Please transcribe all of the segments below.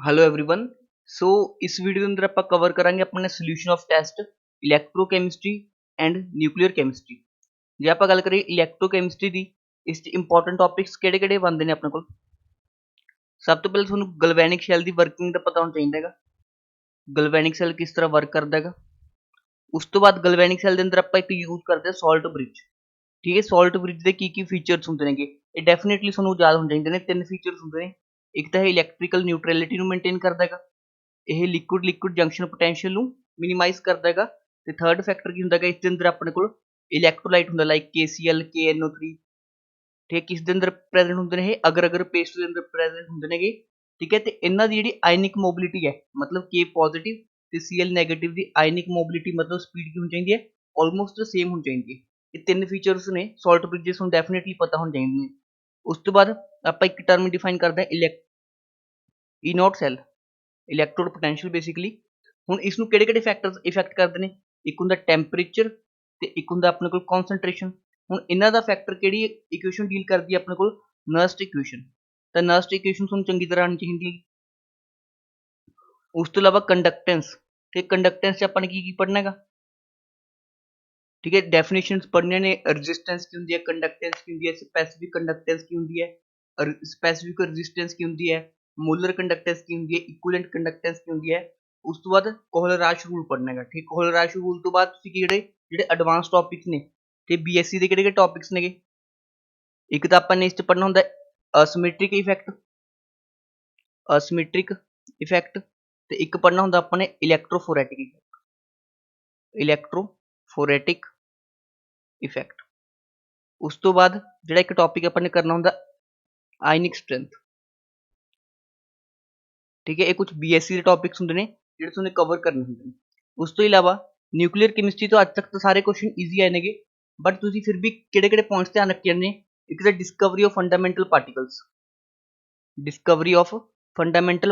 Hello everyone. सो इस video ਦੇ ਅੰਦਰ ਆਪਾਂ ਕਵਰ ਕਰਾਂਗੇ ਆਪਣੇ solution of test electrochemistry and nuclear chemistry. ਜੇ ਆਪਾਂ ਗੱਲ ਕਰੀਏ ਇਲੈਕਟ੍ਰੋਕੈਮਿਸਟਰੀ ਦੀ, ਇਸ 'ਚ ਇੰਪੋਰਟੈਂਟ ਟੌਪਿਕਸ ਕਿਹੜੇ-ਕਿਹੜੇ ਬਣਦੇ ਨੇ ਆਪਣੇ ਕੋਲ। ਸਭ ਤੋਂ ਪਹਿਲਾਂ ਤੁਹਾਨੂੰ ਗਲਵੈਨਿਕ ਸੈੱਲ ਦੀ ਵਰਕਿੰਗ ਦਾ ਪਤਾ ਹੋਣਾ ਚਾਹੀਦਾ ਹੈਗਾ, ਗਲਵੈਨਿਕ ਸੈੱਲ ਕਿਸ ਤਰ੍ਹਾਂ ਵਰਕ ਕਰਦਾ ਹੈਗਾ। ਉਸ ਤੋਂ ਬਾਅਦ ਗਲਵੈਨਿਕ ਸੈੱਲ ਦੇ ਅੰਦਰ ਆਪਾਂ ਇੱਕ ਯੂਜ਼ ਕਰਦੇ ਹਾਂ ਸਾਲਟ ਬ੍ਰਿਜ। ਠੀਕ ਹੈ, ਸਾਲਟ ਬ੍ਰਿਜ ਦੇ ਕੀ ਫੀਚਰਸ ਹੁੰਦੇ ਨੇਗੇ, ਇਹ ਡੈਫੀਨੇਟਲੀ ਤੁਹਾਨੂੰ ਯਾਦ ਹੋਣੇ ਚਾਹੀਦੇ ਨੇ। ਤਿੰਨ ਫੀਚਰਸ ਹੁੰਦੇ ਨੇ। ਇੱਕ ਤਾਂ ਇਹ ਇਲੈਕਟ੍ਰੀਕਲ ਨਿਊਟਰੈਲਿਟੀ ਨੂੰ ਮੇਨਟੇਨ ਕਰਦਾ ਹੈਗਾ, ਇਹ ਲਿਕੁਇਡ ਜੰਕਸ਼ਨ ਪੋਟੈਂਸ਼ੀਅਲ ਨੂੰ ਮਿਨੀਮਾਈਜ਼ ਕਰਦਾ ਹੈਗਾ, ਤੇ ਥਰਡ ਫੈਕਟਰ ਕੀ ਹੁੰਦਾ ਹੈਗਾ, ਇਸ ਦੇ ਅੰਦਰ ਆਪਣੇ ਕੋਲ ਇਲੈਕਟ੍ਰੋਲਾਈਟ ਹੁੰਦਾ ਲਾਈਕ KCl KNO3। ਠੀਕ, ਕਿਸ ਦੇ ਅੰਦਰ ਪ੍ਰੈਜ਼ੈਂਟ ਹੁੰਦੇ ਨੇ, ਇਹ ਅਗਰ ਪੇਸਟ ਦੇ ਅੰਦਰ ਪ੍ਰੈਜ਼ੈਂਟ ਹੁੰਦੇ ਨੇਗੇ। ਠੀਕ ਹੈ, ਤੇ ਇਹਨਾਂ ਦੀ ਜਿਹੜੀ ਆਇਨਿਕ ਮੋਬਿਲਿਟੀ ਹੈ, ਮਤਲਬ K ਪੋਜ਼ਿਟਿਵ ਤੇ Cl ਨੈਗੇਟਿਵ ਦੀ ਆਇਨਿਕ ਮੋਬਿਲਿਟੀ ਮਤਲਬ ਸਪੀਡ ਕੀ ਹੋਣੀ ਚਾਹੀਦੀ ਹੈ, ਆਲਮੋਸਟ ਸੇਮ ਹੋਣੀ ਚਾਹੀਦੀ ਹੈ। ਇਹ ਤਿੰਨ ਫੀਚਰਸ ਨੇ ਸਾਲਟ ਬ੍ਰਿਜਸ ਨੂੰ ਡੈਫੀਨੇਟਲੀ ਪਤਾ ਹੋਣੇ ਚਾਹੀਦੇ ਨੇ। ਉਸ ਤੋਂ ਬਾਅਦ ਆਪਾਂ ਇੱਕ ਟਰਮ ਡਿਫਾਈਨ ਕਰਦੇ ਹਾਂ ਇਨੋਟ ਸੈੱਲ, ਇਲੈਕਟ੍ਰੋਡ ਪੋਟੈਂਸ਼ੀਅਲ ਬੇਸਿਕਲੀ। ਹੁਣ ਇਸ ਨੂੰ ਕਿਹੜੇ ਫੈਕਟਰਸ ਇਫੈਕਟ ਕਰਦੇ ਨੇ, ਇੱਕ ਹੁੰਦਾ ਟੈਂਪਰੇਚਰ ਤੇ ਇੱਕ ਹੁੰਦਾ ਆਪਣੇ ਕੋਲ ਕਨਸੈਂਟ੍ਰੇਸ਼ਨ। ਹੁਣ ਇਹਨਾਂ ਦਾ ਫੈਕਟਰ ਕਿਹੜੀ ਇਕੁਏਸ਼ਨ ਡੀਲ ਕਰਦੀ ਹੈ ਆਪਣੇ ਕੋਲ, ਨਰਸਟ ਇਕੁਏਸ਼ਨ। ਤਾਂ ਨਰਸਟ ਇਕੁਏਸ਼ਨ ਤੁਹਾਨੂੰ ਚੰਗੀ ਤਰ੍ਹਾਂ ਆਉਣੀ ਚਾਹੀਦੀ ਹੈ। ਉਸ ਤੋਂ ਇਲਾਵਾ ਕੰਡਕਟੈਂਸ, ਤੇ ਕੰਡਕਟੈਂਸ 'ਚ ਆਪਾਂ ਨੇ ਕੀ ਪੜ੍ਹਨਾ ਹੈਗਾ। ਠੀਕ ਹੈ, ਡੈਫੀਨੇਸ਼ਨਸ ਪੜ੍ਹਨੀਆਂ ਨੇ। ਰੈਜ਼ਿਸਟੈਂਸ ਕੀ ਹੁੰਦੀ ਹੈ, ਕੰਡਕਟੈਂਸ ਕੀ ਹੁੰਦੀ ਹੈ, ਸਪੈਸੀਫਿਕ ਕੰਡਕਟੈਂਸ ਕੀ ਹੁੰਦੀ ਹੈ, ਸਪੈਸੀਫਿਕ ਰੈਜ਼ਿਸਟੈਂਸ ਕੀ ਹੁੰਦੀ ਹੈ, ਮੋਲਰ ਕੰਡਕਟੈਂਸ ਕੀ ਹੁੰਦੀ ਹੈ, ਇਕੁਇਵਲੈਂਟ ਕੰਡਕਟੈਂਸ ਕੀ ਹੁੰਦੀ ਹੈ। ਉਸ ਤੋਂ ਬਾਅਦ ਕੋਹਲਰ-ਰਾਸ਼ ਰੂਲ ਪੜ੍ਹਨਾ ਹੈਗਾ। ਠੀਕ, ਕੋਹਲਰ-ਰਾਸ਼ ਰੂਲ ਤੋਂ ਬਾਅਦ ਤੁਸੀਂ ਜਿਹੜੇ ਐਡਵਾਂਸ ਟੌਪਿਕਸ ਨੇ ਤੇ BSc ਦੇ ਕਿਹੜੇ ਟੌਪਿਕਸ ਨੇਗੇ, ਇੱਕ ਤਾਂ ਆਪਾਂ ਨੇ ਇਸ 'ਚ ਪੜ੍ਹਨਾ ਹੁੰਦਾ ਅਸਿਮੈਟ੍ਰਿਕ ਇਫੈਕਟ, ਤੇ ਇੱਕ ਪੜ੍ਹਨਾ ਹੁੰਦਾ ਆਪਾਂ ਨੇ ਇਲੈਕਟ੍ਰੋਫੋਰੈਟਿਕ ਇਫੈਕਟ। ਉਸ ਤੋਂ ਬਾਅਦ ਜਿਹੜਾ ਇੱਕ ਟੌਪਿਕ ਆਪਾਂ ਨੇ ਕਰਨਾ ਹੁੰਦਾ ਆਇਨਿਕ ਸਟਰੈਂਥ। ਠੀਕ ਹੈ, ਇਹ ਕੁਝ BSc ਦੇ ਟੌਪਿਕਸ ਹੁੰਦੇ ਨੇ ਜਿਹੜੇ ਤੁਹਾਨੂੰ ਕਵਰ ਕਰਨੇ ਹੁੰਦੇ ਨੇ। ਉਸ ਤੋਂ ਇਲਾਵਾ ਨਿਊਕਲੀਅਰ ਕੈਮਿਸਟਰੀ ਤੋਂ ਅੱਜ ਤੱਕ ਤਾਂ ਸਾਰੇ ਕੁਐਸਚਨ ਈਜ਼ੀ ਆਏ ਨੇਗੇ, ਬਟ ਤੁਸੀਂ ਫਿਰ ਵੀ ਕਿਹੜੇ ਪੁਆਇੰਟਸ ਧਿਆਨ ਰੱਖੇ ਨੇ। ਇੱਕ ਤਾਂ ਡਿਸਕਵਰੀ ਆਫ ਫੰਡਾਮੈਂਟਲ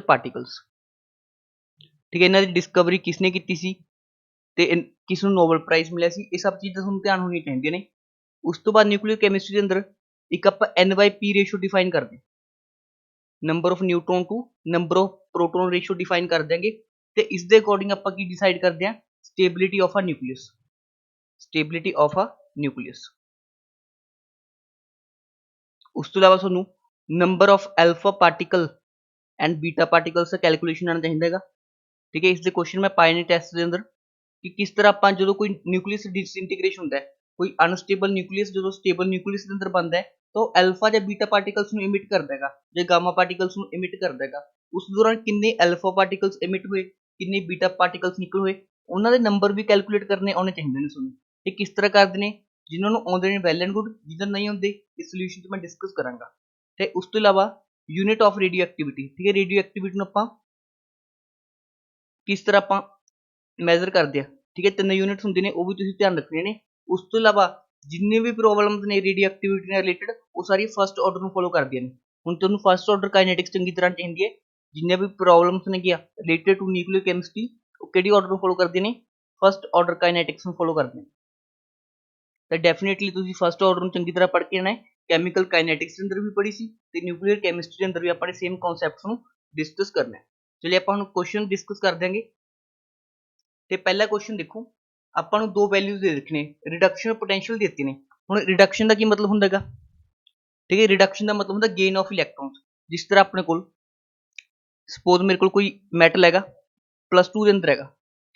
ਪਾਰਟੀਕਲਸ। ਠੀਕ ਹੈ, ਇਹਨਾਂ ਦੀ ਡਿਸਕਵਰੀ ਕਿਸਨੇ ਕੀਤੀ ਸੀ ਤੇ ਕਿਸ ਨੂੰ ਨੋਬਲ ਪ੍ਰਾਈਜ਼ ਮਿਲਿਆ ਸੀ, ਇਹ ਸਭ ਚੀਜ਼ਾਂ ਤੁਹਾਨੂੰ ਧਿਆਨ ਹੋਣੀਆਂ ਚਾਹੀਦੀਆਂ ਨੇ। ਉਸ ਤੋਂ ਬਾਅਦ ਨਿਊਕਲੀਅਰ ਕੈਮਿਸਟਰੀ ਦੇ ਅੰਦਰ ਇੱਕ ਆਪਾਂ N/P ਰੇਸ਼ੋ ਡਿਫਾਈਨ ਕਰਦੇ ਹਾਂ, number of neutron to number of proton ratio define ਕਰ ਦਿਆਂਗੇ, ਤੇ ਇਸ ਦੇ ਅਕੋਰਡਿੰਗ ਆਪਾਂ ਕੀ ਡਿਸਾਈਡ ਕਰਦੇ ਹਾਂ, ਸਟੇਬਿਲਿਟੀ ਆਫ ਅ ਨਿਊਕਲੀਅਸ। ਉਸ ਤੋਂ ਇਲਾਵਾ ਤੁਹਾਨੂੰ number of Alpha particle and beta particles the calculation ਆਉਣਾ ਚਾਹੀਦਾ ਹੈਗਾ। ਠੀਕ ਹੈ, ਇਸ ਦੇ ਕੁਐਸਚਨ ਮੈਂ ਪਾਏ ਨੇ ਟੈਸਟ ਦੇ ਅੰਦਰ ਕਿ ਕਿਸ ਤਰ੍ਹਾਂ ਆਪਾਂ ਜਦੋਂ ਕੋਈ ਨਿਊਕਲੀਅਸ ਡਿਸਇੰਟੀਗ੍ਰੇਸ਼ਨ ਹੁੰਦਾ ਹੈ, ਕੋਈ ਅਨਸਟੇਬਲ ਨਿਊਕਲੀਅਸ ਜਦੋਂ ਸਟੇਬਲ ਨਿਊਕਲੀਅਸ ਦੇ ਅੰਦਰ ਬਣਦਾ ਹੈ, ਤਾਂ ਉਹ ਐਲਫਾ ਜਾਂ ਬੀਟਾ ਪਾਰਟੀਕਲਸ ਨੂੰ ਇਮਿਟ ਕਰਦਾ ਹੈਗਾ ਜਾਂ ਗਾਮਾ ਪਾਰਟੀਕਲਸ ਨੂੰ ਇਮਿਟ ਕਰਦਾ ਹੈਗਾ। ਉਸ ਦੌਰਾਨ ਕਿੰਨੇ ਐਲਫਾ ਪਾਰਟੀਕਲਸ ਇਮਿਟ ਹੋਏ, ਕਿੰਨੇ ਬੀਟਾ ਪਾਰਟੀਕਲਸ ਨਿਕਲ ਹੋਏ, ਉਹਨਾਂ ਦੇ ਨੰਬਰ ਵੀ ਕੈਲਕੂਲੇਟ ਕਰਨੇ ਆਉਣੇ ਚਾਹੀਦੇ ਨੇ ਤੁਹਾਨੂੰ। ਇਹ ਕਿਸ ਤਰ੍ਹਾਂ ਕਰਦੇ ਨੇ, ਜਿਨ੍ਹਾਂ ਨੂੰ ਆਉਂਦੇ ਨੇ ਵੈਲ ਐਂਡ ਗੁੱਡ, ਜਿਨ੍ਹਾਂ ਨਹੀਂ ਆਉਂਦੇ ਇਸ ਸੋਲੂਸ਼ਨ 'ਚ ਮੈਂ ਡਿਸਕਸ ਕਰਾਂਗਾ। ਤੇ ਉਸ ਤੋਂ ਇਲਾਵਾ ਯੂਨਿਟ ਆਫ ਰੇਡੀਓ ਐਕਟੀਵਿਟੀ। ਠੀਕ ਹੈ, ਰੇਡੀਓ ਐਕਟੀਵਿਟੀ ਨੂੰ ਆਪਾਂ ਕਿਸ ਤਰ੍ਹਾਂ ਆਪਾਂ ਮੈਜ਼ਰ ਕਰਦੇ ਆ। ਠੀਕ ਹੈ, ਤਿੰਨ ਯੂਨਿਟਸ ਹੁੰਦੇ ਨੇ, ਉਹ ਵੀ ਤੁਸੀਂ ਧਿਆਨ ਰੱਖਣੇ ਨੇ। ਉਸ ਤੋਂ ਇਲਾਵਾ ਜਿੰਨੇ ਵੀ ਪ੍ਰੋਬਲਮਸ ਨੇ ਰੇਡੀਓ ਐਕਟੀਵਿਟੀ ਨਾਲ ਰਿਲੇਟਡ, ਉਹ ਸਾਰੀ ਫਸਟ ਆਰਡਰ ਨੂੰ ਫੋਲੋ ਕਰਦੀਆਂ ਨੇ। ਹੁਣ ਤੁਹਾਨੂੰ ਫਸਟ ਆਰਡਰ ਕਾਈਨੈਟਿਕਸ ਚੰਗੀ ਤਰ੍ਹਾਂ ਚਾਹੀਦੀ ਹੈ। ਜਿੰਨੇ ਵੀ ਪ੍ਰੋਬਲਮਸ ਨੇ ਗਿਆ ਰਿਲੇਟਡ ਟੂ ਨਿਊਕਲੀਅਰ ਕੈਮਿਸਟਰੀ, ਉਹ ਕਿਹੜੀ ਆਰਡਰ ਨੂੰ ਫੋਲੋ ਕਰਦੇ ਨੇ, ਫਸਟ ਆਰਡਰ ਕਾਈਨੈਟਿਕਸ ਨੂੰ ਫੋਲੋ ਕਰਦੇ ਨੇ। ਤਾਂ ਡੈਫੀਨੇਟਲੀ ਤੁਸੀਂ ਫਸਟ ਆਰਡਰ ਨੂੰ ਚੰਗੀ ਤਰ੍ਹਾਂ ਪੜ੍ਹ ਕੇ ਆਣਾ ਹੈ। ਕੈਮੀਕਲ ਕਾਈਨੈਟਿਕਸ ਦੇ ਅੰਦਰ ਵੀ ਪੜ੍ਹੀ ਸੀ ਤੇ ਨਿਊਕਲੀਅਰ ਕੈਮਿਸਟਰੀ ਦੇ ਅੰਦਰ ਵੀ ਆਪਾਂ ਨੇ ਸੇਮ ਕਨਸੈਪਟਸ ਨੂੰ ਡਿਸਕਸ ਕਰਨਾ ਹੈ। ਚਲਿਏ ਆਪਾਂ ਹੁਣ ਕੁਐਸਚਨ ਡਿਸਕਸ ਕਰ ਦਿਆਂਗੇ। ਤੇ ਪਹਿਲਾ ਕੁਐਸਚਨ ਦੇਖੋ, ਆਪਾਂ ਨੂੰ ਦੋ ਵੈਲਿਊਜ਼ ਦੇ ਰੱਖਣੇ, ਰਿਡਕਸ਼ਨ ਪੋਟੈਂਸ਼ੀਅਲ ਦੇ ਦਿੱਤੇ ਨੇ। ਹੁਣ ਰਿਡਕਸ਼ਨ ਦਾ ਕੀ ਮਤਲਬ ਹੁੰਦਾ ਹੈਗਾ। ਠੀਕ ਹੈ, ਰਿਡਕਸ਼ਨ ਦਾ ਮਤਲਬ ਹੁੰਦਾ ਗੇਨ ਆਫ ਇਲੈਕਟ੍ਰੋਨਸ। ਜਿਸ ਤਰ੍ਹਾਂ ਆਪਣੇ ਕੋਲ ਸਪੋਜ਼ ਮੇਰੇ ਕੋਲ ਕੋਈ ਮੈਟਲ ਹੈਗਾ +2 ਦੇ ਅੰਦਰ ਹੈਗਾ।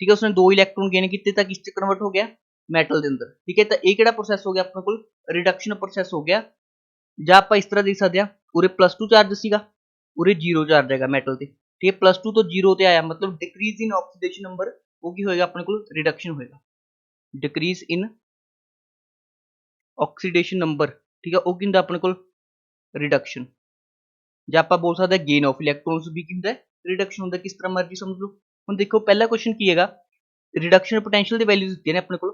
ਠੀਕ ਹੈ, ਉਸਨੇ 2 ਇਲੈਕਟ੍ਰੋਨ ਗੇਨ ਕੀਤੇ ਤਾਂ ਕਿਸ 'ਚ ਕਨਵਰਟ ਹੋ ਗਿਆ, ਮੈਟਲ ਦੇ ਅੰਦਰ। ਠੀਕ ਹੈ, ਤਾਂ ਇਹ ਕਿਹੜਾ ਪ੍ਰੋਸੈਸ ਹੋ ਗਿਆ ਆਪਣੇ ਕੋਲ, ਰਿਡਕਸ਼ਨ ਪ੍ਰੋਸੈਸ ਹੋ ਗਿਆ। ਜਾਂ ਆਪਾਂ ਇਸ ਤਰ੍ਹਾਂ ਦੇਖ ਸਕਦੇ ਹਾਂ, ਉਰੇ +2 ਚਾਰਜ ਸੀਗਾ, ਉਰੇ 0 ਚਾਰਜ ਹੈਗਾ ਮੈਟਲ ਤੇ। ਠੀਕ ਹੈ, +2 ਤੋਂ 0 ਤੇ ਆਇਆ, ਮਤਲਬ ਡਿਕਰੀਜ਼ ਇਨ ਆਕਸੀਡੇਸ਼ਨ ਨੰਬਰ, ਉਹ ਕੀ ਹੋਏਗਾ ਆਪਣੇ ਕੋਲ, ਰਿਡਕਸ਼ਨ ਹੋਏਗਾ। ਡਿਕਰੀਜ਼ ਇਨ ਆਕਸੀਡੇਸ਼ਨ ਨੰਬਰ, ਠੀਕ ਹੈ, ਉਹ ਕੀ ਹੁੰਦਾ ਆਪਣੇ ਕੋਲ, ਰਿਡਕਸ਼ਨ। ਜਾਂ ਆਪਾਂ ਬੋਲ ਸਕਦੇ ਹਾਂ ਗੇਨ ਆਫ ਇਲੈਕਟ੍ਰੋਨਸ ਵੀ ਕੀ ਹੁੰਦਾ, ਰਿਡਕਸ਼ਨ ਹੁੰਦਾ। ਕਿਸ ਤਰ੍ਹਾਂ ਮਰਜ਼ੀ ਸਮਝ ਲਓ। ਹੁਣ ਦੇਖੋ ਪਹਿਲਾ ਕੁਐਸਚਨ ਕੀ ਹੈਗਾ, ਰਿਡਕਸ਼ਨ ਪੋਟੈਂਸ਼ੀਅਲ ਦੀ ਵੈਲਿਊ ਦਿੱਤੀਆਂ ਨੇ ਆਪਣੇ ਕੋਲ,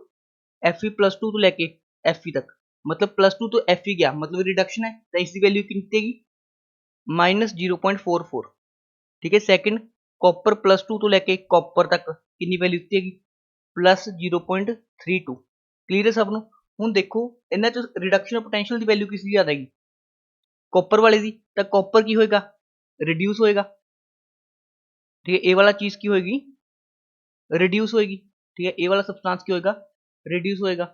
Fe+2 ਤੋਂ ਲੈ ਕੇ Fe ਤੱਕ, ਮਤਲਬ +2 ਤੋਂ Fe ਗਿਆ, ਮਤਲਬ ਰਿਡਕਸ਼ਨ ਹੈ। ਤਾਂ ਇਸ ਦੀ ਵੈਲਿਊ ਕਿੰਨੀ ਤੇਗੀ, -0.44। ਠੀਕ ਹੈ, ਸੈਕਿੰਡ ਕਾਪਰ +2 ਤੋਂ ਲੈ ਕੇ ਕਾਪਰ ਤੱਕ ਕਿੰਨੀ ਵੈਲਿਊ ਦਿੱਤੀ ਹੈਗੀ, +0.32। ਕਲੀਅਰ ਹੈ ਸਭ ਨੂੰ। ਹੁਣ ਦੇਖੋ ਇਹਨਾਂ 'ਚ ਰਿਡਕਸ਼ਨ ਪੋਟੈਂਸ਼ੀਅਲ ਦੀ ਵੈਲਿਊ ਕਿਸ ਦੀ ਜ਼ਿਆਦਾ ਹੈਗੀ, ਕਾਪਰ ਵਾਲੇ ਦੀ। ਤਾਂ ਕਾਪਰ ਕੀ ਹੋਏਗਾ, ਰਿਡਿਊਸ ਹੋਏਗਾ। ठीक है, ए वाला चीज की होगी रिड्यूस होएगी। ठीक है, ए वाला सब्सटेंस की होएगा रिड्यूस होएगा,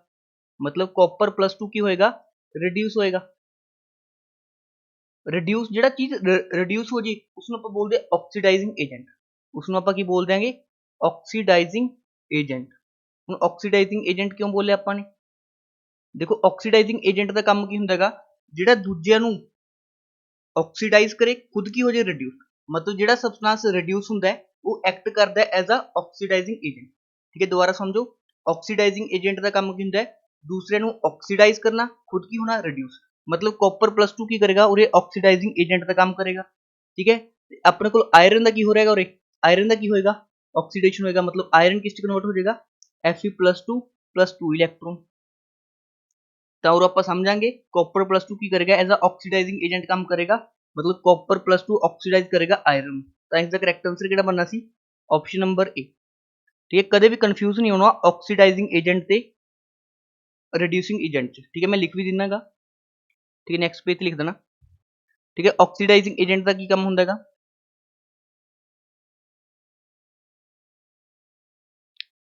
मतलब कॉपर +2 की होएगा रिड्यूस होएगा। रिड्यूस ਜਿਹੜਾ ਚੀਜ਼ ਰਿਡਿਊਸ ਹੋ ਜੇ ਉਸ ਨੂੰ ਆਪਾਂ ਬੋਲਦੇ ਆ ਆਕਸੀਡਾਈਜ਼ਿੰਗ ਏਜੰਟ। ਉਸ ਨੂੰ ਆਪਾਂ ਕੀ ਬੋਲ ਦਿਆਂਗੇ ਆਕਸੀਡਾਈਜ਼ਿੰਗ ਏਜੰਟ। ਹੁਣ ਆਕਸੀਡਾਈਜ਼ਿੰਗ ਏਜੰਟ ਕਿਉਂ ਬੋਲਿਆ ਆਪਾਂ ਨੇ? ਦੇਖੋ ਆਕਸੀਡਾਈਜ਼ਿੰਗ ਏਜੰਟ ਦਾ ਕੰਮ ਕੀ ਹੁੰਦਾ ਹੈਗਾ, ਜਿਹੜਾ ਦੂਜਿਆਂ ਨੂੰ ਆਕਸੀਡਾਈਜ਼ ਕਰੇ ਖੁਦ ਕੀ ਹੋ ਜਾਏ ਰਿਡਿਊਸ। ਮਤਲਬ ਜਿਹੜਾ ਸਬਸਟੈਂਸ ਰਿਡਿਊਸ ਹੁੰਦਾ ਹੈ ਉਹ ਐਕਟ ਕਰਦਾ ਹੈ ਐਜ਼ ਅ ਆਕਸੀਡਾਈਜ਼ਿੰਗ ਏਜੰਟ। ਠੀਕ ਹੈ, ਦੁਬਾਰਾ ਸਮਝੋ, ਆਕਸੀਡਾਈਜ਼ਿੰਗ ਏਜੰਟ ਦਾ ਕੰਮ ਕੀ ਹੁੰਦਾ ਹੈ, ਦੂਸਰਿਆਂ ਨੂੰ ਆਕਸੀਡਾਈਜ਼ ਕਰਨਾ, ਖੁਦ ਕੀ ਹੋਣਾ ਰਿਡਿਊਸ। मतलब कॉपर +2 की करेगा और ये ऑक्सीडाइजिंग एजेंट का काम करेगा। ठीक है, अपने को आयरन का की हो रहेगा और आयरन का की होएगा ऑक्सीडेशन होएगा, मतलब आयरन किस कन्वर्ट हो जाएगा Fe+2 इलेक्ट्रॉन। तो और आप समझांगे कॉपर +2 की करेगा एज अ ऑक्सीडाइजिंग एजेंट काम करेगा, मतलब कॉपर +2 ऑक्सीडाइज करेगा आयरन। तो इसका करेक्ट आंसर किहड़ा बनना सी ऑप्शन नंबर ए। ठीक है, कदे भी कंफ्यूज नहीं होना ऑक्सीडाइजिंग एजेंट ते रिड्यूसिंग एजेंट। ठीक है, मैं लिख भी दिनागा। ठीक है, नेक्स्ट पेज लिख देना। ठीक है, ऑक्सीडाइजिंग एजेंट का की काम होंदा हैगा,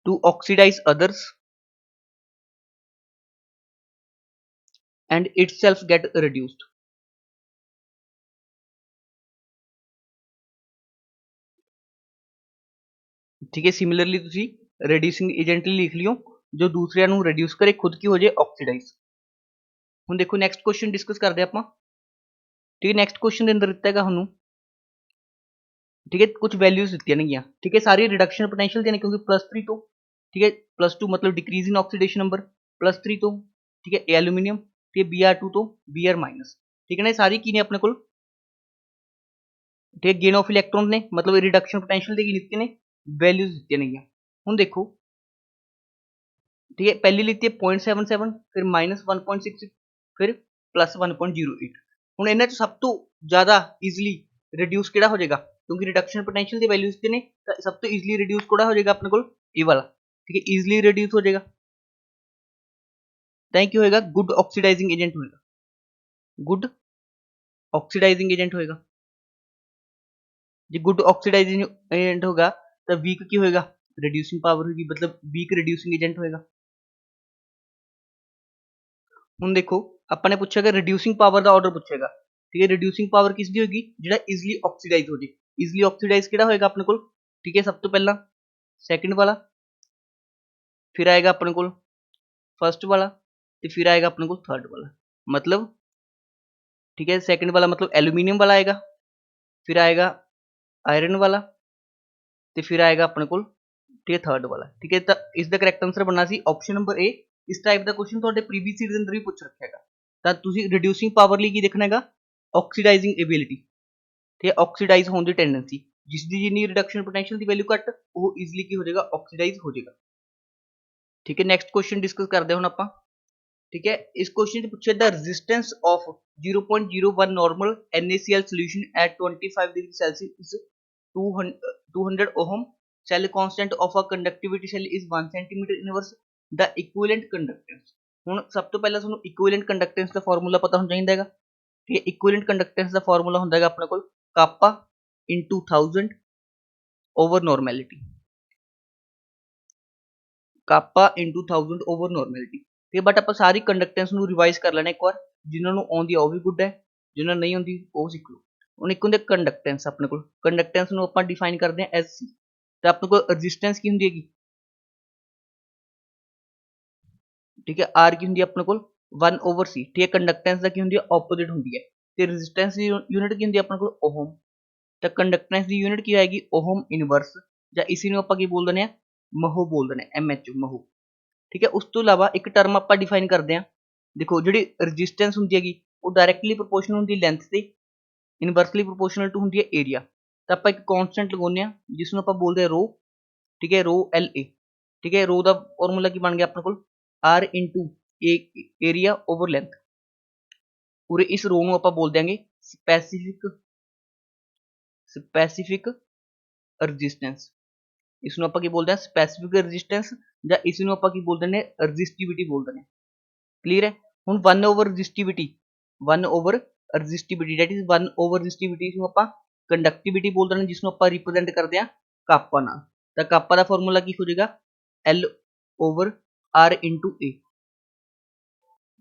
to oxidise others and itself get reduced. ठीक है, सिमिलरली तुसी रिड्यूसिंग एजेंट लिख लियो जो दूसरिਆਂ ਨੂੰ रिड्यूस करे खुद की हो जाए ऑक्सीडाइज। ਹੁਣ देखो नेक्स्ट क्वेश्चन डिस्कस करते हैं ਆਪਾਂ। ठीक है, नेक्स्ट क्वेश्चन ਦੇ ਅੰਦਰ ਦਿੱਤਾ ਹੈਗਾ ਤੁਹਾਨੂੰ। ठीक है, कुछ वैल्यूज ਦਿੱਤੀਆਂ ਨੇਗੀਆਂ। ठीक है, सारी रिडक्शन पोटेंशियल ਦੀਆਂ ਨੇ क्योंकि +3 ਤੋਂ। ठीक है, +2 मतलब डिक्रीज इन ऑक्सीडेशन नंबर, +3 ਤੋਂ। ठीक है, एल्यूमीनियम ਤੇ Br2 ਤੋਂ Br-। ठीक है ना, सारी की ने अपने ਕੋਲ। ठीक है, गेन ऑफ इलेक्ट्रॉन ने मतलब रिडक्शन पोटेंशियल ਦੀ ਕੀ ਦਿੱਤੀ ਨੇ वैल्यूज ਦਿੱਤੀਆਂ ਨੇਗੀਆਂ। ਹੁਣ देखो, ठीक है, पहली लीती है 0.77, फिर -1.66, फिर +1.08। ਹੁਣ ਇਹਨਾਂ ਚ ਸਭ ਤੋਂ ਜ਼ਿਆਦਾ ਈਜ਼ੀਲੀ ਰਿਡਿਊਸ ਕਿਹੜਾ ਹੋ ਜਾਏਗਾ, ਕਿਉਂਕਿ ਰਿਡਕਸ਼ਨ ਪੋਟੈਂਸ਼ੀਅਲ ਦੀ ਵੈਲਿਊਜ਼ ਤੇ ਨੇ, ਤਾਂ ਸਭ ਤੋਂ ਈਜ਼ੀਲੀ ਰਿਡਿਊਸ ਕਿਹੜਾ ਹੋ ਜਾਏਗਾ ਆਪਣੇ ਕੋਲ ਇਹ ਵਾਲਾ। ਠੀਕ ਹੈ, ਈਜ਼ੀਲੀ ਰਿਡਿਊਸ ਹੋ ਜਾਏਗਾ, ਤਾਂ ਕੀ ਹੋਏਗਾ ਗੁੱਡ ਆਕਸੀਡਾਈਜ਼ਿੰਗ ਏਜੰਟ ਹੋਏਗਾ, गुड ऑक्सीडाइजिंग एजेंट होएगा। जो गुड ऑक्सीडाइजिंग एजेंट होगा तो वीक की होएगा रिड्यूसिंग पावर होगी, मतलब वीक रिड्यूसिंग एजेंट होएगा। ਹੁਣ देखो अपने पूछेगा रिड्यूसिंग पावर का ऑर्डर पूछेगा। ठीक है, रिड्यूसिंग पावर किसकी होगी, जो इजिली ऑक्सीडाइज हो जाए। इजिली ऑक्सीडाइज किहड़ा होएगा अपने को। ठीक है, सब तो पहला सैकेंड वाला, फिर आएगा अपने को फर्स्ट वाला, तो फिर आएगा अपने को थर्ड वाला, मतलब। ठीक है, सेकंड वाला मतलब एल्यूमीनियम वाला आएगा, फिर आएगा आयरन वाला, तो फिर आएगा अपने को ठीक है थर्ड वाला। ठीक है, तो इसका करैक्ट आंसर बनना सी ऑप्शन नंबर ए। इस टाइप का क्वेश्चन तुहाडे प्रीवियस सीरीज अंदर भी पूछ रखा है, तो तुसी रिड्यूसिंग पावर लिए की देखना है ऑक्सीडाइजिंग एबिलिटी। ठीक है, ऑक्सीडाइज होने की टेंडेंसी, जिसकी जिन्नी रिडक्शन पोटेंशियल की वैल्यू घट वो ईजिली की हो जाएगा ऑक्सीडाइज हो जाएगा। ठीक है, नेक्स्ट क्वेश्चन डिस्कस करते हैं हुण आपां। ठीक है, इस क्वेश्चन पूछे the resistance of 0.01 normal NaCl solution at 25 degree Celsius is 200 ohm. Cell constant of a conductivity cell is 1 centimeter inverse. The equivalent conductance। ਹੁਣ ਸਭ ਤੋਂ ਪਹਿਲਾਂ ਤੁਹਾਨੂੰ equivalent conductance ਦਾ ਫਾਰਮੂਲਾ ਪਤਾ ਹੋਣਾ ਚਾਹੀਦਾ ਹੈਗਾ। ਠੀਕ ਹੈ, equivalent conductance ਦਾ ਫਾਰਮੂਲਾ ਹੁੰਦਾ ਹੈਗਾ ਆਪਣੇ ਕੋਲ ਕਾਪਾ into 1000 over normality। ਕਾਪਾ into 1000 over normality। ठीक है, बट आप सारी कंडक्टेंस ਨੂੰ ਰਿਵਾਈਜ਼ ਕਰ ਲੈਣਾ ਇੱਕ ਵਾਰ, ਜਿਨ੍ਹਾਂ ਨੂੰ ਆਉਂਦੀ ਆ ਉਹ ਵੀ ਗੁੱਡ ਹੈ, ਜਿਨ੍ਹਾਂ ਨੂੰ ਨਹੀਂ ਆਉਂਦੀ ਉਹ ਸਿੱਖ ਲਓ। ਹੁਣ ਇੱਕ ਹੁੰਦੇ ਕੰਡਕਟੈਂਸ, ਆਪਣੇ ਕੋਲ ਕੰਡਕਟੈਂਸ ਨੂੰ ਆਪਾਂ ਡਿਫਾਈਨ ਕਰਦੇ ਹਾਂ ਐਜ਼ C, ਤੇ ਆਪਣੇ ਕੋਲ ਰੈਜ਼ਿਸਟੈਂਸ ਕੀ ਹੁੰਦੀ ਹੈਗੀ। ਠੀਕ ਹੈ, R ਕੀ ਹੁੰਦੀ ਹੈ ਆਪਣੇ ਕੋਲ 1/C। ਠੀਕ ਹੈ, ਕੰਡਕਟੈਂਸ ਦਾ ਕੀ ਹੁੰਦੀ ਹੈ ਆਪੋਜ਼ਿਟ ਹੁੰਦੀ ਹੈ, ਤੇ ਰੈਜ਼ਿਸਟੈਂਸ ਦੀ ਯੂਨਿਟ ਕੀ ਹੁੰਦੀ ਹੈ ਆਪਣੇ ਕੋਲ ਓਹਮ। ਤਾਂ ਕੰਡਕਟੈਂਸ ਦੀ ਯੂਨਿਟ ਕੀ ਆਏਗੀ ਓਹਮ ਇਨਵਰਸ, ਜਾਂ ਇਸੇ ਨੂੰ ਆਪਾਂ ਕੀ ਬੋਲ ਦਿੰਦੇ ਆ ਮਹੋ ਬੋਲ ਦਿੰਦੇ ਆ MH ਮਹੋ। ठीक है, उस तो इलावा एक टर्म आप डिफाइन करते हैं। देखो जी रजिस्टेंस होंगी है वो डायरैक्टली प्रोपोर्शनल होंगी लेंथ से, इनवर्सली प्रोपोर्शनल टू होंगी है एरिया। तो आप एक कॉन्सटेंट लगाने जिसनों आप बोलते हैं रो। ठीक है, रो LA। ठीक है, रो का फॉर्मूला की बन गया अपने को R into area over length, पूरे इस रो को आप बोल देंगे स्पैसीफिक रजिस्टेंस। इसनों आप की बोलते हैं स्पैसीफिक रजिस्टेंस, ਜਾਂ ਇਸ ਨੂੰ ਆਪਾਂ ਕੀ ਬੋਲਦੇ ਨੇ ਰੈਜ਼ਿਸਟਿਵਿਟੀ ਬੋਲਦੇ ਨੇ। ਕਲੀਅਰ ਹੈ। ਹੁਣ 1 over resistivity, 1 over resistivity, that is 1 over resistivity ਨੂੰ ਆਪਾਂ ਕੰਡਕਟਿਵਿਟੀ ਬੋਲਦੇ ਨੇ ਜਿਸ ਨੂੰ ਆਪਾਂ ਰਿਪਰੈਜ਼ੈਂਟ ਕਰਦੇ ਆ ਕਾਪਾ ਨਾਲ। ਤਾਂ ਕਾਪਾ ਦਾ ਫਾਰਮੂਲਾ ਕੀ ਹੋ ਜਾਏਗਾ L/R into A।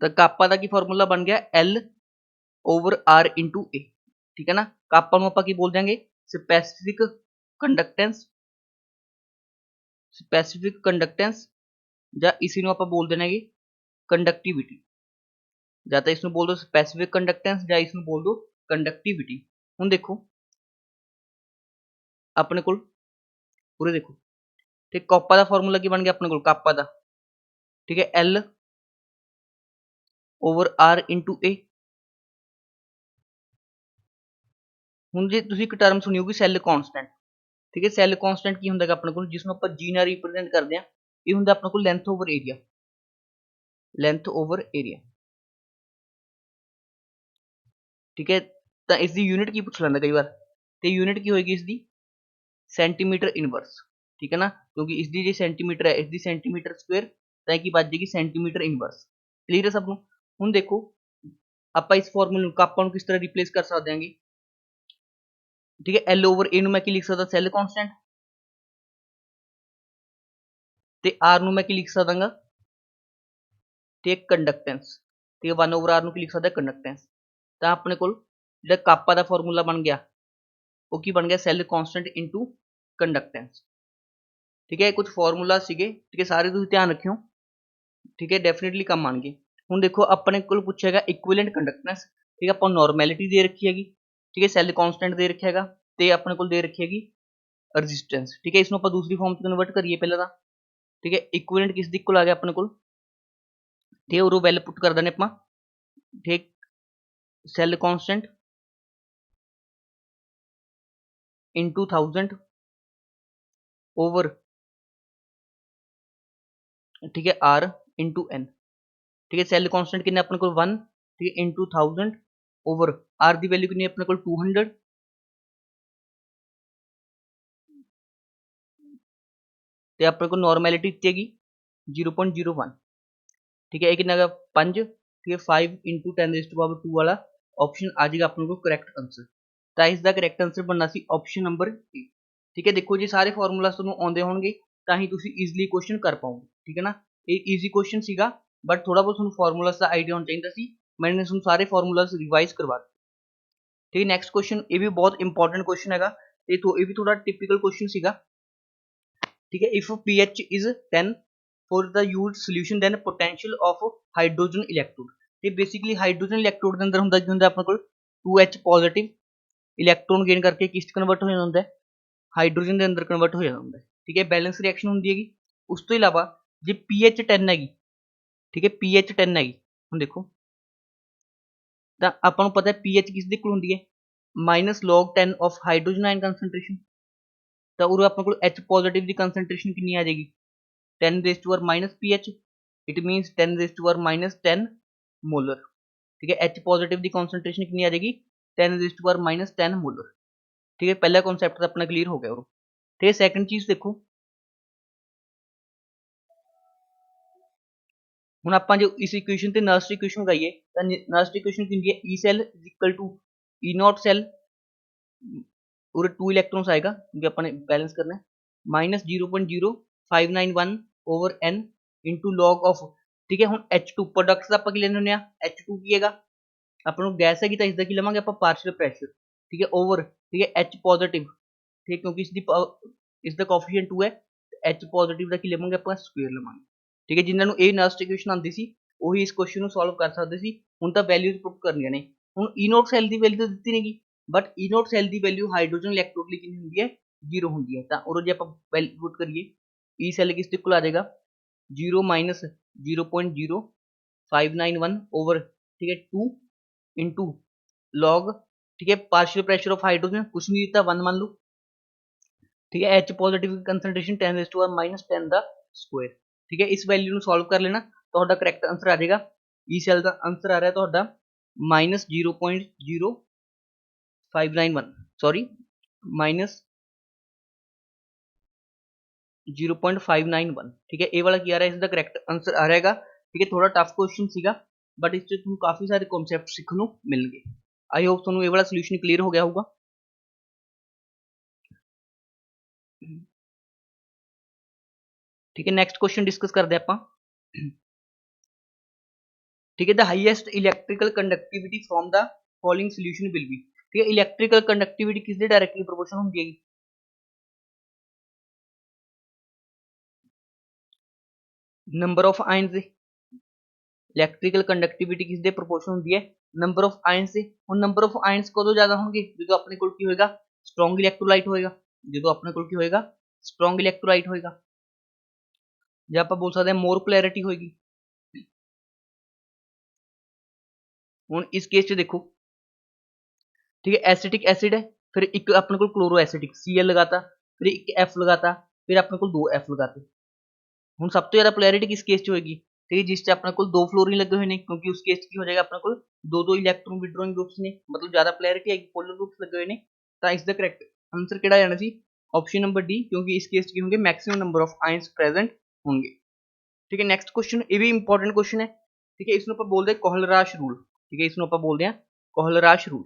ਤਾਂ ਕਾਪਾ ਦਾ ਕੀ ਫਾਰਮੂਲਾ ਬਣ ਗਿਆ L/R into A, ਠੀਕ ਹੈ ਨਾ। ਕਾਪਾ ਨੂੰ ਆਪਾਂ ਕੀ ਬੋਲ ਦਿਆਂਗੇ ਸਪੈਸੀਫਿਕ ਕੰਡਕਟੈਂਸ ਜਾਂ ਇਸੇ ਨੂੰ ਆਪਾਂ ਬੋਲ ਦੇਣਾ ਹੈ ਕੰਡਕਟਿਵਿਟੀ। ਜਾਂ ਤਾਂ ਇਸ ਨੂੰ ਬੋਲ ਦੋ ਸਪੈਸੀਫਿਕ ਕੰਡਕਟੈਂਸ ਜਾਂ ਇਸ ਨੂੰ ਬੋਲ ਦੋ ਕੰਡਕਟਿਵਿਟੀ। ਹੁਣ ਦੇਖੋ ਆਪਣੇ ਕੋਲ ਪੂਰੇ ਦੇਖੋ, ਤੇ ਕਾਪਾ ਦਾ ਫਾਰਮੂਲਾ ਕੀ ਬਣ ਗਿਆ ਆਪਣੇ ਕੋਲ ਕਾਪਾ ਦਾ, ਠੀਕ ਹੈ L/R into A। ਹੁਣ ਜੇ ਤੁਸੀਂ ਇੱਕ ਟਰਮ ਸੁਣੀ ਹੋਗੀ ਸੈੱਲ ਕਾਂਸਟੈਂਟ, ਠੀਕ ਹੈ। ਸੈੱਲ ਕਾਂਸਟੈਂਟ ਕੀ ਹੁੰਦਾ ਹੈ ਆਪਣੇ ਕੋਲ, ਜਿਸ ਨੂੰ ਆਪਾਂ G ਨਾਲ ਰਿਪਰੈਜ਼ੈਂਟ ਕਰਦੇ ਆ। ਇਹ ਹੁੰਦਾ ਆਪਣੇ ਕੋਲ ਲੈਂਥ ਓਵਰ ਏਰੀਆ, ਠੀਕ ਹੈ। ਤਾਂ ਇਸ ਦੀ ਯੂਨਿਟ ਕੀ ਪੁੱਛ ਲੈਂਦਾ ਕਈ ਵਾਰ, ਤੇ ਯੂਨਿਟ ਕੀ ਹੋਏਗੀ ਇਸ ਦੀ ਸੈਂਟੀਮੀਟਰ ਇਨਵਰਸ, ਠੀਕ ਹੈ ਨਾ, ਕਿਉਂਕਿ ਇਸ ਦੀ ਜੇ ਸੈਂਟੀਮੀਟਰ ਹੈ, ਇਸ ਦੀ ਸੈਂਟੀਮੀਟਰ ਸਕੁਅਰ, ਤਾਂ ਇਹ ਕੀ ਬਚ ਜਾਏਗੀ ਸੈਂਟੀਮੀਟਰ ਇਨਵਰਸ। ਕਲੀਅਰ ਹੈ ਸਭ ਨੂੰ। ਹੁਣ ਦੇਖੋ ਆਪਾਂ ਇਸ ਫਾਰਮੂਲੇ ਨੂੰ ਕਾਪਾ ਨੂੰ ਕਿਸ ਤਰ੍ਹਾਂ ਰਿਪਲੇਸ ਕਰ ਸਕਦੇ ਹਾਂਗੇ, ਠੀਕ ਹੈ। L/A ਨੂੰ ਮੈਂ ਕੀ ਲਿਖ ਸਕਦਾ ਸੈੱਲ ਕਾਂਸਟੈਂਟ, ਤੇ R ਨੂੰ ਮੈਂ ਕੀ ਲਿਖ ਸਕਦਾਗਾ ਤੇ ਕੰਡਕਟੈਂਸ, ਠੀਕ ਹੈ। 1/R ਨੂੰ ਕੀ ਲਿਖ ਸਕਦਾ ਕੰਡਕਟੈਂਸ। ਤਾਂ ਆਪਣੇ ਕੋਲ ਜਿਹੜਾ ਕਾਪਾ ਦਾ ਫਾਰਮੂਲਾ ਬਣ ਗਿਆ ਉਹ ਕੀ ਬਣ ਗਿਆ ਸੈੱਲ ਕਾਂਸਟੈਂਟ ਇਨਟੂ ਕੰਡਕਟੈਂਸ, ਠੀਕ ਹੈ। ਕੁਝ ਫਾਰਮੂਲਾ ਸੀਗੇ, ਠੀਕ ਹੈ, ਸਾਰੇ ਤੁਸੀਂ ਧਿਆਨ ਰੱਖਿਓ, ਠੀਕ ਹੈ, ਡੈਫੀਨੇਟਲੀ ਕੰਮ ਆਣਗੇ। ਹੁਣ ਦੇਖੋ ਆਪਣੇ ਕੋਲ ਪੁੱਛਿਆ ਹੈਗਾ ਇਕੁਇਵਲੈਂਟ ਕੰਡਕਟੈਂਸ, ਠੀਕ ਹੈ। ਆਪਾਂ ਨੋਰਮੈਲਿਟੀ ਦੇ ਰੱਖੀ ਹੈਗੀ, ਠੀਕ ਹੈ, ਸੈੱਲ ਕਾਂਸਟੈਂਟ ਦੇ ਰੱਖਿਆ ਹੈਗਾ, ਤੇ ਆਪਣੇ ਕੋਲ ਦੇ ਰੱਖੀ ਹੈਗੀ ਰੈਜ਼ਿਸਟੈਂਸ, ਠੀਕ ਹੈ। ਇਸ ਨੂੰ ਆਪਾਂ ਦੂਸਰੀ ਫਾਰਮ ਚ ਕਨਵਰਟ ਕਰੀਏ ਪਹਿਲਾਂ ਤਾਂ, ਠੀਕ ਹੈ। ਇਕੁਇਵਲੈਂਟ ਕਿਸ ਦੇ ਇਕੁਅਲ ਆ ਗਿਆ ਆਪਣੇ ਕੋਲ, ਤੇ ਉਹ ਵੈਲਿਊ ਪੁੱਟ ਕਰ ਦਿੰਦੇ ਆਪਾਂ, ਠੀਕ। ਸੈੱਲ ਕਾਂਸਟੈਂਟ into 1000 ओवर, ठीक है, R into N, ठीक है। सैल कांस्टेंट कितने अपने को 1, ठीक है, into 1000 ओवर R की वैल्यू कितनी अपने को 200, ते अपने को नॉर्मैलिटी इतनी हैगी 0.01, ठीक है। ये कितना 5, ठीक है, 5 into 10⁻² वाला ऑप्शन आ जाएगा अपने को करैक्ट आंसर। तो इसका करैक्ट आंसर बनना सी ऑप्शन नंबर ए, ठीक है। देखो जी सारे फॉर्मूला तुहानूं आउंदे होणगे तां ही तुसीं ईजली क्वेश्चन कर पाओगे, ठीक है ना। ये ईजी क्वेश्चन सीगा, बट थोड़ा बहुत तुहानूं फॉर्मूलास का आइडिया होना चाहिए सी। मैंने तुहानूं सारे फॉर्मूलास रिवाइज करवा दिए, ठीक है। नैक्सट क्वेश्चन ये भी बहुत इंपॉर्टेंट क्वेश्चन हैगा, ये भी थोड़ा टिपिकल क्वेश्चन सीगा, ठीक है। If pH is 10 for the used solution then potential of hydrogen electrode, ਤੇ ਬੇਸਿਕਲੀ ਹਾਈਡਰੋਜਨ ਇਲੈਕਟ੍ਰੋਡ ਦੇ ਅੰਦਰ ਹੁੰਦਾ ਕੀ ਹੁੰਦਾ ਆਪਣੇ ਕੋਲ 2H ਪੋਜ਼ਿਟਿਵ ਇਲੈਕਟ੍ਰੋਨ ਗੇਨ ਕਰਕੇ ਕਿਸ ਚ ਕਨਵਰਟ ਹੋ ਜਾਂਦਾ ਹੁੰਦਾ ਹੈ ਹਾਈਡਰੋਜਨ ਦੇ ਅੰਦਰ ਕਨਵਰਟ ਹੋ ਜਾਂਦਾ ਹੁੰਦਾ ਹੈ, ਠੀਕ ਹੈ। ਬੈਲੈਂਸ ਰਿਐਕਸ਼ਨ ਹੁੰਦੀ ਹੈਗੀ। ਉਸ ਤੋਂ ਇਲਾਵਾ ਜੇ pH 10 ਹੈਗੀ, ਠੀਕ ਹੈ, pH 10 ਹੈਗੀ, ਹੁਣ ਦੇਖੋ ਤਾਂ ਆਪਾਂ ਨੂੰ ਪਤਾ ਹੈ pH ਕਿਸ ਦੇ ਕੋਲ ਹੁੰਦੀ ਹੈ -log 10 of ਹਾਈਡਰੋਜਨ ਆਇਨ ਕੰਸੈਂਟ੍ਰੇਸ਼ਨ। ਤਾਂ ਉਰੇ ਆਪਣੇ ਕੋਲ H ਪੋਜ਼ਿਟਿਵ ਦੀ ਕੰਸੈਂਟ੍ਰੇਸ਼ਨ ਕਿੰਨੀ ਆ ਜਾਏਗੀ 10⁻⁻ pH, ਇਟ ਮੀਨਸ 10⁻⁻10 मोलर, ठीक है। H पॉजिटिव की कॉन्सेंट्रेशन कितनी आ जाएगी 10⁻⁻10 मोलर, ठीक है। पहला कॉन्सैप्ट अपना क्लीयर हो गया। और ठीक है, सैकंड चीज देखो ਹੁਣ ਆਪਾਂ जो इस इक्वेशन ਤੇ ਨਰਸਟ इक्वेशन लगाइए ਤਾਂ ਨਰਸਟ इक्वेशन ਕੀ ਹੁੰਦੀ ਹੈ E cell is equal to E nought cell, और 2 इलेक्ट्रॉन्स आएगा क्योंकि अपने बैलेंस करना है -0.0591 over n into log of, ठीक है। ਹੁਣ H2 प्रोडक्ट्स ਦਾ ਆਪਾਂ ਕੀ ਲੈਣੇ ਹੁੰਦੇ ਆ H2 ਕੀ ਹੈਗਾ ਆਪਾਂ ਨੂੰ ਗੈਸ ਹੈਗੀ ਤਾਂ ਇਸ ਦਾ ਕੀ ਲਵਾਂਗੇ ਆਪਾਂ ਪਾਰਸ਼ੀਅਲ ਪ੍ਰੈਸ਼ਰ, ਠੀਕ ਹੈ, ओवर, ठीक है, H पॉजिटिव, ठीक है, क्योंकि इसका कोएफिशिएंट 2 है, H पॉजिटिव ਦਾ ਕੀ ਲਵਾਂਗੇ ਆਪਾਂ ਸਕੁਅਰ ਲਵਾਂਗੇ, ठीक है। ਜਿਨ੍ਹਾਂ ਨੂੰ ਇਹ ਨਰਸਟ ਇਕੁਏਸ਼ਨ ਆਉਂਦੀ ਸੀ ਉਹੀ ਇਸ ਕੁਐਸਚਨ ਨੂੰ ਸੋਲਵ ਕਰ ਸਕਦੇ ਸੀ। ਹੁਣ ਤਾਂ ਵੈਲਿਊਜ਼ ਪੁੱਟ ਕਰਨੀਆਂ ਨੇ। ਹੁਣ E not cell the value ਤਾਂ ਦਿੱਤੀ ਨਹੀਂਗੀ, but E not cell the value hydrogen electrode ਲਈ ਕਿੰਨੀ ਹੁੰਦੀ ਹੈ 0 ਹੁੰਦੀ ਹੈ। ਤਾਂ ਉਹ ਜੇ ਆਪਾਂ ਵੈਲਿਊ ਪੁੱਟ ਕਰੀਏ E ਸੈੱਲ ਕਿਸ ਦੇ ਕੋਲ ਆ ਜਾਏਗਾ 0 - 0.0591 ओवर, ठीक है, 2 इंटू लॉग, ठीक है, पार्शियल प्रेशर ऑफ हाइड्रोजन कुछ नहीं दिता 1 मान लो, ठीक है। H पॉजिटिव की कंसंट्रेशन 10⁻⁻10 का स्क्वायर, ठीक है। इस वैल्यू ਨੂੰ सॉल्व कर लेना तो करेक्ट आंसर आ जाएगा E सैल का आंसर आ रहा है तो -0.0591, सॉरी -0.591, ठीक है। ये वाला क्या आ रहा है इसका करेक्ट आंसर आ रहेगा, ठीक है। थोड़ा टफ क्वेश्चन सीगा बट इस काफी सारे कॉन्सेप्ट सीखने को मिल गए। आई होप ਤੁਹਾਨੂੰ ਇਹ वाला सोल्यूशन क्लियर हो गया होगा। ठीक है, नेक्स्ट क्वेश्चन डिस्कस करते हैं आप। ठीक है, the highest electrical conductivity from the following solution will be. ठीक है, इलेक्ट्रिकल कंडक्टिविटी किसके डायरेक्टली प्रोपोर्शनल होती है? नंबर ऑफ आयन से। इलेक्ट्रिकल कंडक्टिविटी किसके प्रोपोर्शनल होती है? नंबर ऑफ आयन से। और नंबर ऑफ आयन्स कदों ज्यादा होंगे? जो अपने कोल की होएगा स्ट्रॉन्ग इलेक्ट्रोलाइट होएगा। जो अपने कोल की होएगा स्ट्रॉन्ग इलेक्ट्रोलाइट होएगा। जो आप बोल सकते हैं मोर पोलैरिटी होएगी। हुण इस केस च देखो, ठीक है, एसिटिक एसिड है, फिर एक अपने को क्लोरो एसिटिक Cl लगाता, फिर एक F लगाता, फिर अपने को 2 F लगाते। हुण सब तो ज्यादा पोलैरिटी किस केस च होएगी? ठीक है, जिस च अपने को 2 फ्लोरीन लगे हुए ने, क्योंकि उस केस च की हो जाएगा अपने को 2 इलेक्ट्रॉन विड्रॉइंग ग्रुप्स ने, मतलब ज्यादा पोलैरिटी आएगी, पोलर ग्रुप्स लगे हुए ने। तो इसका करेक्ट आंसर केड़ा जाना सी? ऑप्शन नंबर डी, क्योंकि इस केस च होंगे maximum number of ions present होंगे। ठीक है, नेक्स्ट क्वेश्चन, ये भी इंपॉर्टेंट क्वेश्चन है। ठीक है, इसमें आप बोलते हैं कोहलराश रूल। ठीक है, इसमें आप बोलते हैं कोहलराश रूल।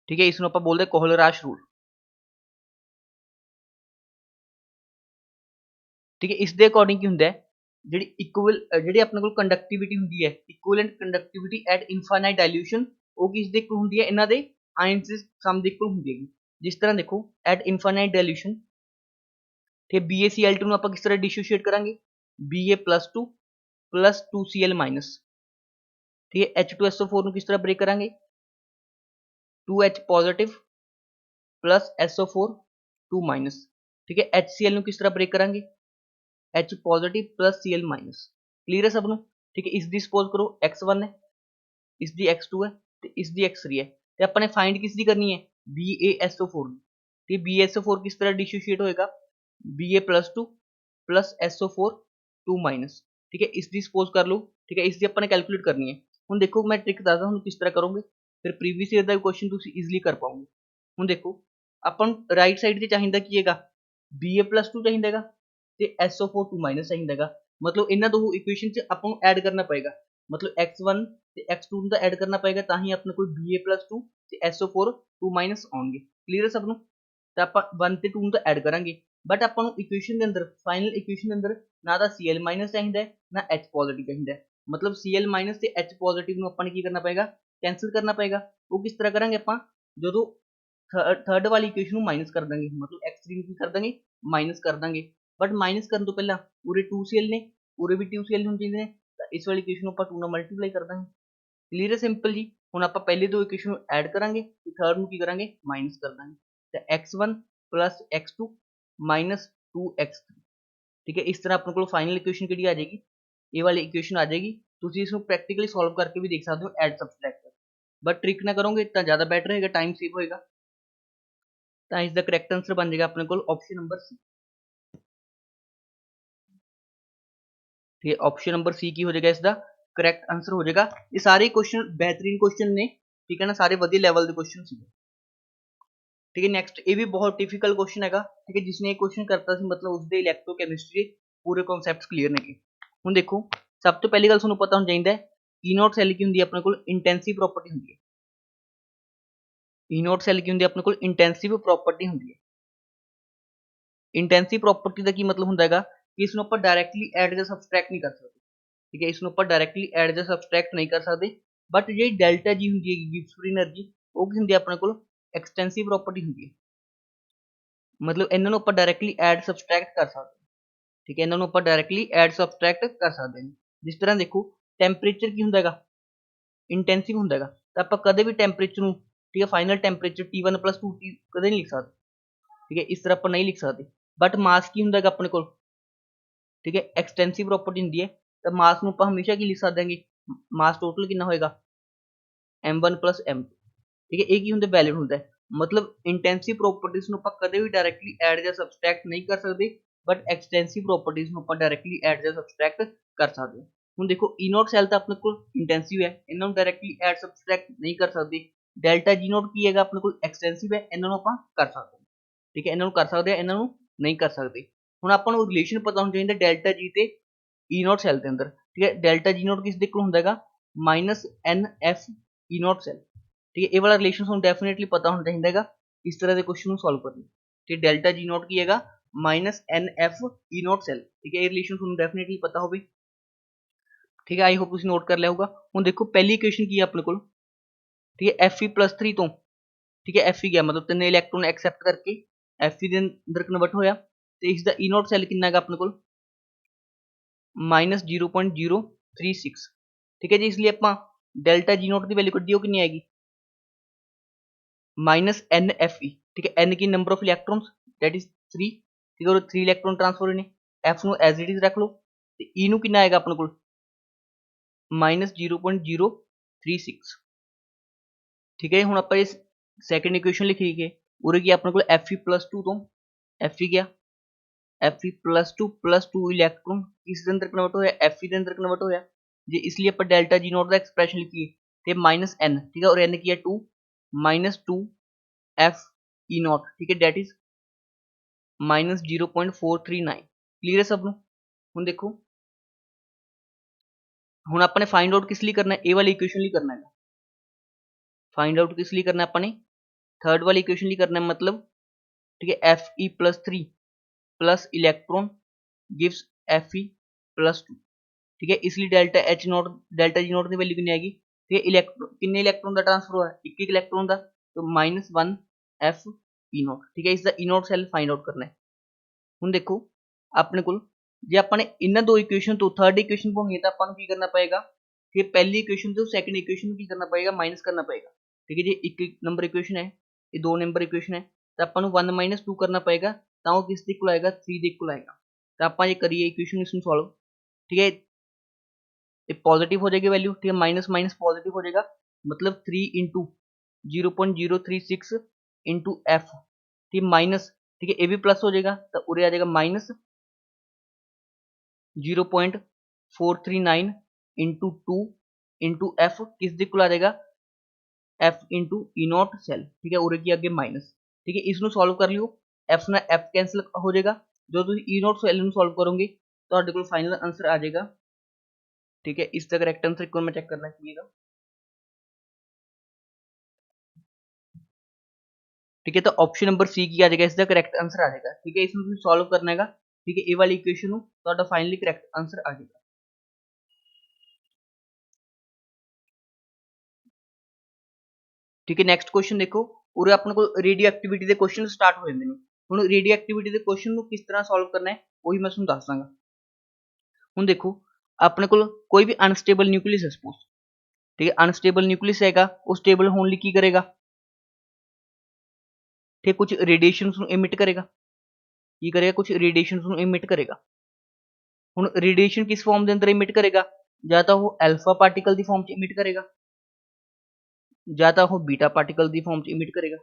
ठीक है, इसमें आप बोलते हैं कोहलराश रूल। ठीक है, इस दे अकॉर्डिंग की ਹੁੰਦਾ ਹੈ ਜਿਹੜੀ ਇਕੁਅਲ ਜਿਹੜੀ ਆਪਣੇ ਕੋਲ ਕੰਡਕਟਿਵਿਟੀ ਹੁੰਦੀ ਹੈ ਇਕੁਇਵਲੈਂਟ ਕੰਡਕਟਿਵਿਟੀ ਐਟ ਇਨਫਾਈਨਾਈਟ ਡਾਇਲੂਸ਼ਨ, ਉਹ ਕਿਸ ਦੇ ਇਕੁਅਲ ਹੁੰਦੀ ਹੈ? ਇਹਨਾਂ ਦੇ ਆਇਨਸ ਦੀ ਸਮ ਦੇ ਇਕੁਅਲ ਹੁੰਦੀ ਹੈ। ਜਿਸ ਤਰ੍ਹਾਂ ਦੇਖੋ ਐਟ ਇਨਫਾਈਨਾਈਟ ਡਾਇਲੂਸ਼ਨ ਤੇ BaCl2 ਨੂੰ ਆਪਾਂ ਕਿਸ ਤਰ੍ਹਾਂ ਡਿਸੋਸੀਏਟ ਕਰਾਂਗੇ? Ba+2 plus 2Cl minus। ठीक है, H2SO4 ਨੂੰ ਕਿਸ ਤਰ੍ਹਾਂ ਬ੍ਰੇਕ ਕਰਾਂਗੇ? 2H positive plus SO4 2 minus। ठीक है, HCl ਨੂੰ ਕਿਸ ਤਰ੍ਹਾਂ ਬ੍ਰੇਕ ਕਰਾਂਗੇ? H positive plus Cl minus. Clear है सबनों? ठीक है, इसकी सपोज करो x1 है, इसकी x2 है, तो इसकी x3 है। तो अपने फाइंड किसकी करनी है? BaSO4 की। ठीक है, BaSO4 किस तरह डिसोशिएट होएगा? Ba+2 plus SO4 2 minus. ठीक है, इसकी सपोज कर लो। ठीक है, इसकी अपने कैलकुलेट करनी है। हुण देखो मैं ट्रिक दसदा हूँ किस तरह करोगे, फिर प्रीवियस ईयर का क्वेश्चन तुम ईजिली कर पाओगे। हुण देखो अपन राइट साइड से चाहिए की हैगा Ba+2 चाहिएगा ਤੇ SO4 2 ਮਾਈਨਸ ਚਾਹੀਦਾਗਾ। ਮਤਲਬ ਇਹਨਾਂ ਦੋ ਇਕੁਏਸ਼ਨ ਚ ਆਪਾਂ ਨੂੰ ਐਡ ਕਰਨਾ ਪਏਗਾ। ਮਤਲਬ x1 ਤੇ x2 ਨੂੰ ਤਾਂ ਐਡ ਕਰਨਾ ਪਏਗਾ, ਤਾਂ ਹੀ ਆਪਣੇ ਕੋਲ Ba+2 ਤੇ SO4 2 ਮਾਈਨਸ ਆਉਣਗੇ। ਕਲੀਅਰ ਹੈ ਸਭ ਨੂੰ? ਤਾਂ ਆਪਾਂ 1 ਤੇ 2 ਨੂੰ ਤਾਂ ਐਡ ਕਰਾਂਗੇ, ਬਟ ਆਪਾਂ ਨੂੰ ਇਕੁਏਸ਼ਨ ਦੇ ਅੰਦਰ ਫਾਈਨਲ ਇਕੁਏਸ਼ਨ ਦੇ ਅੰਦਰ ਨਾ ਤਾਂ Cl- ਚਾਹੀਦਾ ਹੈ ਨਾ H ਪੋਜ਼ਿਟਿਵ ਚਾਹੀਦਾ ਹੈ। ਮਤਲਬ Cl- ਤੇ H ਪੋਜ਼ਿਟਿਵ ਨੂੰ ਆਪਾਂ ਨੇ ਕੀ ਕਰਨਾ ਪਏਗਾ? ਕੈਂਸਲ ਕਰਨਾ ਪਏਗਾ। ਉਹ ਕਿਸ ਤਰ੍ਹਾਂ ਕਰਾਂਗੇ ਆਪਾਂ? ਜਦੋਂ थर्ड वाली इक्वेशन ਨੂੰ माइनस कर देंगे, मतलब x3 ਨੂੰ ਕੀ ਕਰ ਦਾਂਗੇ? माइनस कर देंगे। बट माइनस करने तो पहला पूरे 2Cl ने, पूरे भी 2Cl होने चाहिए ने, तो इस वाली इक्वेशन ਨੂੰ ਆਪਾਂ 2 ਨਾਲ ਮਲਟੀਪਲਾਈ ਕਰ ਦਾਂਗੇ। ਕਲੀਅਰ ਹੈ, ਸਿੰਪਲ ਜੀ। ਹੁਣ ਆਪਾਂ ਪਹਿਲੇ ਦੋ ਇਕੁਏਸ਼ਨ ਨੂੰ ਐਡ ਕਰਾਂਗੇ ਤੇ ਥਰਡ ਨੂੰ ਕੀ ਕਰਾਂਗੇ? ਮਾਈਨਸ ਕਰ ਦਾਂਗੇ। ਤਾਂ x1 x2 2x3। ਠੀਕ ਹੈ, ਇਸ ਤਰ੍ਹਾਂ ਆਪਣੇ ਕੋਲ ਫਾਈਨਲ ਇਕੁਏਸ਼ਨ ਕਿਹੜੀ ਆ ਜਾਏਗੀ? ਇਹ ਵਾਲੀ ਇਕੁਏਸ਼ਨ ਆ ਜਾਏਗੀ। ਤੁਸੀਂ ਇਸ ਨੂੰ ਪ੍ਰੈਕਟੀਕਲੀ ਸੋਲਵ ਕਰਕੇ ਵੀ ਦੇਖ ਸਕਦੇ ਹੋ ਐਡ ਸਬਟ੍ਰੈਕਟ, ਬਟ ਟ੍ਰਿਕ ਨਾ ਕਰੋਗੇ ਤਾਂ ਜ਼ਿਆਦਾ ਬੈਟਰ ਹੋਏਗਾ, ਟਾਈਮ ਸੇਵ ਹੋਏਗਾ। ਤਾਂ ਇਸ ਦਾ ਕਰੈਕਟ ਆਂਸਰ ਬਣ ਜਾਏਗਾ ਆਪਣੇ ਕੋਲ ਆਪਸ਼ਨ ਨੰਬਰ ਸੀ। ठीक है, ऑप्शन नंबर सी की हो जाएगा इसका करैक्ट आंसर हो जाएगा। ये सारे क्वेश्चन बेहतरीन क्वेश्चन ने, ठीक है ना, सारे वधिया लेवल के क्वेश्चन सी। ठीक है, नेक्स्ट ये भी बहुत डिफिकल्ट क्वेश्चन हैगा। ठीक है, जिसने ये क्वेश्चन करता सी मतलब उसके इलेक्ट्रोकैमिस्ट्री पूरे कॉन्सैप्ट्स क्लीयर ने। हुण देखो सब तो पहली गल तुहानूं पता होना चाहिए E0 सैल की हुंदी है अपने कोल इंटेंसिव प्रॉपर्टी हुंदी है। E0 सैल की हुंदी है अपने कोल इंटेंसिव प्रॉपर्टी हुंदी है। इंटेंसिव प्रॉपर्टी का की मतलब हुंदा हैगा कि इसनूं आपां डायरैक्टली ऐड जां सबट्रैक्ट नहीं कर सकते। ठीक है, इसनूं आपां डायरैक्टली ऐड जां सबट्रैक्ट नहीं कर सकते, बट जी डेल्टा जी हुंदी है गिब्स फ्री एनर्जी, वो की हुंदी है अपने कोल एक्सटेंसिव प्रॉपर्टी हुंदी है। मतलब इन्हां नूं आपां डायरैक्टली ऐड सबट्रैक्ट कर सकते हैं। ठीक है, इन्हां नूं आपां डायरैक्टली ऐड सबट्रैक्ट कर सकते हैं। जिस तरह देखो टैंपरेचर की हुंदा हैगा इंटेंसिव हुंदा हैगा, तो आपां कदे भी टैंपरेचर नूं, ठीक है, फाइनल टैंपरेचर T1 + 2T कदे नहीं लिख सकते। ठीक है, इस तरह आपां नहीं लिख सकते। बट मास की हुंदा हैगा अपने कोल, ठीक है, एक्सटेंसिव प्रॉपर्टी हुंदी है, तो मास नूं आपां हमेशा की लिख सकते हैं? मास टोटल कितना होएगा? M1 + M2। ठीक है, एक ही हुंदे वैलिड हुंदा है। मतलब इंटेंसिव प्रॉपर्टीज नूं आपां कदे भी डायरैक्टली ऐड जां सबट्रैक्ट नहीं कर सकते, बट एक्सटेंसिव प्रॉपर्टीज नूं आपां डायरैक्टली ऐड जां सबट्रैक्ट कर सकते हैं। हुण देखो E0 सैल तो अपने कोल इंटेंसिव है, इन्हां नूं डायरैक्टली ऐड सबट्रैक्ट नहीं कर सकते। डेल्टा G0 की हैगा अपने कोल एक्सटेंसिव है, इन्हां नूं आपां कर सकते हैं। ठीक है, इन्हां नूं कर सकते हैं, इन्हां नूं नहीं कर सकते। हुण आपां नूं रिलेशन पता होना चाहिए डेल्टा G ते E0 सैल के अंदर। ठीक है, डेल्टा G0 किस दे इक्वल हुंदा हैगा? -NF E nought cell. ठीक है, ये वाला रिलेशन ਤੁਹਾਨੂੰ डेफिनेटली पता होना चाहिए हैगा इस तरह के क्वेश्चन सॉल्व करने। ठीक, डेल्टा जी नॉट की हैगा minus N F E nought cell. ठीक है, ये रिलेशन ਤੁਹਾਨੂੰ डेफिनेटली पता होवे। ठीक है, आई होप ਤੁਸੀਂ ਨੋਟ ਕਰ ਲਿਆ ਹੋਊਗਾ। ਹੁਣ ਦੇਖੋ ਪਹਿਲੀ ਇਕੁਏਸ਼ਨ ਕੀ ਹੈ ਆਪਣੇ ਕੋਲ। ठीक है, Fe+3 ਤੋਂ ठीक है Fe ਗਿਆ मतलब ਤਿੰਨ ਇਲੈਕਟ੍ਰੋਨ ਐਕਸੈਪਟ ਕਰਕੇ Fe ਦੇ ਅੰਦਰ ਕਨਵਰਟ ਹੋਇਆ ਤੇ ਇਸ ਦਾ E नॉट ਸੈੱਲ ਕਿੰਨਾ ਹੈਗਾ ਆਪਣੇ ਕੋਲ -0.036। ठीक है जी, इसलिए ਆਪਾਂ डेल्टा जी नॉट की वैल्यू ਕੱਢੀ ਉਹ ਕਿੰਨੀ आएगी -NFe। ठीक है, n की number of electrons that is 3। ठीक है, और 3 इलेक्ट्रॉन ट्रांसफर होने F ਨੂੰ एज इट इज रख लो ਤੇ E ਨੂੰ ਕਿੰਨਾ ਆਏਗਾ ਆਪਣੇ ਕੋਲ -0.036। ठीक है, ਹੁਣ ਆਪਾਂ ਇਸ ਸੈਕੰਡ ਇਕੁਏਸ਼ਨ ਲਿਖੀਏ ਉਰੇ ਕੀ ਆਪਣੇ ਕੋਲ Fe+2 ਤੋਂ Fe ਗਿਆ Fe+2 ਇਲੈਕਟ੍ਰੋਨ ਕਿਸ ਦੇ ਅੰਦਰ ਕਨਵਰਟ ਹੋਇਆ Fe ਦੇ ਅੰਦਰ ਕਨਵਰਟ ਹੋਇਆ ਜੇ ਇਸ ਲਈ ਆਪਾਂ ਡੈਲਟਾ ਜੀ ਨੋਟ ਦਾ ਐਕਸਪ੍ਰੈਸ਼ਨ ਲਿਖੀਏ ਤੇ -n। ठीक है, और n ਕੀ ਹੈ 2 -2 Fe नॉट। ठीक है, डेट इज -0.439। क्लीयर है सब ਨੂੰ। ਹੁਣ ਦੇਖੋ ਹੁਣ ਆਪਾਂ ਨੇ फाइंड आउट किस लिए करना है, ए वाली इक्वेशन लिए करना है। फाइंड आउट किस लिए करना है अपने थर्ड वाली इक्वेशन लिए करना है मतलब। ठीक है, Fe+3 plus electron gives Fe+2। ठीक है, इसलिए डेल्टा जी नॉट की वैल्यू कितनी आएगी। ठीक है, कितने इलेक्ट्रॉन का ट्रांसफर हुआ है एक इलेक्ट्रॉन का तो -1 Fe नॉट। ठीक है, इसका E nought cell find out करना है। ਹੁਣ देखो अपने को जे अपने इन्होंने दो इक्वेशन तो थर्ड इक्वेशन पानी है तो अपन की करना पड़ेगा कि पहली इक्वेशन तो सैकंड इक्वेशन की करना पड़ेगा माइनस करना पड़ेगा। ठीक है जी, एक नंबर इक्वेशन है ये 2 नंबर इक्वेशन है तो अपन 1 - 2 करना पड़ेगा तो वो किस इक्वल आएगा 3 के इक्वल आएगा। तो आप ये करिए इक्वेशन इसमें सॉल्व। ठीक है, ये पॉजिटिव हो जाएगी वैल्यू। ठीक है, माइनस माइनस पॉजिटिव हो जाएगा मतलब 3 × 0.036 × F। ठीक, माइनस। ठीक है, ये भी प्लस हो जाएगा तो उरे आ जाएगा -0.439 × 2 × F किस दिक्कत आ जाएगा F × E नॉट सेल। ठीक है, उरे की आगे माइनस। ठीक है, इसमें सॉल्व कर लियो F ना F कैंसिल हो जाएगा जो तुम E नॉट सेल में सॉल्व करोगे तो फाइनल आंसर आ जाएगा। ठीक है, इसका करेक्ट आंसर एक बार मैं चेक करना चाहिएगा। ठीक है, तो ऑप्शन नंबर सी की आ जाएगा इसका करेक्ट आंसर आ जाएगा। ठीक है, इसमें तुम सॉल्व करना है। ठीक है, ए वाली इक्वेशन तो फाइनली करेक्ट आंसर आ जाएगा। ठीक है, नेक्स्ट क्वेश्चन देखो उरे अपने को रेडियो एक्टिविटी के क्वेश्चन स्टार्ट हो जाते हैं। ਹੁਣ रेडियो एक्टिविटी के क्वेश्चन ਨੂੰ किस तरह सॉल्व करना है वही मैं ਤੁਹਾਨੂੰ ਦੱਸ ਦਾਂਗਾ। ਹੁਣ देखो अपने को कोई भी अनस्टेबल न्यूक्लियस है सपोज। ठीक है, अनस्टेबल न्यूक्लियस हैगा वो स्टेबल होने लिए की करेगा ठीक, कुछ रेडिएशन इमिट करेगा की करेगा कुछ रेडिएशन इमिट करेगा। ਹੁਣ रेडिएशन किस फॉर्म के अंदर इमिट करेगा या तो वो अल्फा पार्टिकल की फॉर्म च इमिट करेगा या तो वो बीटा पार्टिकल की फॉर्म च इमिट करेगा।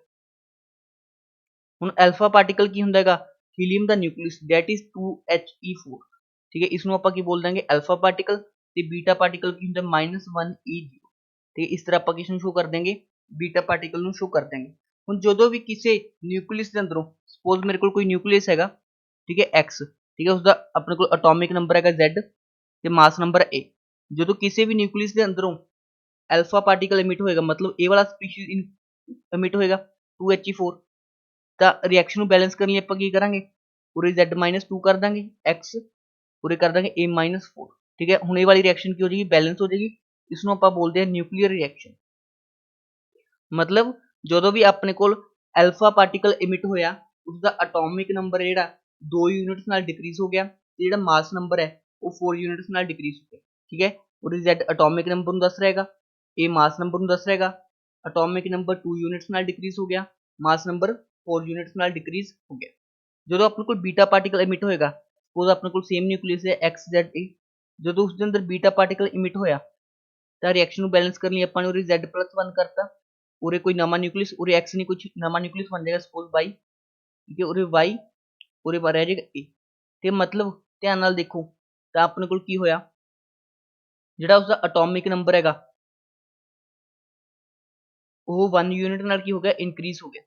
ਹੁਣ अल्फा पार्टिकल की ਹੁੰਦਾ ਹੈਗਾ helium the nucleus that is 2He4। ठीक है, इसमें ਆਪਾਂ ਕੀ बोल देंगे अल्फा पार्टिकल ਤੇ बीटा पार्टिकल की ਹੁੰਦਾ -1E0। ठीक है, इस तरह ਆਪਾਂ किस ਨੂੰ ਸ਼ੋ ਕਰ देंगे बीटा पार्टिकल ਨੂੰ ਸ਼ੋ कर देंगे। ਹੁਣ ਜਦੋਂ ਵੀ ਕਿਸੇ ਨਿਊਕਲੀਅਸ ਦੇ ਅੰਦਰੋਂ ਸਪੋਜ਼ ਮੇਰੇ ਕੋਲ ਕੋਈ ਨਿਊਕਲੀਅਸ ਹੈਗਾ ठीक है X। ठीक है, उसका अपने को एटॉमिक नंबर है Z ਤੇ मास नंबर A। जो किसी भी न्यूक्लियस के अंदरों अल्फा पार्टिकल इमिट होएगा मतलब ए वाला स्पीशीज इमिट होएगा 2He4 तो रिएक्शन को बैलेंस करने लिए की करांगे पूरे Z-2 कर देंगे X पूरे कर देंगे A-4। ठीक है, हुणे वाली रिएक्शन की हो जाएगी बैलेंस हो जाएगी। इसमें आप बोलते हैं न्यूक्लियर रिएक्शन। मतलब जो भी अपने को अल्फा पार्टिकल इमिट होया उसका एटॉमिक नंबर है 2 यूनिट्स नाल डिक्रीज हो गया ते जो मास नंबर है वो 4 यूनिट्स नाल डिक्रीज हो गया। ठीक है, और Z एटॉमिक नंबर दस रहेगा A मास नंबर दस रहेगा एटॉमिक नंबर 2 यूनिट्स नाल डिक्रीज हो गया मास नंबर 4 यूनिट्स नाल डिक्रीज हो गया। जो अपने को बीटा पार्टिकल इमिट होएगा सपोज अपने को सेम न्यूक्लियस है XZ जो उसके अंदर बीटा पार्टिकल इमिट होया तो रिएक्शन बैलेंस करनी अपन उरे Z+1 करता उरे कोई नवा न्यूक्लियस उरे X नहीं कुछ नवा न्यूक्लियस बन जाएगा सपोज Y। ठीक है, उरे Y उरे पर रह जाएगा A। ते मतलब ध्यान नाल देखो तो अपने को की होया जिहड़ा उसका एटॉमिक नंबर हैगा वो 1 यूनिट नाल की हो गया इंक्रीज हो गया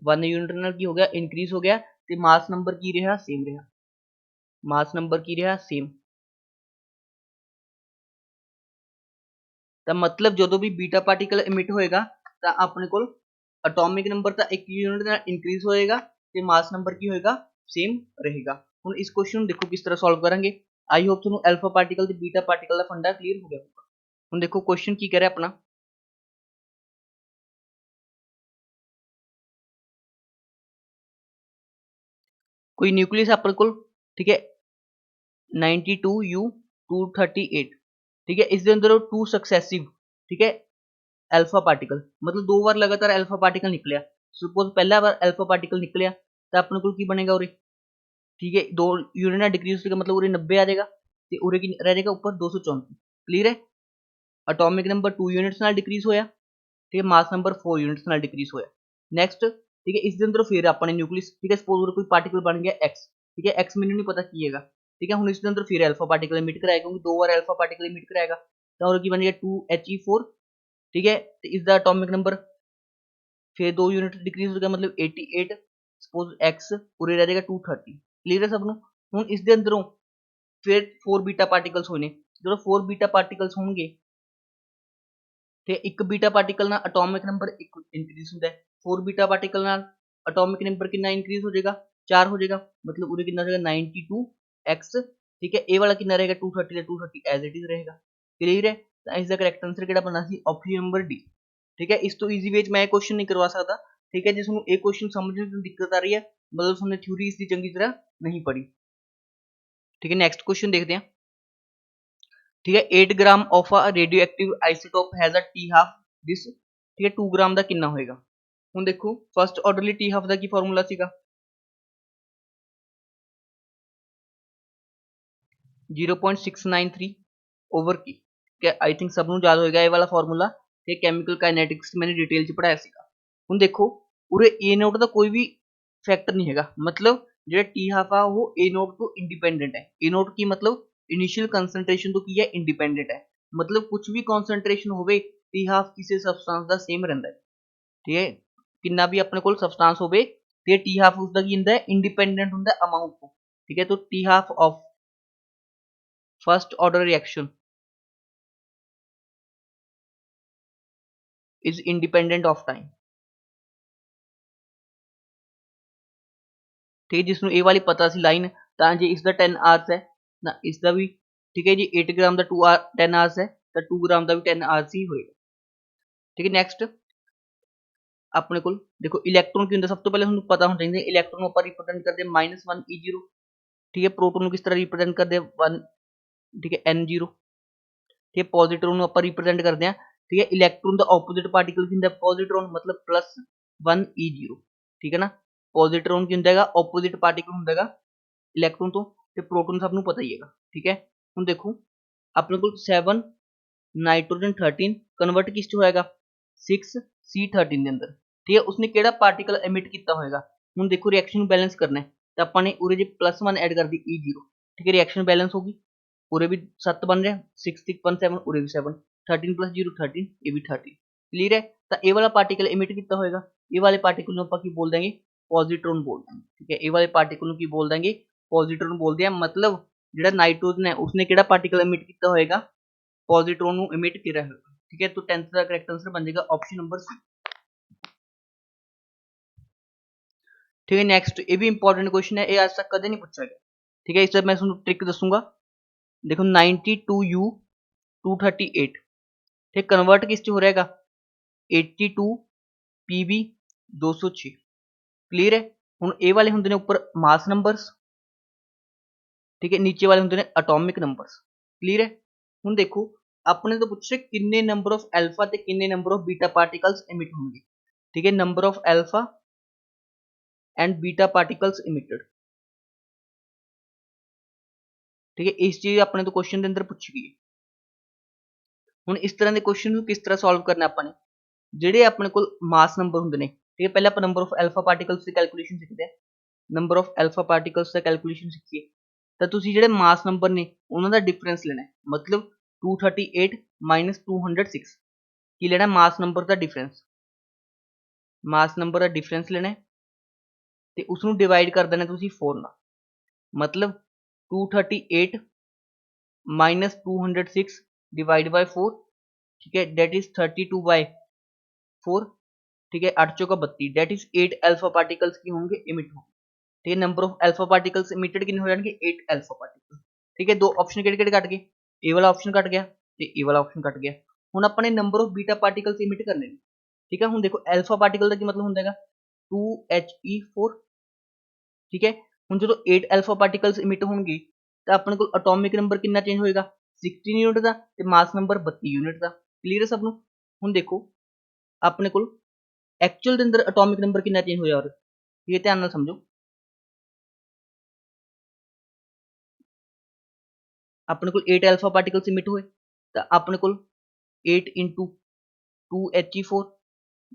1 यूनिट नाल की हो गया इंक्रीज हो गया ते मास नंबर की रहा सेम रहा मास नंबर की रहा सेम। ਤਾਂ ਮਤਲਬ ਜਦੋਂ ਵੀ ਬੀਟਾ ਪਾਰਟੀਕਲ ਇਮਿਟ ਹੋਏਗਾ ਤਾਂ ਆਪਣੇ ਕੋਲ ਐਟੋਮਿਕ ਨੰਬਰ ਤਾਂ 1 ਯੂਨਿਟ ਦੇ ਨਾਲ ਇਨਕਰੀਜ਼ ਹੋਏਗਾ ਤੇ ਮਾਸ ਨੰਬਰ ਕੀ ਹੋਏਗਾ ਸੇਮ ਰਹੇਗਾ। ਹੁਣ ਇਸ ਕੁਐਸਚਨ ਨੂੰ ਦੇਖੋ ਕਿਸ ਤਰ੍ਹਾਂ ਸੋਲਵ ਕਰਾਂਗੇ। आई होप ਤੁਹਾਨੂੰ अल्फा पार्टिकल ਤੇ बीटा पार्टिकल ਦਾ ਫੰਡਾ ਕਲੀਅਰ ਹੋ ਗਿਆ ਹੋਊਗਾ। ਹੁਣ ਦੇਖੋ ਕੁਐਸਚਨ ਕੀ ਕਹਿ ਰਿਹਾ ਆਪਣਾ, कोई न्यूक्लियस अपने को ठीक है 92U238 ठीक है, इसके अंदर टू सक्सेसिव ठीक है अल्फा पार्टिकल मतलब 2 बार लगातार अल्फा पार्टिकल निकलिया। सपोज पहला बार अल्फा पार्टिकल निकलिया तो अपने को की बनेगा उरे ठीक है 2 यूनिट ना डिक्रीज होगा मतलब उरे 90 आ जाएगा तो उरे की रह जाएगा ऊपर 234। क्लियर है। एटॉमिक नंबर 2 यूनिट्स नाल डिक्रीज होया ठीक है, मास नंबर 4 यूनिट्स नाल डिक्रीज होया। नेक्स्ट ठीक है इस अंदर फिर अपने न्यूक्लियस ठीक है सपोज कोई पार्टिकल बन गया एक्स ठीक है, एक्स मैंने नहीं पता की है ठीक है। हम इसके अंदर फिर अल्फा पार्टिकल इमिट कराएगा क्योंकि 2 बार अल्फा पार्टिकल इमिट कराएगा तो और की बन जाएगा 2He4 ठीक है। तो इसका एटॉमिक नंबर फिर 2 यूनिट डिक्रीज हो गया मतलब 88 सपोज एक्स पूरे रह जाएगा 230। क्लियर है सबनों। हुण इस दे अंदरों फिर 4 बीटा पार्टिकल्स होने जो 4 बीटा पार्टिकल्स होंगे तो एक बीटा पार्टिकल नाल एटॉमिक नंबर एक इंक्रीज होता है, 4 बीटा पार्टिकल नाल एटॉमिक नंबर कितना इंक्रीज हो जाएगा 4 हो जाएगा मतलब उरे कितना हो जाएगा 92x ठीक है। ए वाला कितना रहेगा 230 230 एज इट इज रहेगा। क्लियर है। तो इसका करेक्ट आंसर किहड़ा बनना सी ऑप्शन नंबर डी ठीक है। इस तो ईजी वे मैं क्वेश्चन नहीं करवा सकता ठीक है। जिसनों एक क्वेश्चन समझने में दिक्कत आ रही है मतलब हमने थ्योरी इसकी चंगी तरह नहीं पढ़ी ठीक है। नेक्स्ट क्वेश्चन देखते हैं ठीक है। 8 gram of a radio active isotope has a T half this ठीक है 2 ग्राम का कितना होएगा। हुण देखो फर्स्ट ऑर्डरली टी हाफ का की फॉर्मूला सीगा 0.693 ओवर की ठीक है। आई थिंक सबनों याद होएगा ये वाला फॉर्मूला ये केमिकल काइनेटिक्स मैंने डिटेल च पढ़ाया सीगा। हुण देखो उरे ए नोट का कोई भी फैक्टर नहीं हैगा मतलब जो टी हाफ आ वो ए नोट तो इंडिपेंडेंट है। ए नोट की मतलब इनिशियल कंसंट्रेशन तो की है इंडिपेंडेंट है मतलब कुछ भी कंसंट्रेशन होवे टी हाफ किसी सबस्टांस का सेम रहिंदा है ठीक है। कितना भी अपने को सबस्टांस होवे ते टी हाफ उसका की हुंदा है इंडिपेंडेंट हुंदा है अमाउंट तो ठीक है। तो T half of first order reaction is independent of time ठीक है। जिसनों ए वाली पता सी लाइन तां जे इसका 10 आवर्स है ना इसका भी ठीक है जी 8 ग्राम का 10 आवर्स है तो 2 ग्राम का भी 10 आवर्स ही होएगा ठीक है। नेक्स्ट अपने को देखो इलेक्ट्रॉन की सब तो पहले हम पता होना चाहिए इलेक्ट्रॉन ऊपर रिप्रेजेंट कर दे -1 E0 ठीक है। प्रोटोन किस तरह रिप्रेजेंट कर दे 1 ठीक है N0 ठीक है। पॉजिट्रॉन ऊपर रिप्रेजेंट कर दें ठीक है। इलेक्ट्रॉन का ऑपोजिट पार्टिकल की पॉजिट्रॉन मतलब +1 E0 ठीक है ना। पॉजिट्रॉन की होंगे ऑपोजिट पार्टिकल होंगे इलेक्ट्रॉन तो प्रोटोन सबनों पता ही है ठीक है। हम देखो अपने को 7 नाइट्रोजन 13 कन्वर्ट किस होएगा 6C13 के अंदर ठीक है। उसने केड़ा पार्टिकल एमिट किया होएगा। हम देखो रिएक्शन बैलेंस करना है तो अपने उरे जी +1 ऐड कर दी E0 ठीक है। रिएक्शन बैलेंस होगी उरे भी 7 बन रहे 6 6 1 7 उरे भी 7 13 + 0 13 ये भी 13। क्लियर है। तो ए वाला पार्टिकल एमिट किया होएगा ये वाले पार्टिकल को आप बोल देंगे पॉजिट्रॉन बोल देंगे ठीक है। ए वाले पार्टिकल की बोल देंगे पॉजिट्रॉन बोल दिया मतलब जो नाइट्रोजन है उसने केड़ा पार्टिकल एमिट किया होएगा पॉजिट्रॉन को एमिट किया होगा ठीक है। तो 10th का करेक्ट आंसर बन जाएगा ऑप्शन नंबर सी ठीक है। नेक्स्ट ये भी इंपॉर्टेंट क्वेश्चन है ये आज तक कदे नहीं पूछा गया ठीक है। इस मैं ट्रिक दसूंगा देखो 92U238 ठीक कन्वर्ट किस हो रहेगा 82PB206 क्लियर है। हुण ए वाले होंगे ने ऊपर मास नंबर्स ठीक है नीचे वाले होंगे ने एटॉमिक नंबर्स क्लियर है। हुण देखो अपने तो पूछे किन्ने नंबर ऑफ अल्फा ते किन्ने number of beta particles emit होंगे ठीक है। Number of alpha and beta particles emitted ठीक है। इस चीज अपने तो क्वेश्चन के अंदर पूछी गई है। हुण इस तरह के क्वेश्चन को किस तरह सॉल्व करना अपने जेडे अपने को मास नंबर होंगे ने ठीक है। पहले आप नंबर ऑफ अल्फा पार्टिकल्स की कैलकुलेशन सीखते हैं नंबर ऑफ अल्फा पार्टिकल्स का कैलकुलेशन सीखिए तो तुसी जेडे मास नंबर ने उन्हां दा डिफरेंस लेना है मतलब 238 - 206 की लेना मास नंबर का डिफरेंस मास नंबर का डिफरेंस लेना है तो उसनों डिवाइड कर देना तुसी 4 नाल मतलब 238 - 206 डिवाइड बाय 4 ठीक है, डेट इज 32/4, ठीक है, 8 चौका 32, डेट इज 8 अल्फा पार्टिकल्स की होंगे इमिट होंगे। ठीक है, number of alpha particles emitted कितने हो जाएंगे 8 अल्फा पार्टिकल। ठीक है, दो ऑप्शन किहड़े किहड़े कट गए, ए वाला ऑप्शन कट गया ते ए वाला ऑप्शन कट गया। हुण अपने number of beta particles emit करने ने। ठीक है, हुण देखो अल्फा पार्टिकल का की मतलब होंदा हैगा 2He4। ठीक है, हुण जो 8 अल्फा पार्टिकल्स इमिट होंगे तो अपने को एटॉमिक नंबर कितना चेंज होएगा 16 यूनिट का ते मास नंबर 32 यूनिट का। क्लीयर है सब नूं? हुण देखो अपने को एक्चुअल दे अंदर एटॉमिक नंबर कितना चेंज होया और ये ध्यान नाल समझो। अपने को 8 अल्फा पार्टिकल्स इमिट हुए तो अपने को 8 इंटू 2He4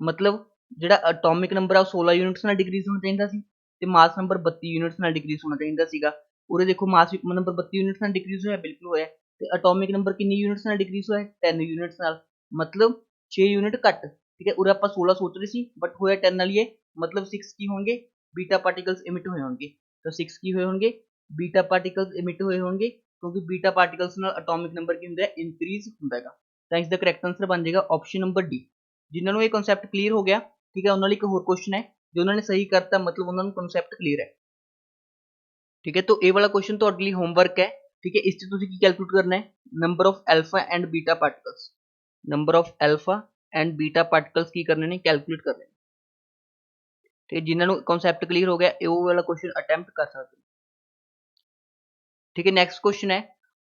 मतलब ਜਿਹੜਾ ਐਟੋਮਿਕ ਨੰਬਰ ਆ ਉਹ 16 ਯੂਨਿਟਸ ਨਾਲ ਡਿਕਰੀਜ਼ ਹੋਣਾ ਚਾਹੀਦਾ ਸੀ ਤੇ ਮਾਸ ਨੰਬਰ 32 ਯੂਨਿਟਸ ਨਾਲ ਡਿਕਰੀਜ਼ ਹੋਣਾ ਚਾਹੀਦਾ ਸੀਗਾ। ਉਰੇ ਦੇਖੋ ਮਾਸ ਨੰਬਰ 32 ਯੂਨਿਟਸ ਨਾਲ ਡਿਕਰੀਜ਼ ਹੋਇਆ, ਬਿਲਕੁਲ ਹੋਇਆ, ਤੇ ਐਟੋਮਿਕ ਨੰਬਰ ਕਿੰਨੀ ਯੂਨਿਟਸ ਨਾਲ ਡਿਕਰੀਜ਼ ਹੋਇਆ 10 ਯੂਨਿਟਸ ਨਾਲ, ਮਤਲਬ 6 ਯੂਨਿਟ ਘੱਟ। ਠੀਕ ਹੈ, ਉਰੇ ਆਪਾਂ 16 ਸੋਚ ਰਹੇ ਸੀ ਬਟ ਹੋਇਆ 10 ਨਾਲ ਹੀ, ਮਤਲਬ 6 ਕੀ ਹੋਣਗੇ ਬੀਟਾ ਪਾਰਟੀਕल्स ਇਮਿਟ ਹੋਏ ਹੋਣਗੇ। ਤਾਂ 6 ਕੀ ਹੋਏ ਹੋਣਗੇ ਬੀਟਾ ਪਾਰਟੀਕल्स ਇਮਿਟ ਹੋਏ ਹੋਣਗੇ ਕਿਉਂਕਿ ਬੀਟਾ ਪਾਰਟੀਕल्स ਨਾਲ ਐਟੋਮਿਕ ਨੰਬਰ ਕੀ ਹੁੰਦਾ ਹੈ ਇਨਕਰੀਜ਼ ਹੁੰਦਾ ਹੈਗਾ। ਤਾਂ ਇਸ ਦਾ ਕਰੈਕਟ ਆਂਸਰ ਬਣ ਜਾਏਗਾ ਆਪਸ਼ਨ ਨੰਬਰ ਡੀ। ਜਿਨ੍ਹਾਂ ਨੂੰ ਇਹ ਕਨਸੈਪਟ ਕਲੀਅਰ ਹੋ ਗਿਆ, ठीक है, उन्होंने एक होर क्वेश्चन है जो उन्होंने सही करता मतलब उन्होंने कॉन्सेप्ट क्लियर है। ठीक है, तो ये वाला क्वेश्चन तो लिए होमवर्क है। ठीक है, इससे तुझे की कैलकुलेट करना है number of alpha and beta particles, number of alpha and beta particles की करने ने कैलकुलेट करने। ठीक है, जिन्होंने कॉन्सेप्ट क्लियर हो गया ये वाला क्वेश्चन अटेम्प्ट कर सकते। ठीक है, नेक्स्ट क्वेश्चन है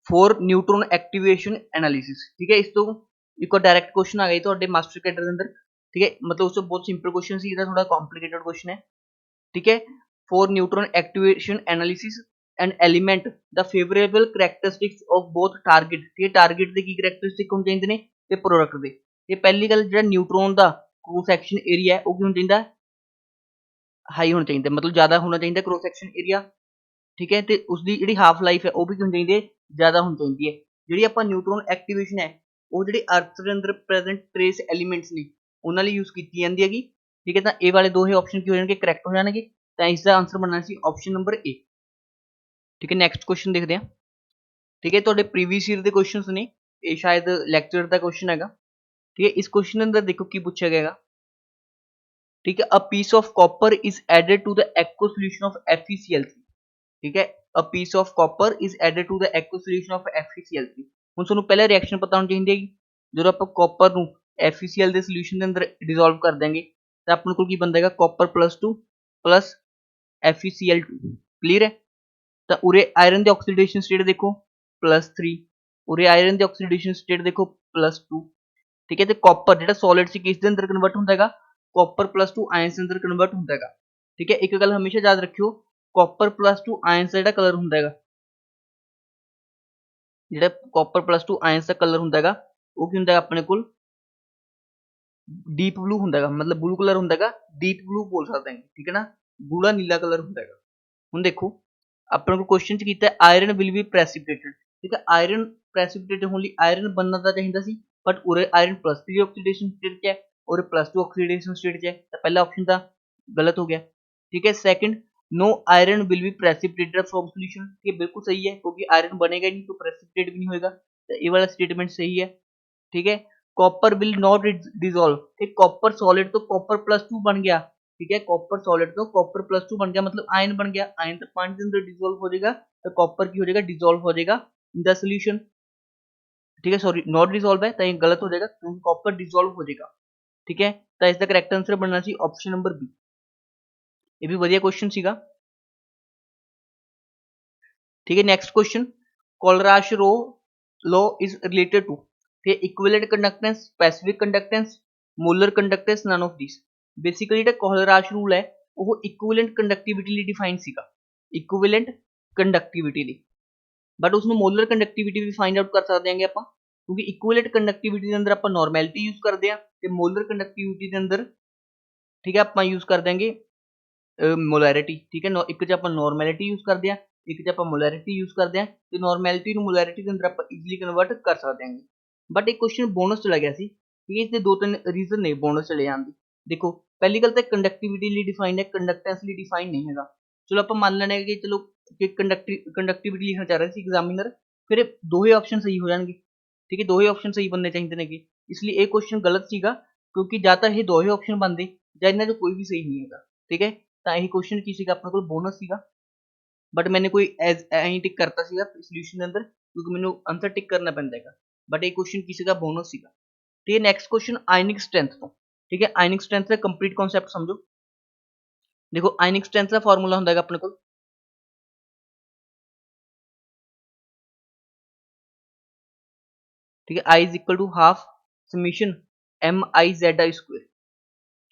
फॉर न्यूट्रॉन एक्टिवेशन एनालिसिस। ठीक है, इस तो एक डायरेक्ट क्वेश्चन आ गई तो मास्टर कैडर के अंदर। ठीक है, मतलब उससे बहुत सिंपल क्वेश्चन सी, थोड़ा कॉम्प्लिकेटेड क्वेश्चन है। ठीक है, for neutron activation analysis and element the favourable characteristics of both target. ठीक है, टारगेट के की करैक्टरिस्टिक होने चाहिए ने ते प्रोडक्ट दे। ये पहली गल जो न्यूट्रॉन का क्रॉस सेक्शन एरिया है वो की होना चाहिए हाई होना चाहिए, मतलब ज्यादा होना चाहिए क्रॉस सेक्शन एरिया। ठीक है, तो उसकी जी हाफ लाइफ है वो भी होनी चाहिए ज्यादा होनी चाहिए है। जी आप न्यूट्रॉन एक्टिवेशन है वो जी अर्थ के अंदर प्रेजेंट ट्रेस एलीमेंट्स ने उन्होंने यूज की जाती हैगी। ठीक है, तो ये वाले दो ही ऑप्शन की हो जाएंगे करैक्ट हो जाएंगे, तो इसका आंसर बनना सी ऑप्शन नंबर ए। ठीक है, नैक्सट क्वेश्चन देखते हैं। ठीक है, तो प्रीवियस ईयर के क्वेश्चन ने ये शायद लैक्चर का क्वेश्चन है। ठीक है, इस क्वेश्चन के अंदर देखो की पूछा गया। ठीक है, a piece of copper is added to the aq solution of FeCl3। ठीक है, a piece of copper is added to the aq solution of FeCl3। ਹੁਣ ਤੁਹਾਨੂੰ ਪਹਿਲਾਂ ਰਿਐਕਸ਼ਨ ਪਤਾ ਹੋਣੀ ਚਾਹੀਦੀ ਹੈ। ਜਦੋਂ ਆਪਾਂ ਕਾਪਰ ਨੂੰ FeCl ਦੇ ਸੋਲੂਸ਼ਨ ਦੇ ਅੰਦਰ ਡਿਸੋਲਵ ਕਰ ਦਾਂਗੇ ਤਾਂ ਆਪਣੇ ਕੋਲ ਕੀ ਬਣਦਾ ਹੈਗਾ ਕਾਪਰ +2 प्लस FeCl2। क्लियर है, तो उरे आयरन की ऑक्सीडेशन स्टेट देखो +3, उरे आयरन की ऑक्सीडेशन स्टेट देखो +2। ठीक है, तो कॉपर जो सॉलिड से किस अंदर कन्वर्ट होता है कॉपर +2 आयंस अंदर कन्वर्ट होता है। ठीक है, एक गल हमेशा याद रखियो कॉपर +2 आयंस का कलर होंगे जो कॉपर +2 आयंस का कलर होंगे वो की होंगे अपने को डीप ब्लू होंगे, मतलब ब्लू कलर होंगे, डीप ब्लू बोल सकते हैं। ठीक है ना, गूढ़ा नीला कलर होंगे। हम देखो अपने को क्वेश्चन किया आयरन विल बी प्रेसिपिटेटेड। ठीक है, आयरन प्रेसिपिटेटेड होने आयरन बनना तो चाहिए सी बट उरे आयरन +3 ऑक्सीडेशन स्टेट है और +2 ऑक्सीडेशन स्टेट है, तो पहला ऑप्शन था गलत हो गया। ठीक है, second no iron will be precipitated from solution. ये बिल्कुल सही है क्योंकि आयरन बनेगा नहीं तो प्रेसिपिटेट भी नहीं होगा, तो ये वाला स्टेटमेंट सही है। ठीक है, कॉपर विल नॉट डिसॉल्व। ठीक, कॉपर सॉलिड तो कॉपर +2 बन गया। ठीक है, कॉपर सॉलिड तो कॉपर +2 बन गया मतलब आयन बन गया, आयन तो पानी के अंदर डिसॉल्व हो जाएगा तो कॉपर की हो जाएगा डिसॉल्व हो जाएगा इन द सॉल्यूशन। ठीक है, सॉरी नॉट डिसॉल्व है तो ये गलत हो जाएगा क्योंकि कॉपर डिसॉल्व हो जाएगा। ठीक है, तो इसका करेक्ट आंसर बनना चाहिए ऑप्शन नंबर बी। ये भी बढ़िया क्वेश्चन सीगा। ठीक है, नेक्स्ट क्वेश्चन कोलराश रो law is related to equivalent conductance, specific conductance, molar conductance, none of this. Basically जो कोलराश रूल है वो इक्विवेलेंट कंडक्टिविटी लिए डिफाइन सीगा, इक्विवेलेंट कंडक्टिविटी लिए, बट उसमें मोलर कंडक्टिविटी भी फाइंड आउट कर सकते हैं आप क्योंकि इक्विवेलेंट कंडक्टिविटी के अंदर आप नॉर्मैलिटी यूज करते हैं तो मोलर कंडक्टिविटी के अंदर ठीक है आप यूज कर देंगे मोलैरिटी। ठीक है, एक च आप नॉर्मैलिटी यूज करते हैं, एक च आप मोलैरिटी यूज करते हैं, तो नॉर्मैलिटी मोलैरिटी के अंदर आप इजीली कन्वर्ट कर सकते हैं। बट एक क्वेश्चन बोनस चला गया सी, ठीक है, इसके 2-3 रीजन ने बोनस चले जाने। देखो पहली गल तो कंडक्टिविटी लिए डिफाइंड है, कंडक्टेंस लिए डिफाइंड नहीं है। चलो आप मान लेने कि चलो कि कंडक्टिविटी लिखना चाह रहे थे एग्जामिनर, फिर दो ही ऑप्शन सही हो जाएंगे। ठीक है, दो ही ऑप्शन सही बनने चाहिए ने कि इसलिए ਇਹ क्वेश्चन गलत ਸੀਗਾ ਕਿਉਂਕਿ ਜਾਂ ਤਾਂ ਇਹ ਦੋ ਹੀ ਆਪਸ਼ਨ ਬਣਦੇ ਜਾਂ ਇਹਨਾਂ 'ਚੋਂ ਕੋਈ ਵੀ ਸਹੀ ਨਹੀਂ ਹੈਗਾ। ਠੀਕ ਹੈ, ਤਾਂ ਇਹ क्वेश्चन ਕੀ ਸੀਗਾ ਆਪਣੇ ਕੋਲ ਬੋਨਸ ਸੀਗਾ, बट मैंने कोई ਐਂ ਟਿਕ ਕਰਤਾ ਸੀਗਾ ਸੋਲੂਸ਼ਨ ਦੇ ਅੰਦਰ ਕਿਉਂਕਿ ਮੈਨੂੰ ਆਨਸਰ ਟਿਕ ਕਰਨਾ ਪੈਂਦਾ ਹੈਗਾ, बट ਇਹ क्वेश्चन ਕੀ ਸੀਗਾ ਬੋਨਸ ਸੀਗਾ। ਤੇ ਨੈਕਸਟ क्वेश्चन ਆਇਨਿਕ ਸਟਰੈਂਥ ਤੋਂ। ਠੀਕ ਹੈ, ਆਇਨਿਕ ਸਟਰੈਂਥ ਦਾ ਕੰਪਲੀਟ ਕਨਸੈਪਟ ਸਮਝੋ। ਦੇਖੋ ਆਇਨਿਕ ਸਟਰੈਂਥ ਦਾ ਫਾਰਮੂਲਾ ਹੁੰਦਾ ਹੈਗਾ ਆਪਣੇ ਕੋਲ, ठीक है, I is equal to half summation M I Z I square.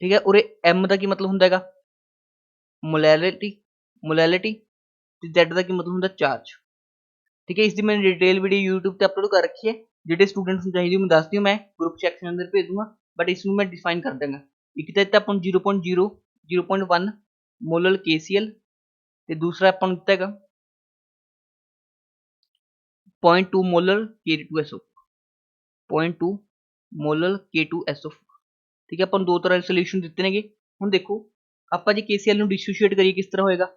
ठीक है, उरे m का की मतलब होंगे मोलैलिटी, मोलैलिटी ते z का की मतलब होंगे चार्ज। ठीक है, इसकी मैंने डिटेल वीडियो यूट्यूब पे अपलोड कर रखी है, जो स्टूडेंट्स चाहिए मैं दस दी मैं ग्रुप सैक्शन अंदर भेज दूंगा, बट इसमें मैं डिफाइन कर देंगे। एक तो इतना अपन 0.1 मोलल KCl ते दूसरा अपन दिता है 0.2 मोलल K2SO, 0.2 मोलल K2SO। ठीक है, अपन दो तरह के सोल्यूशन दिते ने। हुण देखो आपां जे KCl नूं डिसोशिएट करिए किस तरह होएगा,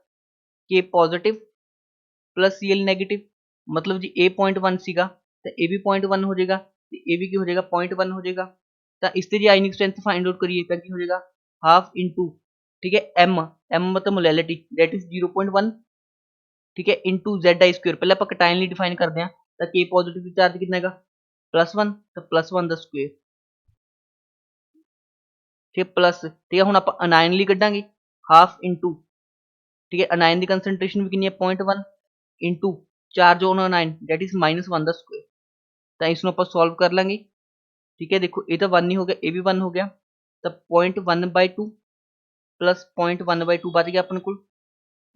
K positive plus Cl negative, मतलब जी A 0.1 सीगा तो A भी 0.1 हो जाएगा, A भी की हो जाएगा 0.1 हो जाएगा। तो इससे जो आयनिक स्ट्रेंथ फाइंड आउट करिए तो की हो जाएगा हाफ इंटू, ठीक है, m मतलब मोलैलिटी दैट इज 0.1, ठीक है, इंटू ZI स्क्वेयर। पहले आप कटाइनली डिफाइन करते हैं तो K पॉजिटिव चार्ज कितना है +1, तो +1 का स्क्वेयर, ठीक है, प्लस। ठीक है, हुण आप अनायनली कड्डांगे हाफ इंटू, ठीक है, अनायन की कंसनट्रेशन भी कितनी है 0.1 into charge on अनायन that is -1 का स्क्वेयर। तो इसमें आप सॉल्व कर लेंगे। ठीक है, देखो ये तो 1 ही हो गया, ये भी 1 हो गया, तो 0.1/2 प्लस 0.1/2 बच गया अपने को।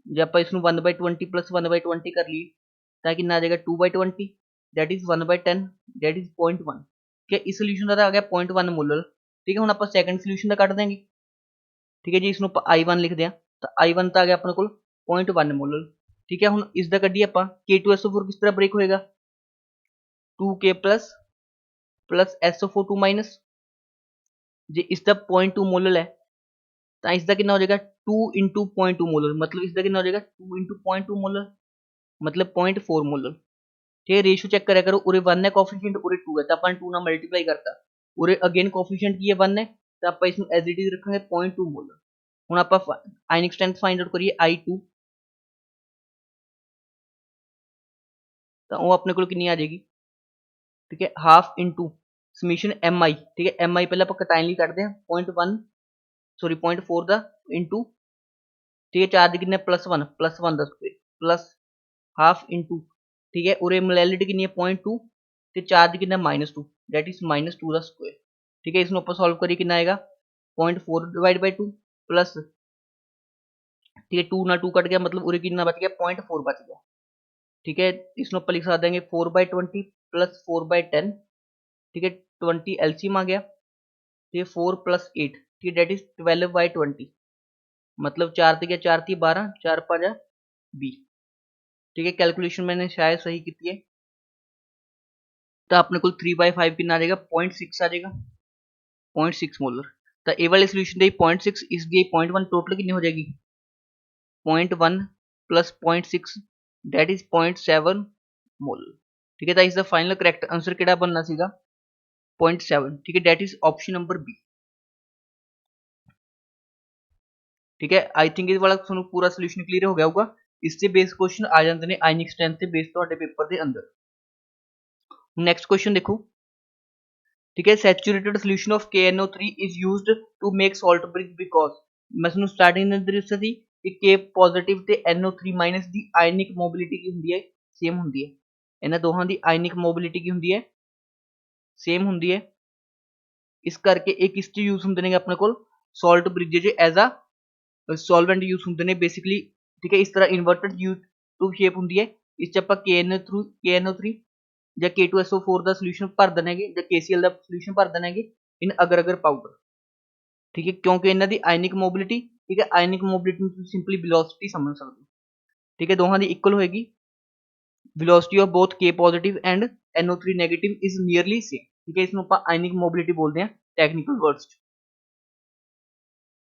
जब आप इसमें 1/20 प्लस 1/20 कर लिए तो कितना आ जाएगा 2/20 दैट इज 1/10 दैट इज 0.1। ठीक है, इस सोल्यूशन का आ गया 0.1 मोलर। ठीक है, हम आप सैकेंड सोल्यूशन का कट देंगे। ठीक है जी, इसमें I1 लिख दें तो I1 तो आ गया अपने को 0.1 मोलर। ठीक है, हम इसका कढ़िए आप K2SO4 किस तरह ब्रेक होएगा 2K plus plus SO4 2 minus, जे इसका 0.2 मोलर है तो इसका कितना हो जाएगा 2 इंटू 0.2 मोलर, मतलब इसका कितना हो जाएगा 2 इंटू 0.2 मोलर मतलब 0.4 मोलर। ठीक है, रेशियो चेक करा करो, उरे 1 है कोफिशिएंट, उरे 2 है तो अपन 2 ना मल्टीप्लाई करता, उरे अगेन कोफिशिएंट की है 1 है तो आप इसमें एज इट इज रखेंगे 0.2 मोलर। हुण आप आयनिक स्ट्रेंथ फाइंड आउट करिए I2, तो वो अपने को कितनी आ जाएगी, ठीक है, हाफ इंटू समीशन MI। ठीक है, MI पहले आप कटाइनली करते हैं 0.1 सॉरी 0.4 का इंटू, ठीक है, चार्ज कितने +1 का स्क्वेयर प्लस हाफ इंटू, ठीक है, उरे मोलैलिटी कितनी है 0.2 तो चार्ज कितना -2 दैट इज -2 का स्क्वेयर। ठीक है, इसमें आप सॉल्व करिए कितना आएगा 0.4 डिवाइड बाई 2 प्लस, ठीक है, 2 ना 2 कट गया मतलब उरे कितना बच गया 0.4 बच गया। ठीक है, इसमें आप लिख सकते हैं 4/20 प्लस 4/10, ठीक है, 20 LCM आ गया, ठीक है, 4 प्लस 8, ठीक है, दैट इज 12/20, मतलब 4 थी 4 थी 12, 4 5 20। ठीक है, कैलकुलेशन मैंने शायद सही की है, तो अपने को 3/5 कितना आ जाएगा 0.6 आ जाएगा, 0.6 मोलर। तो ए वाले सोल्यूशन दी 0.6, इस दी 0.1, टोटल कितनी हो जाएगी 0.1 प्लस 0.6 दैट इज 0.7 मोलर। ठीक है, तो इसका फाइनल करैक्ट आंसर किहड़ा बनना सीगा 0.7। ठीक है, that is option number B. ठीक है, आई थिंक इस वाला तुहानू पूरा सोल्यूशन क्लीयर हो गया होगा। इससे बेस क्वेश्चन आ जाते हैं आयनिक स्ट्रेंथ से बेस तुहाडे पेपर के अंदर। नेक्स्ट क्वेश्चन देखो, ठीक है, saturated solution of KNO3 is used to make salt bridge because, मैं तुहानू स्टार्टिंग ਦੇ ਅੰਦਰ ਦੱਸਿਆ ਸੀ ਕਿ K पॉजिटिव ਤੇ NO3- ਦੀ ਆਇਨਿਕ ਮੋਬਿਲਿਟੀ ਕੀ ਹੁੰਦੀ ਹੈ ਸੇਮ ਹੁੰਦੀ ਹੈ, ਇਹਨਾਂ ਦੋਹਾਂ ਦੀ ਆਇਨਿਕ ਮੋਬਿਲਿਟੀ ਕੀ ਹੁੰਦੀ ਹੈ ਸੇਮ ਹੁੰਦੀ ਹੈ, ਇਸ ਕਰਕੇ ਇਹ ਕਿਸ ਚ ਯੂਜ਼ ਹੁੰਦੇ ਨੇ ਆਪਣੇ ਕੋਲ ਸॉल्ट ब्रिज ਚ ਐਜ਼ ਅ ਸੋਲਵੈਂਟ ਯੂਜ਼ ਹੁੰਦੇ ਨੇ बेसिकली। ठीक है, इस तरह इन्वर्टेड ट्यूब शेप होंगी है, इस आप KNO3 या K2SO4 का सोल्यूशन भर देने या KCl का सोल्यूशन भर देने इन अगर अगर पाउडर। ठीक है, क्योंकि इन्हों की आयनिक मोबिलिटी, ठीक है, आयनिक मोबिलिटी सिंपली वेलोसिटी समझ सकते। ठीक है, दोनों की इक्वल होएगी, velocity of both K positive and NO3 negative is nearly same. ठीक है, इसमें आप आयनिक मोबिलिटी बोलते हैं टैक्निकल वर्ड्स।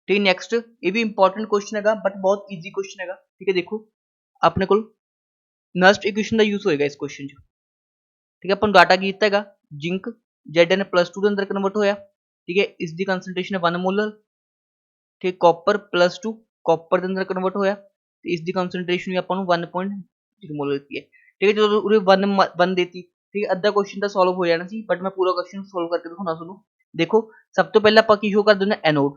ठीक है, नैक्सट ये भी इंपॉर्टेंट क्वेश्चन है बट बहुत ईजी क्वेश्चन है। ठीक है, देखो अपने को नस्ट इक्वेशन का यूज होएगा इस क्वेश्चन। ठीक है, अपन डाटा की दिता है जिंक Zn+2 ਦੇ ਅੰਦਰ ਕਨਵਰਟ ਹੋਇਆ, ਠੀਕ ਹੈ। ਇਸ ਦੀ ਕੰਸੈਂਟ੍ਰੇਸ਼ਨ ਹੈ 1 ਮੋਲਰ, ਠੀਕ। copper+2 ਕਾਪਰ ਦੇ ਅੰਦਰ ਕਨਵਰਟ ਹੋਇਆ ਤੇ ਇਸ ਦੀ ਕੰਸੈਂਟ੍ਰੇਸ਼ਨ ਵੀ ਆਪਾਂ ਨੂੰ 1.0 ਮੋਲਰ ਦਿੱਤੀ ਹੈ, ਠੀਕ ਹੈ। ਜਦੋਂ ਉਰੇ 1 ਦੇਤੀ, ਠੀਕ ਹੈ, ਅੱਧਾ ਕੁਐਸਚਨ ਤਾਂ ਸੋਲਵ ਹੋ ਜਾਣਾ ਸੀ, ਬਟ ਮੈਂ ਪੂਰਾ ਕੁਐਸਚਨ ਸੋਲਵ ਕਰਕੇ ਦਿਖਾਉਣਾ ਤੁਹਾਨੂੰ। ਦੇਖੋ ਸਭ ਤੋਂ ਪਹਿਲਾਂ ਆਪਾਂ ਕੀ ਸ਼ੋ ਕਰ ਦਿੰਦੇ ਹਾਂ, ਐਨੋਡ,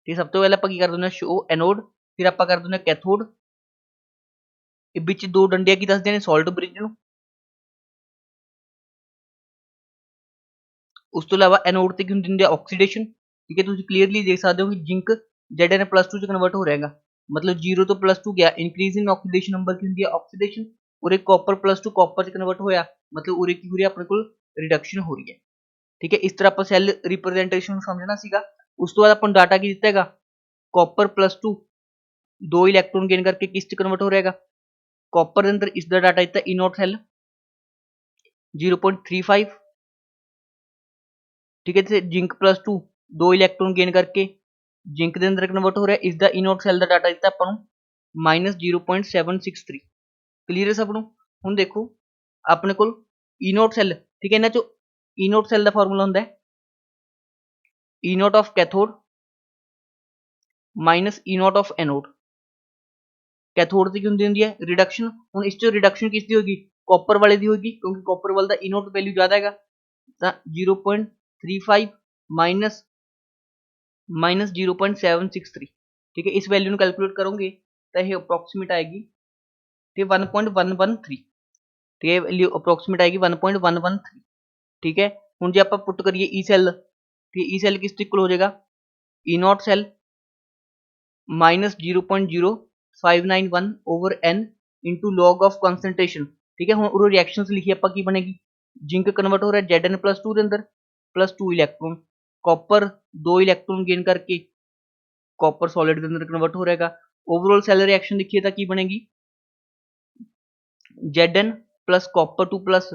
ਠੀਕ। ਸਭ ਤੋਂ ਪਹਿਲਾਂ ਆਪਾਂ ਕੀ ਕਰ ਦਿੰਦੇ ਹਾਂ, ਸ਼ੋ ਐਨੋਡ, ਫਿਰ ਆਪਾਂ ਕਰ ਦਿੰਦੇ ਹਾਂ ਕੈਥੋਡ। ਇਹ ਵਿੱਚ ਦੋ ਡੰਡਿਆਂ ਕੀ ਦੱਸਦੇ ਨੇ, ਸੋਲਟ ਬ੍ਰਿਜ ਨੂੰ। ਉਸ ਤੋਂ ਇਲਾਵਾ ਐਨੋਡ ਤੇ ਕੀ ਹੁੰਦੀ ਹੈ, ਆਕਸੀਡੇਸ਼ਨ, ਠੀਕ ਹੈ। ਤੁਸੀਂ ਕਲੀਅਰਲੀ ਦੇਖ ਸਕਦੇ ਹੋ ਕਿ ਜ਼ਿੰਕ Zn+2 ਚ ਕਨਵਰਟ ਹੋ ਰਿਹਾ ਹੈਗਾ, ਮਤਲਬ 0 ਤੋਂ +2 ਗਿਆ, ਇਨਕਰੀਜ਼ ਇਨ ਆਕਸੀਡੇਸ਼ਨ ਨੰਬਰ ਕੀ ਹੁੰਦੀ ਹੈ, ਆਕਸੀਡੇਸ਼ਨ। ਉਰੇ copper+2 ਕਾਪਰ ਚ ਕਨਵਰਟ ਹੋਇਆ, ਮਤਲਬ ਉਰੇ ਕੀ ਹੋ ਰਿਹਾ, ਆਪਣੇ ਕੋਲ ਰਿਡਕਸ਼ਨ ਹੋ ਰਹੀ ਹੈ, ਠੀਕ ਹੈ। ਇਸ ਤਰ੍ਹਾਂ ਆਪਾਂ ਸੈੱਲ ਰਿਪਰੈਜ਼ੈਂਟੇਸ਼ਨ ਨੂੰ ਸਮਝਣਾ ਸੀਗਾ। ਉਸ ਤੋਂ ਬਾਅਦ ਆਪਾਂ ਨੂੰ ਡਾਟਾ ਕੀ ਦਿੱਤਾ ਹੈਗਾ, copper+2 2 ਇਲੈਕਟ੍ਰੋਨ ਗੇਨ ਕਰਕੇ ਕਿਸ ਚ ਕਨਵਰਟ ਹੋ ਰਿਹਾ ਹੈਗਾ, ਕਾਪਰ ਦੇ ਅੰਦਰ। ਇਸ ਦਾ ਡਾਟਾ ਦਿੱਤਾ ਇਨੋਟ ਸੈੱਲ 0.35, ਠੀਕ ਹੈ। ਤੇ Zinc+2 2 ਇਲੈਕਟ੍ਰੋਨ ਗੇਨ ਕਰਕੇ ਜ਼ਿੰਕ ਦੇ ਅੰਦਰ ਕਨਵਰਟ ਹੋ ਰਿਹਾ, ਇਸ ਦਾ ਇਨੋਟ ਸੈੱਲ ਦਾ ਡਾਟਾ ਦਿੱਤਾ ਆਪਾਂ ਨੂੰ -0.763। ਕਲੀਅਰ ਹੈ ਸਭ ਨੂੰ। ਹੁਣ ਦੇਖੋ ਆਪਣੇ ਕੋਲ ਇਨੋਟ ਸੈੱਲ, ਠੀਕ ਹੈ, ਇਹਨਾਂ ਚੋਂ ਇਨੋਟ ਸੈੱਲ ਦਾ ਫਾਰਮੂਲਾ ਹੁੰਦਾ ਹੈ ਇਨੋਟ ਆਫ ਕੈਥੋਡ ਮਾਈਨਸ ਇਨੋਟ ਆਫ ਐਨੋਡ। ਕੈਥੋਡ ਦੀ ਕੀ ਹੁੰਦੀ ਹੈ, ਰਿਡਕਸ਼ਨ। ਹੁਣ ਇਸ ਚ ਰਿਡਕਸ਼ਨ ਕਿਸ ਦੀ ਹੋਗੀ, ਕਾਪਰ ਵਾਲੇ ਦੀ ਹੋਗੀ, ਕਿਉਂਕਿ ਕਾਪਰ ਵਾਲੇ ਦਾ ਇਨੋਟ ਵੈਲਿਊ ਜ਼ਿਆਦਾ ਹੈਗਾ, ਤਾਂ 0.35 ਮਾਈਨਸ 0.763, ठीक है। इस वैल्यू ਨੂੰ कैलकुलेट करोगे ਤਾਂ ਇਹ ਅਪਰੋਕਸੀਮੇਟ ਆਏਗੀ ਤੇ 1.113, ठीक है। वैल्यू ਅਪਰੋਕਸੀਮੇਟ ਆਏਗੀ 1.113, ठीक है। ਹੁਣ ਜੇ ਆਪਾਂ ਪੁੱਟ ਕਰੀਏ ਈ ਸੈੱਲ, ਤੇ ਈ ਸੈੱਲ ਕਿਸ ਇਕੁਅਲ ਹੋ ਜਾਏਗਾ, E naught cell minus 0.0591 over n into log of concentration, ठीक है। हम उरो रिएक्शंस लिखी ਆਪਾਂ ਕੀ ਬਣੇਗੀ, जिंक कन्वर्ट हो रहा है Zn+2 ਦੇ ਅੰਦਰ +2 इलेक्ट्रॉन, कॉपर 2 इलेक्ट्रॉन गेन करके कॉपर सॉलिड के अंदर कन्वर्ट हो रहेगा। ओवरऑल सेल रिएक्शन देखिए तो की बनेगी, Zn plus copper 2 plus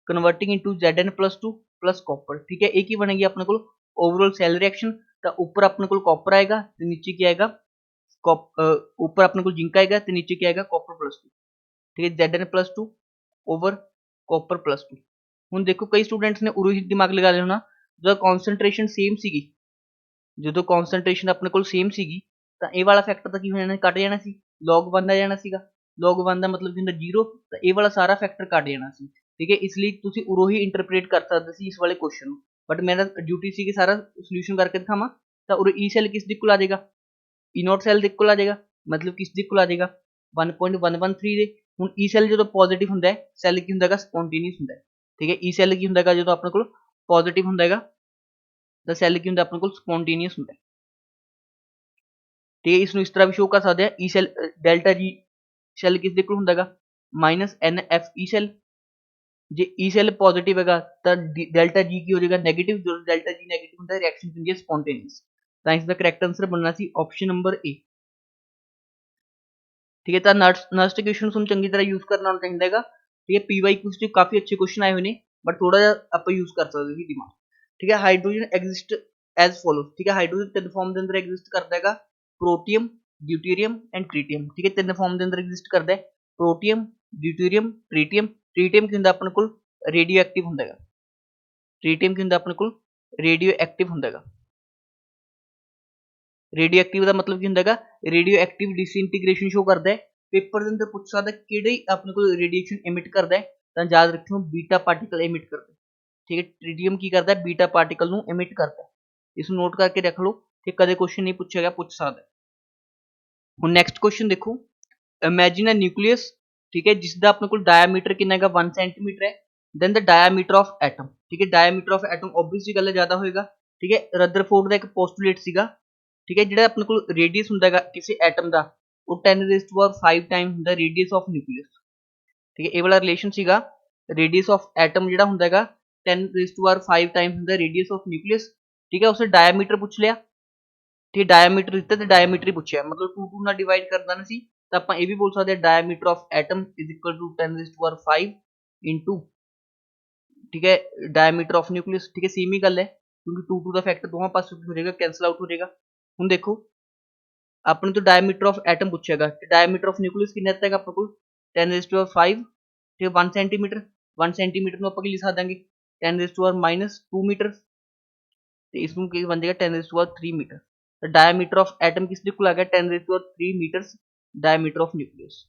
converting into Zn+2 plus copper, ठीक है। एक ही बनेगी अपने को ओवरऑल सेल रिएक्शन। तो ऊपर अपने को कॉपर आएगा तो नीचे क्या आएगा, ऊपर अपने को जिंक आएगा तो नीचे क्या आएगा, copper+2, ठीक है। Zn+2 over copper+2। ਹੁਣ ਦੇਖੋ ਕਈ ਸਟੂਡੈਂਟਸ ਨੇ ਉਰੋਂ ਹੀ ਦਿਮਾਗ ਲਗਾ ਲਿਆ ਹੋਣਾ, ਜਦੋਂ ਕਨਸੈਂਟ੍ਰੇਸ਼ਨ ਸੇਮ ਸੀਗੀ, ਜਦੋਂ ਕਨਸੈਂਟ੍ਰੇਸ਼ਨ ਆਪਣੇ ਕੋਲ ਸੇਮ ਸੀਗੀ ਤਾਂ ਇਹ ਵਾਲਾ ਫੈਕਟਰ ਤਾਂ ਕੀ ਹੋ ਜਾਣਾ, ਕੱਟ ਜਾਣਾ ਸੀ, log 1 ਆ ਜਾਣਾ ਸੀਗਾ। log 1 ਦਾ ਮਤਲਬ ਕੀ ਹੁੰਦਾ, 0, ਤਾਂ ਇਹ ਵਾਲਾ ਸਾਰਾ ਫੈਕਟਰ ਕੱਟ ਜਾਣਾ ਸੀ, ਠੀਕ ਹੈ। ਇਸ ਲਈ ਤੁਸੀਂ ਉਰੋਂ ਹੀ ਇੰਟਰਪ੍ਰੀਟ ਕਰ ਸਕਦੇ ਸੀ ਇਸ ਵਾਲੇ ਕੁਐਸਚਨ ਨੂੰ, ਬਟ ਮੇਰਾ ਡਿਊਟੀ ਸੀ ਕਿ ਸਾਰਾ ਸੋਲੂਸ਼ਨ ਕਰਕੇ ਦਿਖਾਵਾਂ। ਤਾਂ ਉਰੇ ਈ ਸੈੱਲ ਕਿਸ ਦੇ ਇਕੁਅਲ ਆ ਜਾਏਗਾ, ਇਨੋਟ ਸੈੱਲ ਦੇ ਇਕੁਅਲ ਆ ਜਾਏਗਾ, ਮਤਲਬ ਕਿਸ ਦੇ ਇਕੁਅਲ ਆ ਜਾਏਗਾ, 1.113 ਦੇ। ਹੁਣ ਈ ਸੈੱਲ ਜਦੋਂ ਪੋਜ਼ਿਟਿਵ ਹੁੰਦਾ ਹੈ, ਸੈੱਲ ਕੀ ਹੁੰਦਾ ਹੈਗਾ, ਸਪੌਂਟੇਨੀਅਸ ਹੁੰਦਾ ਹੈ, ਠੀਕ ਹੈ। ਈ ਸੈੱਲ ਕੀ ਹੁੰਦਾ ਹੈਗਾ, ਜਦੋਂ ਆਪਣੇ ਕੋਲ ਪੋਜ਼ਿਟਿਵ ਹੁੰਦਾ ਹੈਗਾ ਤਾਂ ਸੈੱਲ ਕੀ ਹੁੰਦਾ ਆਪਣੇ ਕੋਲ, ਸਪੌਂਟੇਨੀਅਸ ਹੁੰਦਾ ਹੈ, ਤੇ ਇਸ ਨੂੰ ਇਸ ਤਰ੍ਹਾਂ ਵੀ ਸ਼ੋ ਕਰ ਸਕਦੇ ਆ, ਈ ਸੈੱਲ ਡੈਲਟਾ ਜੀ ਸੈੱਲ ਕਿਸ ਦੇ ਕੋਲ ਹੁੰਦਾ ਹੈਗਾ, -NF ਈ ਸੈੱਲ। ਜੇ ਈ ਸੈੱਲ ਪੋਜ਼ਿਟਿਵ ਹੈਗਾ ਤਾਂ ਡੈਲਟਾ ਜੀ ਕੀ ਹੋ ਜਾਏਗਾ, ਨੈਗੇਟਿਵ। ਜਦੋਂ ਡੈਲਟਾ ਜੀ ਨੈਗੇਟਿਵ ਹੁੰਦਾ, ਰਿਐਕਸ਼ਨ ਹੁੰਦੀ ਹੈ ਸਪੌਂਟੇਨੀਅਸ। ਤਾਂ ਇਸ ਦਾ ਕਰੈਕਟ ਆਂਸਰ ਬਣਨਾ ਸੀ ਆਪਸ਼ਨ ਨੰਬਰ ਏ, ठीक है। तो नेक्स्ट क्वेश्चन ਤੁਹਾਨੂੰ ਚੰਗੀ ਤਰ੍ਹਾਂ ਯੂਜ਼ ਕਰਨਾ ਆਉਣਾ ਚਾਹੀਦਾ ਹੈਗਾ, ठीक है। PYQs ਚ ਕਾਫੀ ਅੱਛੇ ਕੁਐਸਚਨ ਆਏ ਹੋਏ ਨੇ, ਬਟ ਥੋੜਾ ਜਿਹਾ ਆਪਾਂ ਯੂਜ਼ ਕਰ ਸਕਦੇ ਸੀ ਦਿਮਾਗ, ठीक है। हाइड्रोजन एग्जिस्ट एज फॉलोज, ठीक है। हाइड्रोजन ਤਿੰਨ ਫਾਰਮ ਦੇ ਅੰਦਰ ਐਗਜ਼ਿਸਟ ਕਰਦਾ ਹੈਗਾ, ਪ੍ਰੋਟੀਅਮ, ਡਿਊਟੇਰੀਅਮ ਐਂਡ ਟ੍ਰੀਟੀਅਮ, ठीक है। ਤਿੰਨ ਫਾਰਮ ਦੇ ਅੰਦਰ ਐਗਜ਼ਿਸਟ ਕਰਦਾ ਹੈ, ਪ੍ਰੋਟੀਅਮ, ਡਿਊਟੇਰੀਅਮ, ਟ੍ਰੀਟੀਅਮ। ਟ੍ਰੀਟੀਅਮ ਕੀ ਹੁੰਦਾ ਆਪਣੇ ਕੋਲ, ਰੇਡੀਓ ਐਕਟਿਵ ਹੁੰਦਾ ਹੈਗਾ, ਟ੍ਰੀਟੀਅਮ ਕੀ ਹੁੰਦਾ ਆਪਣੇ ਕੋਲ, ਰੇਡੀਓ ਐਕਟਿਵ ਹੁੰਦਾ ਹੈਗਾ। ਰੇਡੀਓ ਐਕਟਿਵ ਦਾ ਮਤਲਬ ਕੀ ਹੁੰਦਾ ਹੈਗਾ, ਰੇਡੀਓ ਐਕਟਿਵ ਡਿਸਇੰਟੀਗ੍ਰੇਸ਼ਨ ਸ਼ੋ ਕਰਦਾ ਹੈ। ਪੇਪਰ ਦੇ ਅੰਦਰ ਪੁੱਛ ਸਕਦਾ ਕਿਹੜੀ ਆਪਣੇ ਕੋਲ ਰੇਡੀਏਸ਼ਨ ਇਮਿਟ ਕਰਦਾ ਹੈ, ਤਾਂ ਯਾਦ ਰੱਖਿਓ ਬੀਟਾ ਪਾਰਟੀਕਲ ਇਮਿਟ ਕਰਦਾ, ठीक है। ट्रीटियम की करता है, बीटा पार्टिकल ਨੂੰ ਇਮਿਟ ਕਰਦਾ ਹੈ, ਇਸ ਨੂੰ ਨੋਟ ਕਰਕੇ ਰੱਖ ਲਓ ਕਿ ਕਦੇ ਕੁਐਸਚਨ ਨਹੀਂ ਪੁੱਛਿਆ ਗਿਆ, ਪੁੱਛ ਸਕਦਾ। ਹੁਣ ਨੈਕਸਟ ਕੁਐਸਚਨ ਦੇਖੋ, ਇਮੇजिन ਅ ਨਿਊਕਲੀਅਸ, ठीक है, ਜਿਸ ਦਾ ਆਪਣੇ ਕੋਲ ਡਾਇਆਮੀਟਰ ਕਿੰਨਾ ਹੈਗਾ, 1 ਸੈਂਟੀਮੀਟਰ ਹੈ। Then the diameter of atom, ठीक है। ਡਾਇਆਮੀਟਰ ਆਫ ਐਟਮ ਓਬਵੀਅਸਲੀ ਗੱਲ ਜ਼ਿਆਦਾ ਹੋਏਗਾ, ठीक है। ਰਦਰਫੋਰਡ ਦਾ ਇੱਕ ਪੋਸਟੂਲੇਟ ਸੀਗਾ, ठीक है, ਜਿਹੜਾ ਆਪਣੇ ਕੋਲ ਰੇਡੀਅਸ ਹੁੰਦਾ ਹੈਗਾ ਕਿਸੇ ਐਟਮ ਦਾ, ਉਹ 10⁵ ਟਾਈਮ ਹੁੰਦਾ ਰੇਡੀਅਸ ਆਫ ਨਿਊਕਲੀਅਸ, ठीक है। ਇਹ ਵਾਲਾ ਰਿਲੇਸ਼ਨ ਸੀਗਾ, ਰੇਡੀਅਸ ਆਫ ਐਟਮ ਜਿਹੜਾ ਹੁੰਦਾ ਹੈਗਾ 10⁵ ਟਾਈਮ ਹੁੰਦਾ ਰੇਡੀਅਸ ਆਫ ਨਿਊਕਲੀਅਸ, ठीक है। ਉਸੇ ਡਾਇਆਮੀਟਰ ਪੁੱਛ ਲਿਆ, ठीक है, ਡਾਇਆਮੀਟਰ ਦਿੱਤਾ ਤੇ ਡਾਇਆਮੀਟਰ ਹੀ ਪੁੱਛਿਆ, ਮਤਲਬ 2 ਨਾਲ ਡਿਵਾਈਡ ਕਰਦਾ ਨਹੀਂ ਸੀ, ਤਾਂ ਆਪਾਂ ਇਹ ਵੀ ਬੋਲ ਸਕਦੇ ਹਾਂ diameter of atom is equal to 10⁵ into, ठीक है, ਡਾਇਆਮੀਟਰ ਆਫ ਨਿਊਕਲੀਅਸ, ठीक है। ਸੇਮ ਹੀ ਗੱਲ ਹੈ, ਕਿਉਂਕਿ 2 ਦਾ ਫੈਕਟਰ ਦੋਵਾਂ ਪਾਸੇ ਹੋ ਜਾਏਗਾ, ਕੈਂਸਲ ਆਊਟ ਹੋ ਜਾਏਗਾ। ਹੁਣ ਦੇਖੋ ਆਪਣੇ ਤੋਂ ਡਾਇਆਮੀਟਰ ਆਫ ਐਟਮ ਪੁੱਛੇਗਾ, ਤੇ ਡਾਇਆਮੀਟਰ ਆਫ ਨਿਊਕਲੀਅਸ ਕਿੰਨਾ ਦਿੱਤਾ ਹੈਗਾ ਆਪਣੇ ਕੋਲ 10⁵, ਤੇ 1 ਸੈਂਟੀਮੀਟਰ। 1 ਸੈਂਟੀਮੀਟਰ ਨੂੰ ਆਪਾਂ ਕੀ ਲਿਖ ਸਕਦੇ 10⁻⁻² मीटर ਤੇ ਇਸ ਨੂੰ ਕੀ ਬਣ ਜਾਏਗਾ 10⁻³ मीटर। तो डायमीटर ऑफ एटम किस बिल्कुल आ गया 10⁻³ मीटर डायमीटर ऑफ न्यूक्लियस।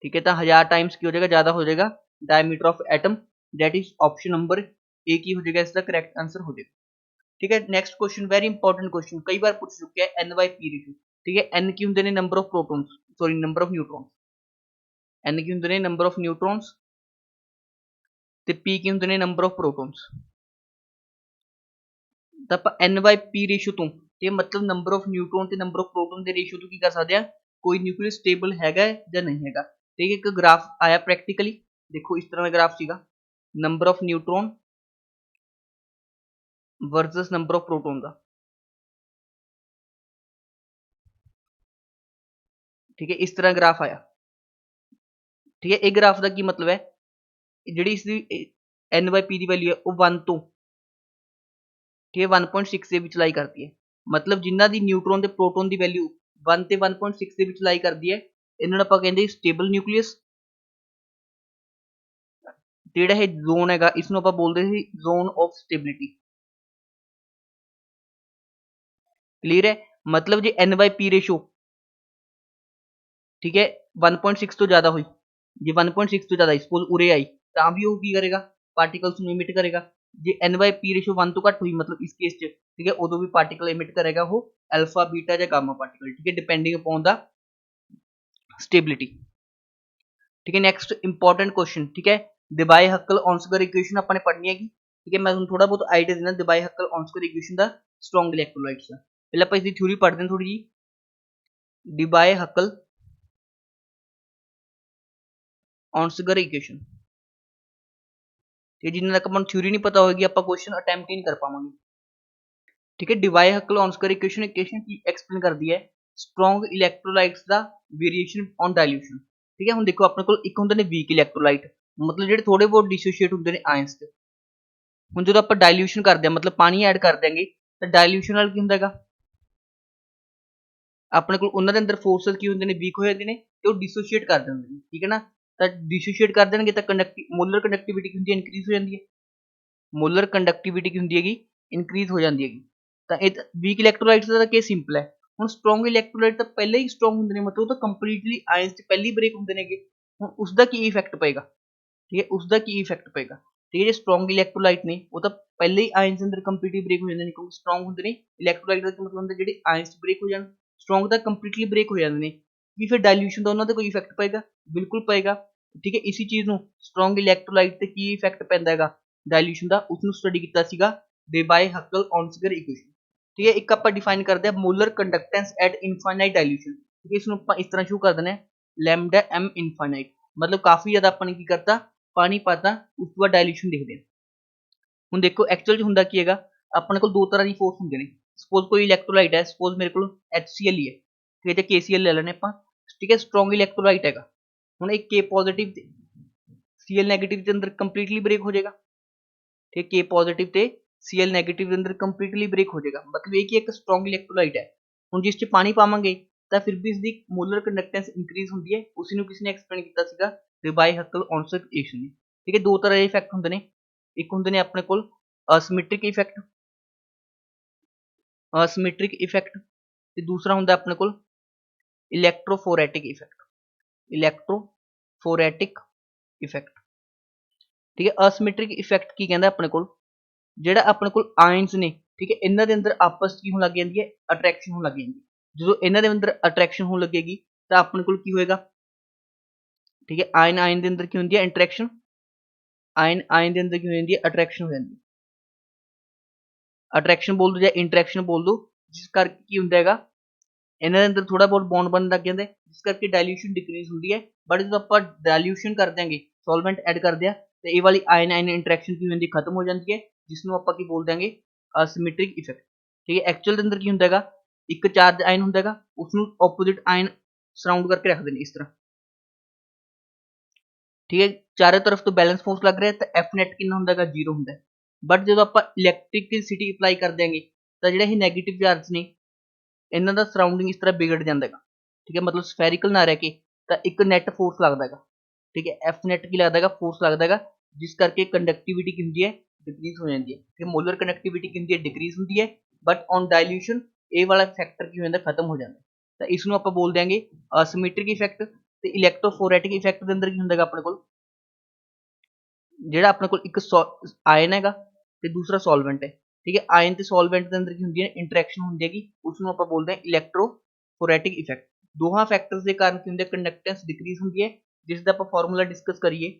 ठीक है, तो 1000 टाइम्स की हो जाएगा, ज्यादा हो जाएगा diameter of atom. That is option number A की हो जाएगा इसका करेक्ट आंसर हो जाएगा। ठीक है, next question very important question, कई बार पूछ चुके हैं N/P रेशियो। ठीक है, N की होंगे ने number of protons, sorry number of neutrons, N की होंगे ने नंबर ऑफ न्यूट्रॉन्स ਤੇ P ਕੀ ਹੁੰਦੇ ਨੇ ਨੰਬਰ ਆਫ ਪ੍ਰੋਟੋਨਸ। ਤਾਂ ਆਪਾਂ N/P ਰੇਸ਼ੀਓ ਤੋਂ ਇਹ ਮਤਲਬ ਨੰਬਰ ਆਫ ਨਿਊਟਰੋਨ ਤੇ ਨੰਬਰ ਆਫ ਪ੍ਰੋਟੋਨ ਦੇ ਰੇਸ਼ੀਓ ਤੋਂ ਕੀ ਕਰ ਸਕਦੇ ਆ, ਕੋਈ ਨਿਊਕਲੀਅਸ ਸਟੇਬਲ ਹੈਗਾ ਜਾਂ ਨਹੀਂ ਹੈਗਾ। ਤੇ ਇੱਕ ਗ੍ਰਾਫ ਆਇਆ ਪ੍ਰੈਕਟੀਕਲੀ, ਦੇਖੋ ਇਸ ਤਰ੍ਹਾਂ ਦਾ ਗ੍ਰਾਫ ਸੀਗਾ, number of neutron versus number of proton ਦਾ। ਠੀਕ ਹੈ, ਇਸ ਤਰ੍ਹਾਂ ਗ੍ਰਾਫ ਆਇਆ। ਠੀਕ ਹੈ, ਇਹ ਗ੍ਰਾਫ ਦਾ ਕੀ ਮਤਲਬ ਹੈ, ਜਿਹੜੀ ਇਸ ਦੀ N/P ਦੀ ਵੈਲਿਊ ਹੈ ਉਹ 1 ਤੋਂ ठीक है 1.6 ਦੇ ਵਿੱਚ ਲਾਈ ਕਰਦੀ ਹੈ। ਮਤਲਬ ਜਿਨ੍ਹਾਂ ਦੀ ਨਿਊਟਰੋਨ ਤੇ ਪ੍ਰੋਟੋਨ ਦੀ ਵੈਲਿਊ 1 ਤੇ 1.6 ਦੇ ਵਿੱਚ ਲਾਈ ਕਰਦੀ ਹੈ ਇਹਨਾਂ ਨੂੰ ਆਪਾਂ ਕਹਿੰਦੇ ਸਟੇਬਲ ਨਿਊਕਲੀਅਸ। ਜਿਹੜਾ ਇਹ ਜ਼ੋਨ ਹੈਗਾ ਇਸ ਨੂੰ ਆਪਾਂ ਬੋਲਦੇ ਸੀ ਜ਼ੋਨ ਆਫ ਸਟੇਬਿਲਿਟੀ। ਕਲੀਅਰ ਹੈ, ਮਤਲਬ ਜੇ N/P ਰੇਸ਼ੋ ਠੀਕ ਹੈ 1.6 ਤੋਂ ਜ਼ਿਆਦਾ ਹੋਈ, ਜੇ 1.6 ਤੋਂ ਜ਼ਿਆਦਾ ਸਪੋਜ਼ ਉਰੇ ਆਈ ਤਾਂ ਵੀ ਉਹ ਕੀ ਕਰੇਗਾ, ਪਾਰਟੀਕਲਸ ਨੂੰ ਇਮਿਟ ਕਰੇਗਾ। ਜੇ N/P ਰੇਸ਼ੋ 1 ਤੋਂ ਘੱਟ ਹੋਈ ਮਤਲਬ ਇਸ ਕੇਸ 'ਚ ਠੀਕ ਹੈ ਉਦੋਂ ਵੀ ਪਾਰਟੀਕਲ ਇਮਿਟ ਕਰੇਗਾ ਉਹ ਅਲਫਾ ਬੀਟਾ ਜਾਂ ਗਾਮਾ ਪਾਰਟੀਕਲ। ਠੀਕ ਹੈ, ਡਿਪੈਂਡਿੰਗ ਅਪੋਨ ਦਾ ਸਟੇਬਿਲਿਟੀ। ਠੀਕ ਹੈ, ਨੈਕਸਟ ਇੰਪੋਰਟੈਂਟ ਕੁਐਸਚਨ। ਠੀਕ ਹੈ, ਡਿਬਾਈ-ਹਕਲ-ਔਨਸਗਰ ਇਕੁਏਸ਼ਨ ਆਪਾਂ ਨੇ ਪੜ੍ਹਨੀ ਹੈਗੀ। ਠੀਕ ਹੈ, ਮੈਂ ਤੁਹਾਨੂੰ ਥੋੜਾ ਬਹੁਤ ਆਈਡੀਆ ਦੇਣਾ ਡਿਬਾਈ-ਹਕਲ-ਔਨਸਗਰ ਇਕੁਏਸ਼ਨ ਦਾ ਸਟਰੋਂਗ ਇਲੈਕਟ੍ਰੋਲਾਈਟਸ ਦਾ। ਪਹਿਲਾਂ ਆਪਾਂ ਇਸਦੀ ਥਿਊਰੀ ਪੜ੍ਹਦੇ ਹਾਂ ਥੋੜੀ ਜੀ। ਡਿਬਾਈ-ਹਕਲ-ਔਨਸਗਰ ਇਕੁਏਸ਼ਨ ਤੇ ਜਿੰਨਾ ਤੱਕ ਆਪਾਂ ਨੂੰ ਥਿਊਰੀ ਨਹੀਂ ਪਤਾ ਹੋਏਗੀ ਆਪਾਂ ਕੁਐਸਚਨ ਅਟੈਂਪਟ ਹੀ ਨਹੀਂ ਕਰ ਪਾਵਾਂਗੇ। ਠੀਕ ਹੈ, ਡਿਬਾਈ-ਹਕਲ-ਔਨਸਗਰ ਇਕੁਏਸ਼ਨ ਕੀ ਐਕਸਪਲੇਨ ਕਰਦੀ ਹੈ, ਸਟਰੋਂਗ ਇਲੈਕਟ੍ਰੋਲਾਈਟਸ ਦਾ ਵੇਰੀਏਸ਼ਨ ਔਨ ਡਾਇਲੂਸ਼ਨ। ਠੀਕ ਹੈ, ਹੁਣ ਦੇਖੋ ਆਪਣੇ ਕੋਲ ਇੱਕ ਹੁੰਦੇ ਨੇ ਵੀਕ ਇਲੈਕਟ੍ਰੋਲਾਈਟ, ਮਤਲਬ ਜਿਹੜੇ ਥੋੜੇ ਬਹੁਤ ਡਿਸੋਸ਼ੀਏਟ ਹੁੰਦੇ ਨੇ ਆਇਨਸ ਤੇ। ਹੁਣ ਜਦੋਂ ਆਪਾਂ ਡਾਇਲੂਸ਼ਨ ਕਰਦੇ ਹਾਂ ਮਤਲਬ ਪਾਣੀ ਐਡ ਕਰ ਦਿਆਂਗੇ ਤਾਂ ਡਾਇਲੂਸ਼ਨ ਨਾਲ ਕੀ ਹੁੰਦਾ ਹੈਗਾ, ਆਪਣੇ ਕੋਲ ਉਹਨਾਂ ਦੇ ਅੰਦਰ ਫੋਰਸਸ ਕੀ ਹੁੰਦੇ ਨੇ, ਵੀਕ ਹੋ ਜਾਂਦੇ ਨੇ ਤੇ ਉਹ ਡਿਸੋਸ਼ੀਏਟ ਕਰ ਦਿੰਦੇ ਨੇ। ਠੀਕ ਹੈ ਨਾ, ਤਾਂ ਡਿਸੋਸ਼ੀਏਟ ਕਰ ਦੇਣਗੇ ਤਾਂ ਮੋਲਰ ਕੰਡਕਟਿਵਿਟੀ ਹੁੰਦੀ ਹੈ ਇਨਕਰੀਜ਼ ਹੋ ਜਾਂਦੀ ਹੈ। ਮੋਲਰ ਕੰਡਕਟਿਵਿਟੀ ਕੀ ਹੁੰਦੀ ਹੈਗੀ, ਇਨਕਰੀਜ਼ ਹੋ ਜਾਂਦੀ ਹੈਗੀ। ਤਾਂ ਇਹ ਵੀਕ ਇਲੈਕਟ੍ਰੋਲਾਈਟਸ ਦਾ ਕੇਸ ਸਿੰਪਲ ਹੈ। ਹੁਣ ਸਟਰੋਂਗ ਇਲੈਕਟ੍ਰੋਲਾਈਟ ਤਾਂ ਪਹਿਲਾਂ ਹੀ ਸਟਰੋਂਗ ਹੁੰਦੇ ਨੇ, ਮਤਲਬ ਉਹ ਤਾਂ ਕੰਪਲੀਟਲੀ ਆਇਨਸ ਚ ਪਹਿਲੀ ਬ੍ਰੇਕ ਹੁੰਦੇ ਨੇਗੇ। ਹੁਣ ਉਸ ਦਾ ਕੀ ਇਫੈਕਟ ਪਏਗਾ, ਠੀਕ ਹੈ, ਉਸ ਦਾ ਕੀ ਇਫੈਕਟ ਪਏਗਾ। ਠੀਕ ਹੈ, ਜਿਹੜੇ ਸਟਰੋਂਗ ਇਲੈਕਟ੍ਰੋਲਾਈਟ ਨੇ ਉਹ ਤਾਂ ਪਹਿਲਾਂ ਹੀ ਆਇਨਸ ਅੰਦਰ ਕੰਪਲੀਟਲੀ ਬ੍ਰੇਕ ਹੋ ਜਾਂਦੇ ਨੇ ਕਿਉਂਕਿ ਸਟਰੋਂਗ ਹੁੰਦੇ ਨੇ। ਇਲੈਕਟ੍ਰੋਲਾਈਟ ਦਾ ਮਤਲਬ ਹੁੰਦਾ ਜਿਹੜੇ ਆਇਨਸ ਬ੍ਰੇਕ ਹੋ ਜਾਣ, ਸਟਰੋਂਗ ਤਾਂ ਕੰਪਲੀਟਲੀ ਬ੍ਰੇਕ ਹੋ ਜਾਂਦੇ ਨੇ। ਕੀ ਫਿਰ ਡਾਇਲੂਸ਼ਨ ਦਾ ਉਹਨਾਂ ਤੇ ਕੋਈ ਇਫੈਕਟ ਪਏਗਾ, ਬਿਲਕੁਲ ਪਏਗਾ। ਠੀਕ ਹੈ, ਇਸੀ ਚੀਜ਼ ਨੂੰ ਸਟਰੋਂਗ ਇਲੈਕਟ੍ਰੋਲਾਈਟ ਤੇ ਕੀ ਇਫੈਕਟ ਪੈਂਦਾ ਹੈਗਾ ਡਾਇਲੂਸ਼ਨ ਦਾ, ਉਸ ਨੂੰ ਸਟੱਡੀ ਕੀਤਾ ਸੀਗਾ ਡਿਬਾਈ-ਹਕਲ-ਔਨਸਗਰ ਇਕੁਏਸ਼ਨ। ਠੀਕ ਹੈ, ਇੱਕ ਆਪਾਂ ਡਿਫਾਈਨ ਕਰਦੇ ਹਾਂ ਮੋਲਰ ਕੰਡਕਟੈਂਸ ਐਟ ਇਨਫਾਈਨਾਈਟ ਡਾਇਲੂਸ਼ਨ। ਠੀਕ ਹੈ, ਇਸ ਨੂੰ ਆਪਾਂ ਇਸ ਤਰ੍ਹਾਂ ਸ਼ੁਰੂ ਕਰ ਦਿੰਦੇ ਹਾਂ ਲੈਮਡਾ m ਇਨਫਾਈਨਾਈਟ, ਮਤਲਬ ਕਾਫੀ ਜ਼ਿਆਦਾ ਆਪਾਂ ਨੇ ਕੀ ਕਰਤਾ ਪਾਣੀ ਪਾਤਾ, ਉਸ ਤੋਂ ਬਾਅਦ ਡਾਇਲੂਸ਼ਨ ਦੇਖਦੇ ਹਾਂ। ਹੁਣ ਦੇਖੋ ਐਕਚੁਅਲ 'ਚ ਹੁੰਦਾ ਕੀ ਹੈਗਾ, ਆਪਣੇ ਕੋਲ ਦੋ ਤਰ੍ਹਾਂ ਦੀ ਫੋਰਸ ਹੁੰਦੇ ਨੇ। ਸਪੋਜ਼ ਕੋਈ ਇਲੈਕਟ੍ਰੋਲਾਈਟ ਹੈ, ਸਪੋਜ਼ ਮੇਰੇ ਕੋਲ HCl ਹੀ ਹੈ, ਠੀਕ ਹੈ, ਜਾਂ KCl ਲੈ ਲੈਣੇ ਆਪਾਂ। ਠੀਕ ਹੈ, ਸਟਰੋਂਗ ਇਲੈਕਟ੍ਰੋਲਾਈਟ ਹੈਗਾ। ਹੁਣ ਇਹ K ਪੋਜ਼ਿਟਿਵ ਤੇ Cl ਨੈਗੇਟਿਵ ਦੇ ਅੰਦਰ ਕੰਪਲੀਟਲੀ ਬ੍ਰੇਕ ਹੋ ਜਾਏਗਾ। ਠੀਕ ਹੈ, K ਪੋਜ਼ਿਟਿਵ ਤੇ Cl ਨੈਗੇਟਿਵ ਦੇ ਅੰਦਰ ਕੰਪਲੀਟਲੀ ਬ੍ਰੇਕ ਹੋ ਜਾਏਗਾ, ਮਤਲਬ ਇਹ ਕਿ ਇੱਕ ਸਟਰੋਂਗ ਇਲੈਕਟ੍ਰੋਲਾਈਟ ਹੈ। ਹੁਣ ਜਿਸ 'ਚ ਪਾਣੀ ਪਾਵਾਂਗੇ ਤਾਂ ਫਿਰ ਵੀ ਇਸਦੀ ਮੋਲਰ ਕੰਡਕਟੈਂਸ ਇੰਕਰੀਜ਼ ਹੁੰਦੀ ਹੈ। ਉਸ ਨੂੰ ਕਿਸ ਨੇ ਐਕਸਪਲੇਨ ਕੀਤਾ ਸੀਗਾ ਡਿਬਾਈ-ਹਕਲ-ਔਨਸਗਰ ਇਕੁਏਸ਼ਨ ਨੇ। ਠੀਕ ਹੈ, ਦੋ ਤਰ੍ਹਾਂ ਦੇ ਇਫੈਕਟ ਹੁੰਦੇ ਨੇ, ਇੱਕ ਹੁੰਦੇ ਨੇ ਆਪਣੇ ਕੋਲ ਅਸਿਮੈਟ੍ਰਿਕ ਇਫੈਕਟ, ਤੇ ਦੂਸਰਾ ਹੁੰਦਾ ਆਪਣੇ ਕੋਲ ਇਲੈਕਟ੍ਰੋਫੋਰੈਟਿਕ ਇਫੈਕਟ। ਠੀਕ ਹੈ, ਅਸਿਮੈਟ੍ਰਿਕ ਇਫੈਕਟ ਕੀ ਕਹਿੰਦਾ ਆਪਣੇ ਕੋਲ, ਜਿਹੜਾ ਆਪਣੇ ਕੋਲ ਆਇਨਸ ਨੇ, ਠੀਕ ਹੈ, ਇਹਨਾਂ ਦੇ ਅੰਦਰ ਆਪਸ ਕੀ ਹੋਣ ਲੱਗ ਜਾਂਦੀ ਹੈ, ਅਟਰੈਕਸ਼ਨ ਹੋਣ ਲੱਗ ਜਾਂਦੀ ਹੈ। ਜਦੋਂ ਇਹਨਾਂ ਦੇ ਅੰਦਰ ਅਟਰੈਕਸ਼ਨ ਹੋਣ ਲੱਗੇਗੀ ਤਾਂ ਆਪਣੇ ਕੋਲ ਕੀ ਹੋਏਗਾ, ਠੀਕ ਹੈ, ਆਇਨ ਦੇ ਅੰਦਰ ਕੀ ਹੁੰਦੀ ਹੈ ਇੰਟਰੈਕਸ਼ਨ, ਆਇਨ ਦੇ ਅੰਦਰ ਕੀ ਹੋ ਜਾਂਦੀ ਹੈ ਅਟਰੈਕਸ਼ਨ ਹੋ ਜਾਂਦੀ ਹੈ। ਅਟਰੈਕਸ਼ਨ ਬੋਲ ਦੋ ਜਾਂ ਇੰਟਰੈਕਸ਼ਨ ਬੋਲ ਦੋ, ਜਿਸ ਕਰਕੇ ਕੀ ਹੁੰਦਾ ਹੈਗਾ ਇਹਨਾਂ ਦੇ ਅੰਦਰ ਥੋੜਾ ਬਹੁਤ ਬੌਂਡ ਬਣਨ ਲੱਗ ਜਾਂਦਾ ਹੈ, ਜਿਸ ਕਰਕੇ ਡਾਇਲੂਸ਼ਨ ਡਿਕਰੀਜ਼ ਹੁੰਦੀ ਹੈ। ਬਟ ਜਦੋਂ ਆਪਾਂ ਡਾਇਲੂਸ਼ਨ ਕਰ ਦਿਆਂਗੇ, ਸੋਲਵੈਂਟ ਐਡ ਕਰਦੇ ਆ ਤੇ ਇਹ ਵਾਲੀ ਆਇਨ ਇੰਟਰੈਕਸ਼ਨ ਕੀ ਹੁੰਦੀ ਖਤਮ ਹੋ ਜਾਂਦੀ ਹੈ, ਜਿਸ ਨੂੰ ਆਪਾਂ ਕੀ ਬੋਲ ਦਿਆਂਗੇ ਅਸਿਮੈਟ੍ਰਿਕ ਇਫੈਕਟ। ਠੀਕ ਹੈ, ਐਕਚੁਅਲ ਦੇ ਅੰਦਰ ਕੀ ਹੁੰਦਾ ਹੈਗਾ, ਇੱਕ ਚਾਰਜ ਆਇਨ ਹੁੰਦਾ ਹੈਗਾ, ਉਸ ਨੂੰ ਆਪੋਜ਼ਿਟ ਆਇਨ ਸਰਾਊਂਡ ਕਰਕੇ ਰੱਖਦੇ ਨੇ ਇਸ ਤਰ੍ਹਾਂ। ਠੀਕ ਹੈ, ਚਾਰੇ ਤਰਫ ਤੋਂ ਬੈਲੈਂਸ ਫੋਰਸ ਲੱਗ ਰਿਹਾ ਤਾਂ ਐਫ ਨੈਟ ਕਿੰਨਾ ਹੁੰਦਾ ਹੈਗਾ, 0 ਹੁੰਦਾ ਹੈ। ਬਟ ਜਦੋਂ ਆਪਾਂ ਇਲੈਕਟ੍ਰਿਸਿਟੀ ਅਪਲਾਈ ਕਰ ਦਿਆਂਗੇ ਤਾਂ ਜਿਹੜੇ ਇਹ ਨੈਗੇਟਿਵ ਚਾਰਜ ਨੇ ਇਹਨਾਂ ਦਾ ਸਰਾਊਂਡਿੰਗ ਇਸ ਤਰ੍ਹਾਂ ਵਿਗੜ ਜਾਂਦਾ ਹੈਗਾ। ਠੀਕ ਹੈ, ਮਤਲਬ ਸਫੈਰੀਕਲ ਨਾ ਰਹਿ ਕੇ ਤਾਂ ਇੱਕ ਨੈਟ ਫੋਰਸ ਲੱਗਦਾ ਹੈਗਾ। ਠੀਕ ਹੈ, ਐਫ ਨੈਟ ਕੀ ਲੱਗਦਾ ਹੈਗਾ, ਫੋਰਸ ਲੱਗਦਾ ਹੈਗਾ, ਜਿਸ ਕਰਕੇ ਕੰਡਕਟਿਵਿਟੀ ਕੀ ਹੁੰਦੀ ਹੈ डिक्रीज हो जाती है। ठीक है, मोलर कंडक्टिविटी की ਹੁੰਦੀ ਹੈ डिक्रीज ਹੁੰਦੀ है, बट ऑन डायल्यूशन ਇਹ ਵਾਲਾ ਫੈक्टर ਕੀ ਹੋ ਜਾਂਦਾ ਖਤਮ ਹੋ ਜਾਂਦਾ। ਤਾਂ ਇਸ ਨੂੰ ਆਪਾਂ ਬੋਲ ਦਿਆਂਗੇ ਅਸਿਮੈਟ੍ਰਿਕ ਇਫੈਕਟ। ਤੇ ਇਲੈਕਟ੍ਰੋਫੋਰੈਟਿਕ ਇਫੈਕਟ ਦੇ ਅੰਦਰ ਕੀ ਹੁੰਦਾ ਹੈਗਾ ਆਪਣੇ ਕੋਲ, ਜਿਹੜਾ ਆਪਣੇ ਕੋਲ ਇੱਕ ਆਇਨ ਹੈਗਾ ਤੇ ਦੂਸਰਾ ਸੋਲਵੈਂਟ ਹੈ। ਠੀਕ ਹੈ, ਆਇਨ ਤੇ ਸੋਲਵੈਂਟ ਦੇ ਅੰਦਰ ਕੀ ਹੁੰਦੀ ਹੈ ਇੰਟਰੈਕਸ਼ਨ ਹੁੰਦੀ ਹੈਗੀ, ਉਸ ਨੂੰ ਆਪਾਂ ਬੋਲਦੇ ਹਾਂ ਇਲੈਕਟ੍ਰੋਫੋਰੈਟਿਕ ਇਫੈਕਟ। ਦੋਹਾਂ ਫੈਕਟਰਸ ਦੇ ਕਾਰਨ ਕੀ ਹੁੰਦਾ ਕੰਡਕਟੈਂਸ ਡਿਕਰੀਜ਼ ਹੁੰਦੀ ਹੈ, ਜਿਸ ਦਾ ਆਪਾਂ ਫਾਰਮੂਲਾ ਡਿਸਕਸ ਕਰੀਏ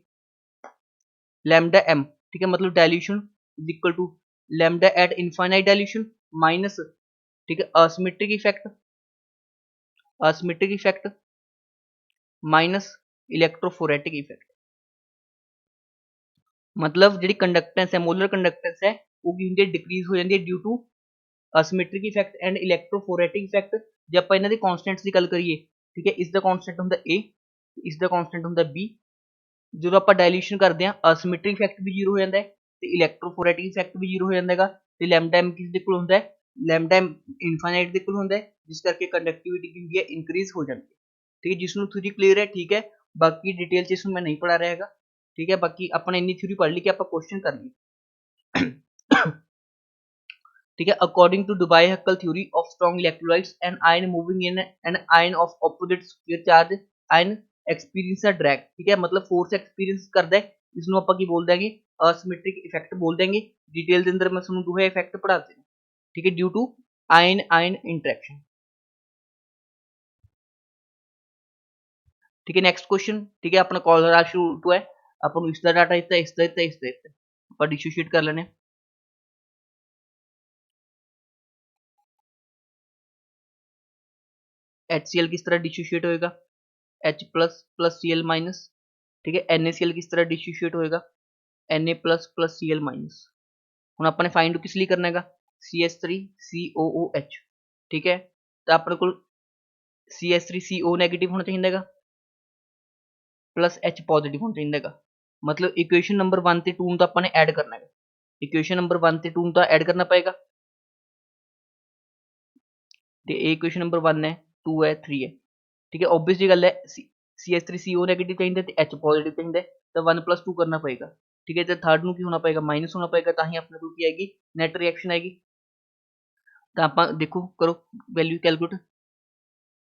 लैम्डा m। ठीक है, मतलब dilution is equal to lambda at infinite dilution minus, ठीक है, asymmetric effect minus electrophoretic effect. मतलब जी कंडक्टेंस है मोलर कंडक्टेंस है वो की होंगी डिक्रीज हो जाती है due to asymmetric effect and electrophoretic effect. जब आप इन्हों कॉन्स्टेंट्स की गल करिए, ठीक है, इसका कॉन्स्टेंट होंगे ए, इसका कॉन्स्टेंट होंगे बी। जो आप डायल्यूशन करते हैं असिमेट्रिक इफेक्ट भी जीरो हो जाता है तो इलैक्ट्रोफोरेटिक इफेक्ट भी जीरो हो जाता है। तो लैम्डा एम किस कोल होंदा है, लैम्डा एम इनफाइनाइट दे कोल होंदा है, जिस करके कंडक्टिविटी की होंदी है इंक्रीज हो जाती है। ठीक है, जिसनों थ्योरी क्लीयर है, ठीक है, बाकी डिटेल च इसमें मैं नहीं पढ़ा रहा है। ठीक है, बाकी अपने इन्नी थ्योरी पढ़ ली कि आप क्वेश्चन कर लिए। ठीक है, according to Debye Hückel theory of strong electrolytes an ion moving in an ion of opposite sphere charge ion experience a drag. ठीक है, मतलब फोर्स एक्सपीरियंस करता है, इसनों आपां की बोल देंगे असिमेट्रिक इफेक्ट बोल देंगे। डिटेल के अंदर मैं तुहानूं दोहे इफेक्ट पढ़ा देने। ठीक है, due to ion ion interaction. ठीक है, नेक्स्ट क्वेश्चन। ठीक है, अपना कॉलर आ शुरू टू है, अपन इसका डाटा इतना इसका इतना इसका इतना अपन डिसोशिएट कर लेने। HCl किस तरह डिसोशिएट होएगा, H plus plus Cl minus. ठीक है, NaCl किस तरह डिसोशिएट होएगा, Na plus plus Cl minus. ਹੁਣ ਆਪਾਂ ਨੇ फाइंड किस लिए करना है CH3COOH। ठीक है, तो अपने को CH3CO नैगेटिव होना चाहिए प्लस H पॉजिटिव होना चाहिए। मतलब इक्वेशन नंबर 1 ਤੇ 2 तो अपने ऐड करना है, इक्वेशन नंबर 1 ਤੇ 2 तो ऐड करना पएगा। तो इक्वेशन नंबर 1 है, 2 है, 3 है। ठीक है, ऑब्वियस जी गल है CH3CO नैगेटिव चाहिए तो H पॉजिटिव चाहिए, तो 1 + 2 करना पएगा। ठीक है, तो थर्ड में की होना पएगा माइनस होना पएगा, ताकि अपने को की आएगी नैट रिएक्शन आएगी। तो आप देखो करो वैल्यू कैलकुलेट।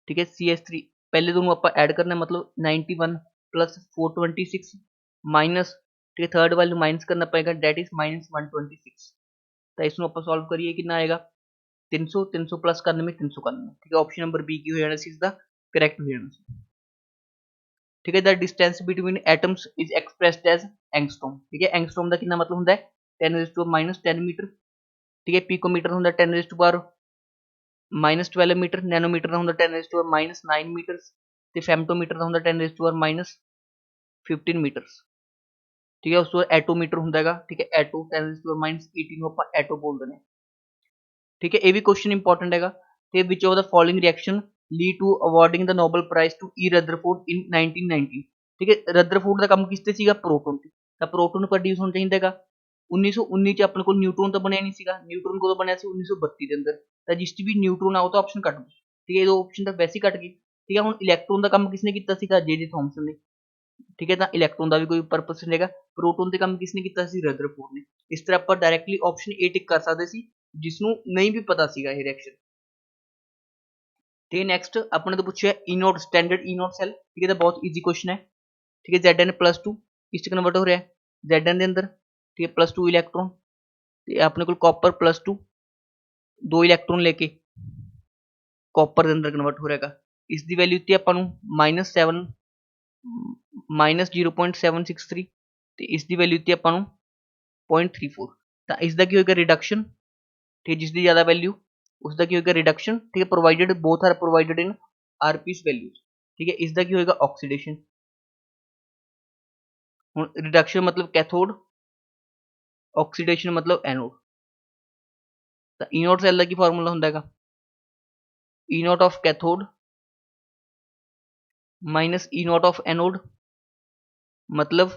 ठीक है, CH3 पहले दोनों आप ऐड करना, मतलब 91 + 426 माइनस, ठीक है, थर्ड वैल्यू माइनस करना पएगा, डेट इज -126। तो इसमें आप सॉल्व करिए कितना आएगा 300 300 प्लस 91 391। ठीक है, ऑप्शन नंबर बी की हो जाना सी इसका करेक्ट हो जाना। ठीक है, the distance between atoms is expressed as angstrom. ठीक है, एंगस्ट्रॉम का कितना मतलब होता है 10⁻⁻10 मीटर। ठीक है, पिकोमीटर होता है 10⁻⁻12 मीटर, नैनोमीटर का होता है 10⁻⁻9 मीटर्स, तो फैमटोमीटर का होता है 10⁻⁻15 मीटर्स। ठीक है, उस तो एटोमीटर होता है, ठीक है, एटो 10⁻18 आप एटो बोल दें। ठीक है, ये भी क्वेश्चन इंपॉर्टेंट है। तो which of the following reaction lead to awarding the Nobel prize to E Rutherford in 1919। ठीक है, रदरफोर्ड का काम किसते सीगा प्रोटॉन ते, तो प्रोटॉन प्रोड्यूस होना चाहिए। 1919 च अपने को न्यूट्रॉन तो बनया नहीं सीगा, न्यूट्रॉन को तो बनया सी 1932 के अंदर। तो जिस भी न्यूट्रॉन आओ तो ऑप्शन कट गई। ठीक है, दो ऑप्शन तो वैसे ही कट गई। ठीक है, हुण इलैक्ट्रॉन का काम किसने किया सीगा जे थॉमसन ने। ठीक है, तो इलैक्ट्रॉन का भी कोई पर्पस नहीं है। प्रोटॉन का काम किसने किया सी रदरफोर्ड ने। इस तरह आप डायरैक्टली ऑप्शन ए टिक कर सकते सी, जिसनों नहीं भी पता सीगा ये रिएक्शन। ठीक है, नैक्सट अपने तो पूछा इनोड स्टैंडर्ड इनोड सेल। ठीक है, तो बहुत ईजी क्वेश्चन है। ठीक है, Zn+2 किस कन्वर्ट हो रहा है Zn के अंदर। ठीक है, +2 इलैक्ट्रॉन, तो अपने को कॉपर +2 2 इलैक्ट्रॉन लेके कॉपर के अंदर कन्वर्ट हो रहा है। इसकी वैल्यू थी अपन -0.763, तो इसकी वैल्यू थी अपन 0.34। तो इसका की होगा रिडक्शन। ठीक है, जिसकी ज़्यादा वैल्यू उसका की होगा रिडक्शन। ठीक है, provided both are provided in RPs values. ठीक है, इसका की होगा ऑक्सीडेशन। रिडक्शन मतलब कैथोड, ऑक्सीडेशन मतलब एनोड। तो इनोड सेल का की फार्मूला होंगे E0 of cathode minus E0 of anode, मतलब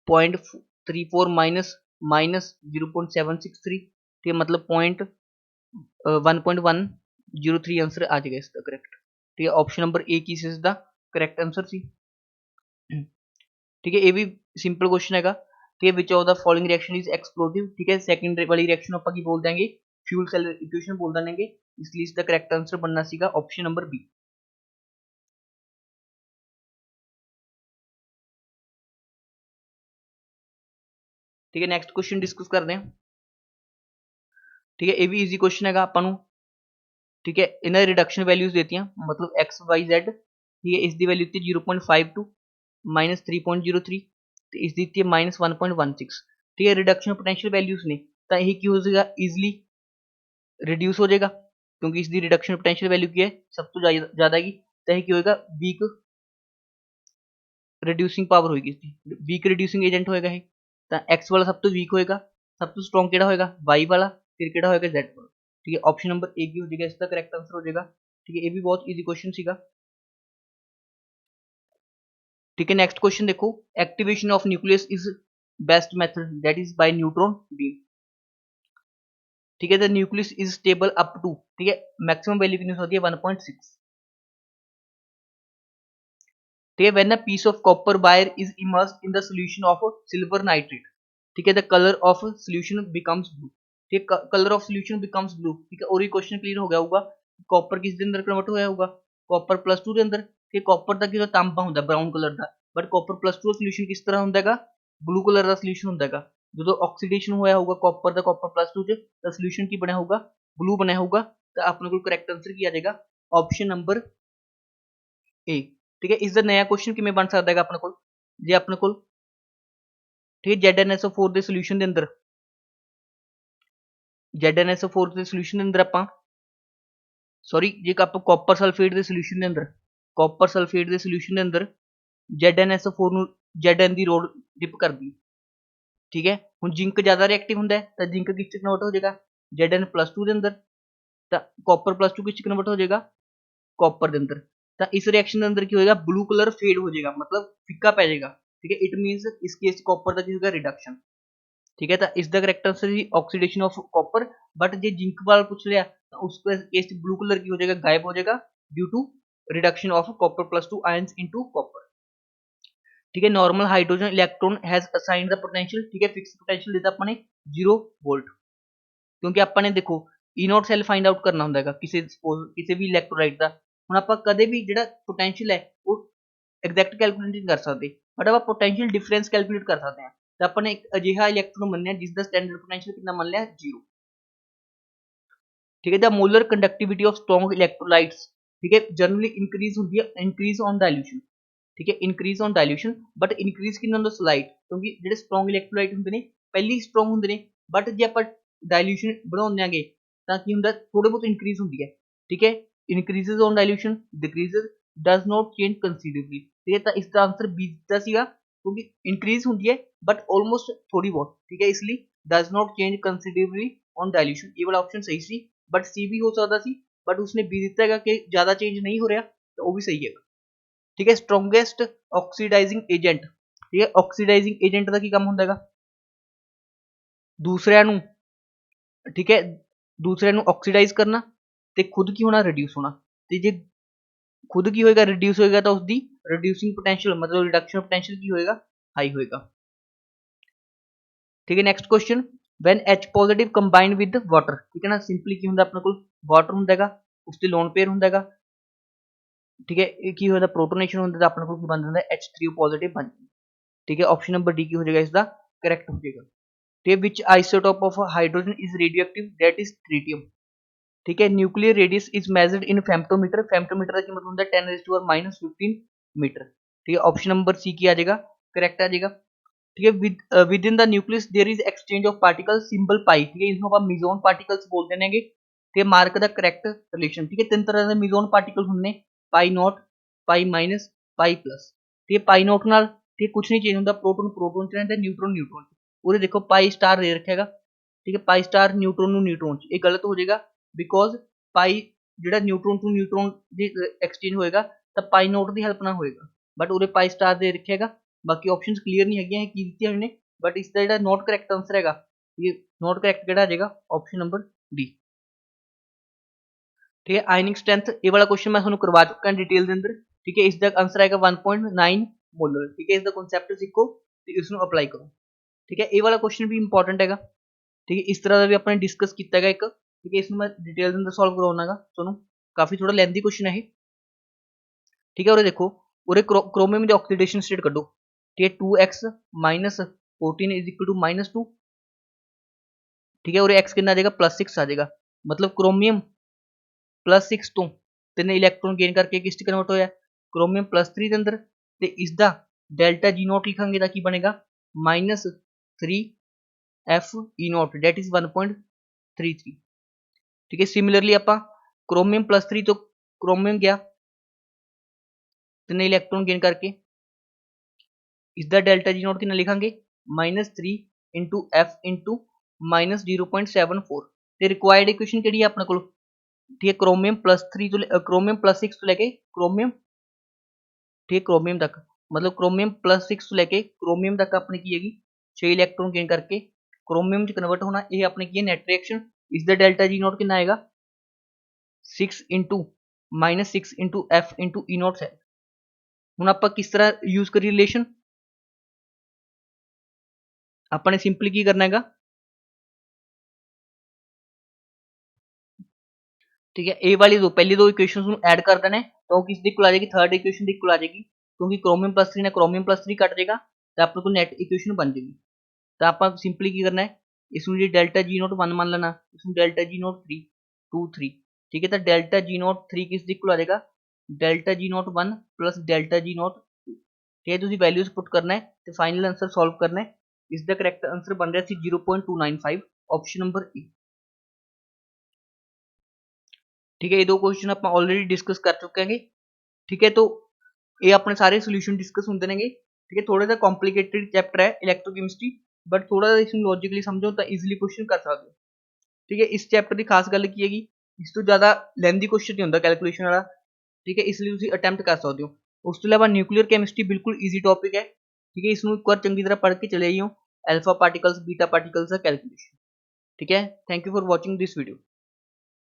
0.34 माइनस -0.763। ठीक है, मतलब 1.103 आंसर आ जाएगा इसका करेक्ट। ठीक है, ऑप्शन नंबर ए की इसका करेक्ट आंसर सी। ठीक है, ये भी सिंपल क्वेश्चन है। ठीक है, विच of the following reaction is explosive, ठीक है, सेकंड वाली रिएक्शन ਆਪਾਂ ਕੀ ਬੋਲ ਦਾਂਗੇ, फ्यूल सेल इक्वेशन बोल देंगे, इसलिए इसका करेक्ट आंसर बनना सीगा ऑप्शन नंबर बी। ठीक है, नैक्सट क्वेश्चन डिस्कस करते हैं। ठीक है, ये भी ईजी क्वेश्चन है ਆਪਾਂ ਨੂੰ। ठीक है, इन्हें रिडक्शन वैल्यूज देती हैं, मतलब एक्स वाई जेड। ठीक है, इसकी वैल्यू दी 0.52 माइनस 3.03, तो इस दी है माइनस 1.16। ठीक है, रिडक्शन पोटेंशियल वैल्यूज ने तो यही की हो जाएगा, ईजिली रिड्यूस हो जाएगा, क्योंकि इसकी रिडक्शन पोटेंशियल वैल्यू की है सब तो ज़्यादा की, तो यही की होगा वीक रिड्यूसिंग पावर होगी, इसकी वीक रिड्यूसिंग एजेंट होएगा ये, तो एक्स वाला सब तो वीक होएगा, सब तो स्ट्रॉन्ग केड़ा होएगा वाई वाला, फिर केड़ा होएगा जेड वाला। ठीक है, ऑप्शन नंबर ए की हो जाएगा इसका करेक्ट आंसर हो जाएगा। ठीक है, ये भी बहुत इजी क्वेश्चन सीगा। ठीक है, नेक्स्ट क्वेश्चन देखो, activation of nucleus is best method that is by neutron beam. ठीक है, the nucleus is stable up to, ठीक है, मैक्सिमम वैल्यू कितनी होती है 1.6। ठीक है, when a piece of copper wire is immersed in the solution of silver nitrate, ठीक है, the colour of solution becomes blue. ठीक है, colour of solution becomes blue. ठीक है, और ये क्वेश्चन क्लियर हो गया होगा, कॉपर किस दे अंदर कन्वर्ट होया होगा, कॉपर +2 ਦੇ ਅੰਦਰ। ਕਿ ਕਾਪਰ ਦਾ ਕਿਹਦਾ ਤਾਂਬਾ ਹੁੰਦਾ brown colour the, but copper +2 the solution ਕਿਸ ਤਰ੍ਹਾਂ ਹੁੰਦਾ ਹੈਗਾ, ਬਲੂ ਕਲਰ ਦਾ ਸੋਲੂਸ਼ਨ ਹੁੰਦਾ ਹੈਗਾ। ਜਦੋਂ ਆਕਸੀਡੇਸ਼ਨ ਹੋਇਆ ਹੋਊਗਾ ਕਾਪਰ ਦਾ ਕਾਪਰ +2 ਚ, ਤਾਂ ਸੋਲੂਸ਼ਨ ਕੀ ਬਣਿਆ ਹੋਊਗਾ, ਬਲੂ ਬਣਿਆ ਹੋਊਗਾ। ਤਾਂ ਆਪਣੇ ਕੋਲ ਕਰੈਕਟ ਆਨਸਰ ਕੀ ਆ ਜਾਏਗਾ, ਆਪਸ਼ਨ ਨੰਬਰ ए। ठीक है, इसका नया क्वेश्चन किमें बन सकता है अपने को, जे अपने को ठीक है ZnSO4 के सोल्यूशन के अंदर, ZnSO4 के सोल्यूशन के अंदर आप सॉरी जे आप कॉपर सल्फेट के सोल्यूशन के अंदर, कॉपर सल्फेट के सोल्यूशन के अंदर ZnSO4 ਨੂੰ Zn ਦੀ ਰੋਡ ਡਿਪ ਕਰ दी। ठीक है, ਹੁਣ जिंक ज़्यादा रिएक्टिव ਹੁੰਦਾ है तो जिंक किस कन्वर्ट हो जाएगा, Zn+2 के अंदर, तो कॉपर +2 किस कन्वर्ट हो जाएगा, कॉपर के अंदर। तो इस रिएक्शन के अंदर की होएगा, ब्लू कलर फेड हो जाएगा, मतलब फिक्का पै जाएगा। ठीक है, इट मीनस इस केस कॉपर का होगा रिडक्शन। ठीक है, तो इसका करेक्ट आंसर है ऑक्सीडेशन ऑफ कॉपर। बट जो जिंक वाला पूछ लिया तो उस केस ब्लू कलर की हो जाएगा, गायब हो जाएगा due to reduction of copper +2 ions into copper. ठीक है, normal hydrogen electron has assigned the potential. ठीक है, फिक्स पोटेंशियल देता अपने 0 वोल्ट, क्योंकि अपने देखो E0 सेल फाइंड आउट करना होंगे किसी भी इलेक्ट्रोलाइट का। ਹੁਣ ਆਪਾਂ ਕਦੇ ਵੀ ਜਿਹੜਾ पोटेंशियल है वो एग्जैक्ट कैलकुलेट नहीं कर सकते, बट आप पोटेंशियल डिफरेंस कैलकुलेट कर सकते हैं। तो अपने एक अजिहा इलेक्ट्रॉन मनया जिसका स्टैंडर्ड पोटेंशियल कितना मान लिया 0। ठीक है, the molar conductivity of strong electrolytes, ठीक है, जनरली इंक्रीज होती है इंक्रीज ऑन डाइल्यूशन। ठीक है, increase on dilution, but increase कितना ਹੁੰਦਾ स्लाइट, क्योंकि ਜਿਹੜੇ स्ट्रॉन्ग इलेक्ट्रोलाइट ਹੁੰਦੇ ਨੇ ਪਹਿਲੀ स्ट्रॉन्ग ਹੁੰਦੇ ਨੇ, बट ਜੇ ਆਪਾਂ डाइल्यूशन ਬਣਾਉਂਦੇ ਆਂਗੇ ਤਾਂ ਕੀ ਹੁੰਦਾ, ਥੋੜੇ ਬਹੁਤ इंक्रीज ਹੁੰਦੀ ਹੈ। ठीक है, increases on dilution, decreases, does not change considerably। ठीक है, तो इसका आंसर बी ਦਿੱਤਾ ਸੀਗਾ, क्योंकि इंक्रीज ਹੁੰਦੀ है बट ऑलमोस्ट थोड़ी बहुत। ठीक है, इसलिए does not change considerably on dilution, ये वाला ऑप्शन सही सी, बट सी भी हो सकता सी, बट उसने बी ਦਿੱਤਾ ਹੈਗਾ कि ज्यादा चेंज नहीं हो रहा, तो वो भी सही है। ठीक है, स्ट्रोंगेस्ट ऑक्सीडाइजिंग एजेंट। ठीक है, ऑक्सीडाइजिंग एजेंट का की काम ਹੁੰਦਾ ਹੈਗਾ, दूसरे ਨੂੰ, ठीक है, दूसरे ਨੂੰ ऑक्सीडाइज करना ਤੇ खुद की होना रिड्यूस होना। ਤੇ ਜੇ खुद की होएगा रिड्यूस होएगा तो उसकी रिड्यूसिंग पोटेंशियल मतलब रिडक्शन पोटेंशियल की होएगा हाई होएगा। ठीक है, next question, when H positive combined with water. ठीक है ना, सिंपली की ਹੁੰਦਾ अपने को वाटर ਹੁੰਦਾ ਹੈਗਾ, उसके लोन पेयर ਹੁੰਦਾ ਹੈਗਾ। ठीक है, की होता प्रोटोनेशन ਹੁੰਦਾ ਤਾਂ अपने को की बन ਜਾਂਦਾ H3O पॉजिटिव बन जाता। ठीक है, ऑप्शन नंबर डी की हो जाएगा इसका करेक्ट हो जाएगा। ठीक है, which isotope of hydrogen is radioactive, that is tritium. ठीक है, nuclear radius is measured in femtometre, femtometre का मतलब होता है 10⁻⁻15 मीटर। ठीक है, ऑप्शन नंबर सी की आ जाएगा करेक्ट आ जाएगा। ठीक है, within the nucleus there is exchange of particle symbol pi. ठीक है, इसको आप मिजोन पार्टिकल्स बोलते हैं। ठीक है, मार्क द करेक्ट रिलेशन। ठीक है, तीन तरह के मिजोन पार्टिकल होंगे, pi nought, pi minus, pi plus. ठीक है, पाई नॉट नाल ठीक कुछ नहीं चेंज होता, प्रोटोन प्रोटोन च रहता, न्यूट्रॉन न्यूट्रॉन च। उरे देखो पाई स्टार दे रखेगा। ठीक है, पाई स्टार न्यूट्रॉन न्यूट्रॉन च, ये गलत हो जाएगा, बिकॉज पाई जो न्यूट्रॉन टू न्यूट्रॉन एक्सचेंज होएगा तो पाई नोट की हेल्प ना होएगा, बट उरे पाई स्टार दे रखेगा। बाकी ऑप्शंस क्लियर नहीं है कि दिते हुए ने, बट इसका जो नॉट करेक्ट आंसर है ये नॉट करेक्ट केड़ा आ जाएगा, ऑप्शन नंबर डी। ठीक है, आयनिक स्ट्रेंथ, ये वाला क्वेश्चन मैं थोड़ा करवा चुका है डिटेल के अंदर। ठीक है, इसका आंसर आएगा 1.9 मोलर। ठीक है, इसका कॉन्सेप्ट सीखो तो इसको अप्लाई करो। ठीक है, ये वाला क्वेश्चन भी इंपॉर्टेंट है, ठीक है, इस तरह का भी अपने डिस्कस किया है एक, ठीक है, इसमें मैं डिटेल के अंदर सॉल्व करवाऊंगा। सुनो, काफी थोड़ा लेंथी क्वेश्चन है, ठीक है। और देखो, और क्रोमियम की ऑक्सीडेशन स्टेट कर दो, ठीक है, 2x minus 14 is equal to -2, ठीक है, और x कितना आ जाएगा, +6 आ जाएगा। मतलब क्रोमियम +6 तो तेने इलेक्ट्रॉन गेन करके किस कन्वर्ट होया, क्रोमियम +3 के अंदर, ਤੇ इसका डेल्टा जी नॉट लिखांगे तो की बनेगा -3f E0 डेट इज 1.33, ठीक है। सिमिलरली आप क्रोमियम +3 तो क्रोमियम गया तेने इलेक्ट्रॉन गेन करके, इसका डेल्टा जी नॉट कितना लिखांगे, -3 इंटू एफ इंटू -0.74, ਤੇ रिक्वायर्ड इक्वेशन ਕਿਹੜੀ है अपने को, ठीक है, क्रोमियम +3 तो क्रोमियम +6 तो लेके क्रोमियम, ठीक है, क्रोमियम तक, मतलब क्रोमियम +6 तो लेके क्रोमियम तक अपने की हैगी 6 इलेक्ट्रॉन गेन करके क्रोमियम च कन्वर्ट होना, ये अपने की है नेट रिएक्शन। इसका डेल्टा जी नॉट कितना आएगा 6 into -6 into F into E not है। हूँ आप किस तरह यूज करिए रिलेशन, अपने सिंपली की करना है, ठीक है, ए वाली दो पहली दो इक्वेशन ऐड कर देने तो किस दिक्कत आ जाएगी, थर्ड इक्वेशन दिक्कत आ जाएगी, क्योंकि क्रोमियम +3 ने क्रोमियम +3 कट देगा तो अपने को नेट इक्वेशन बन जाएगी। तो आप सिंपली की करना है, इसमें डेल्टा जी नॉट 1 मान लेना, इसमें डेल्टा जी नॉट 3 2 3, ठीक है। तो डेल्टा जी नॉट 3 किस दिक्कत आ जाएगा, delta G not 1 plus delta G not 2, ठीक है। तुझे वैल्यूज पुट करना है तो फाइनल आंसर सॉल्व करना है। इसका करेक्ट आंसर बन रहा है 0.295 ऑप्शन नंबर ए, ठीक है। ये दो क्वेश्चन आप ऑलरेडी डिस्कस कर चुके हैं, ठीक है। तो ये अपने सारे सोल्यूशन डिस्कस होते रहेंगे, ठीक है। थोड़ा सा कॉम्प्लिकेटेड चैप्टर है इलेक्ट्रोकेमिस्ट्री, बट थोड़ा सा इसमें लॉजिकली समझो तो इजीली क्वेश्चन कर सकते हो, ठीक है। इस चैप्टर की खास गल की हैगी, इस तो ज्यादा लेंथी क्वेश्चन नहीं होता कैलकुलेशन वाला, ठीक है, इसलिए तुम अटैम्प्ट कर सकते हो। उस तो इलावा न्यूक्लियर केमिस्ट्री बिल्कुल ईजी टॉपिक है, ठीक है, इसमें एक बार चंगी तरह पढ़ के चले जाइयो, अल्फा पार्टिकल्स बीटा पार्टिकल्स का कैलकुलेशन, ठीक है। Thank you for watching this video.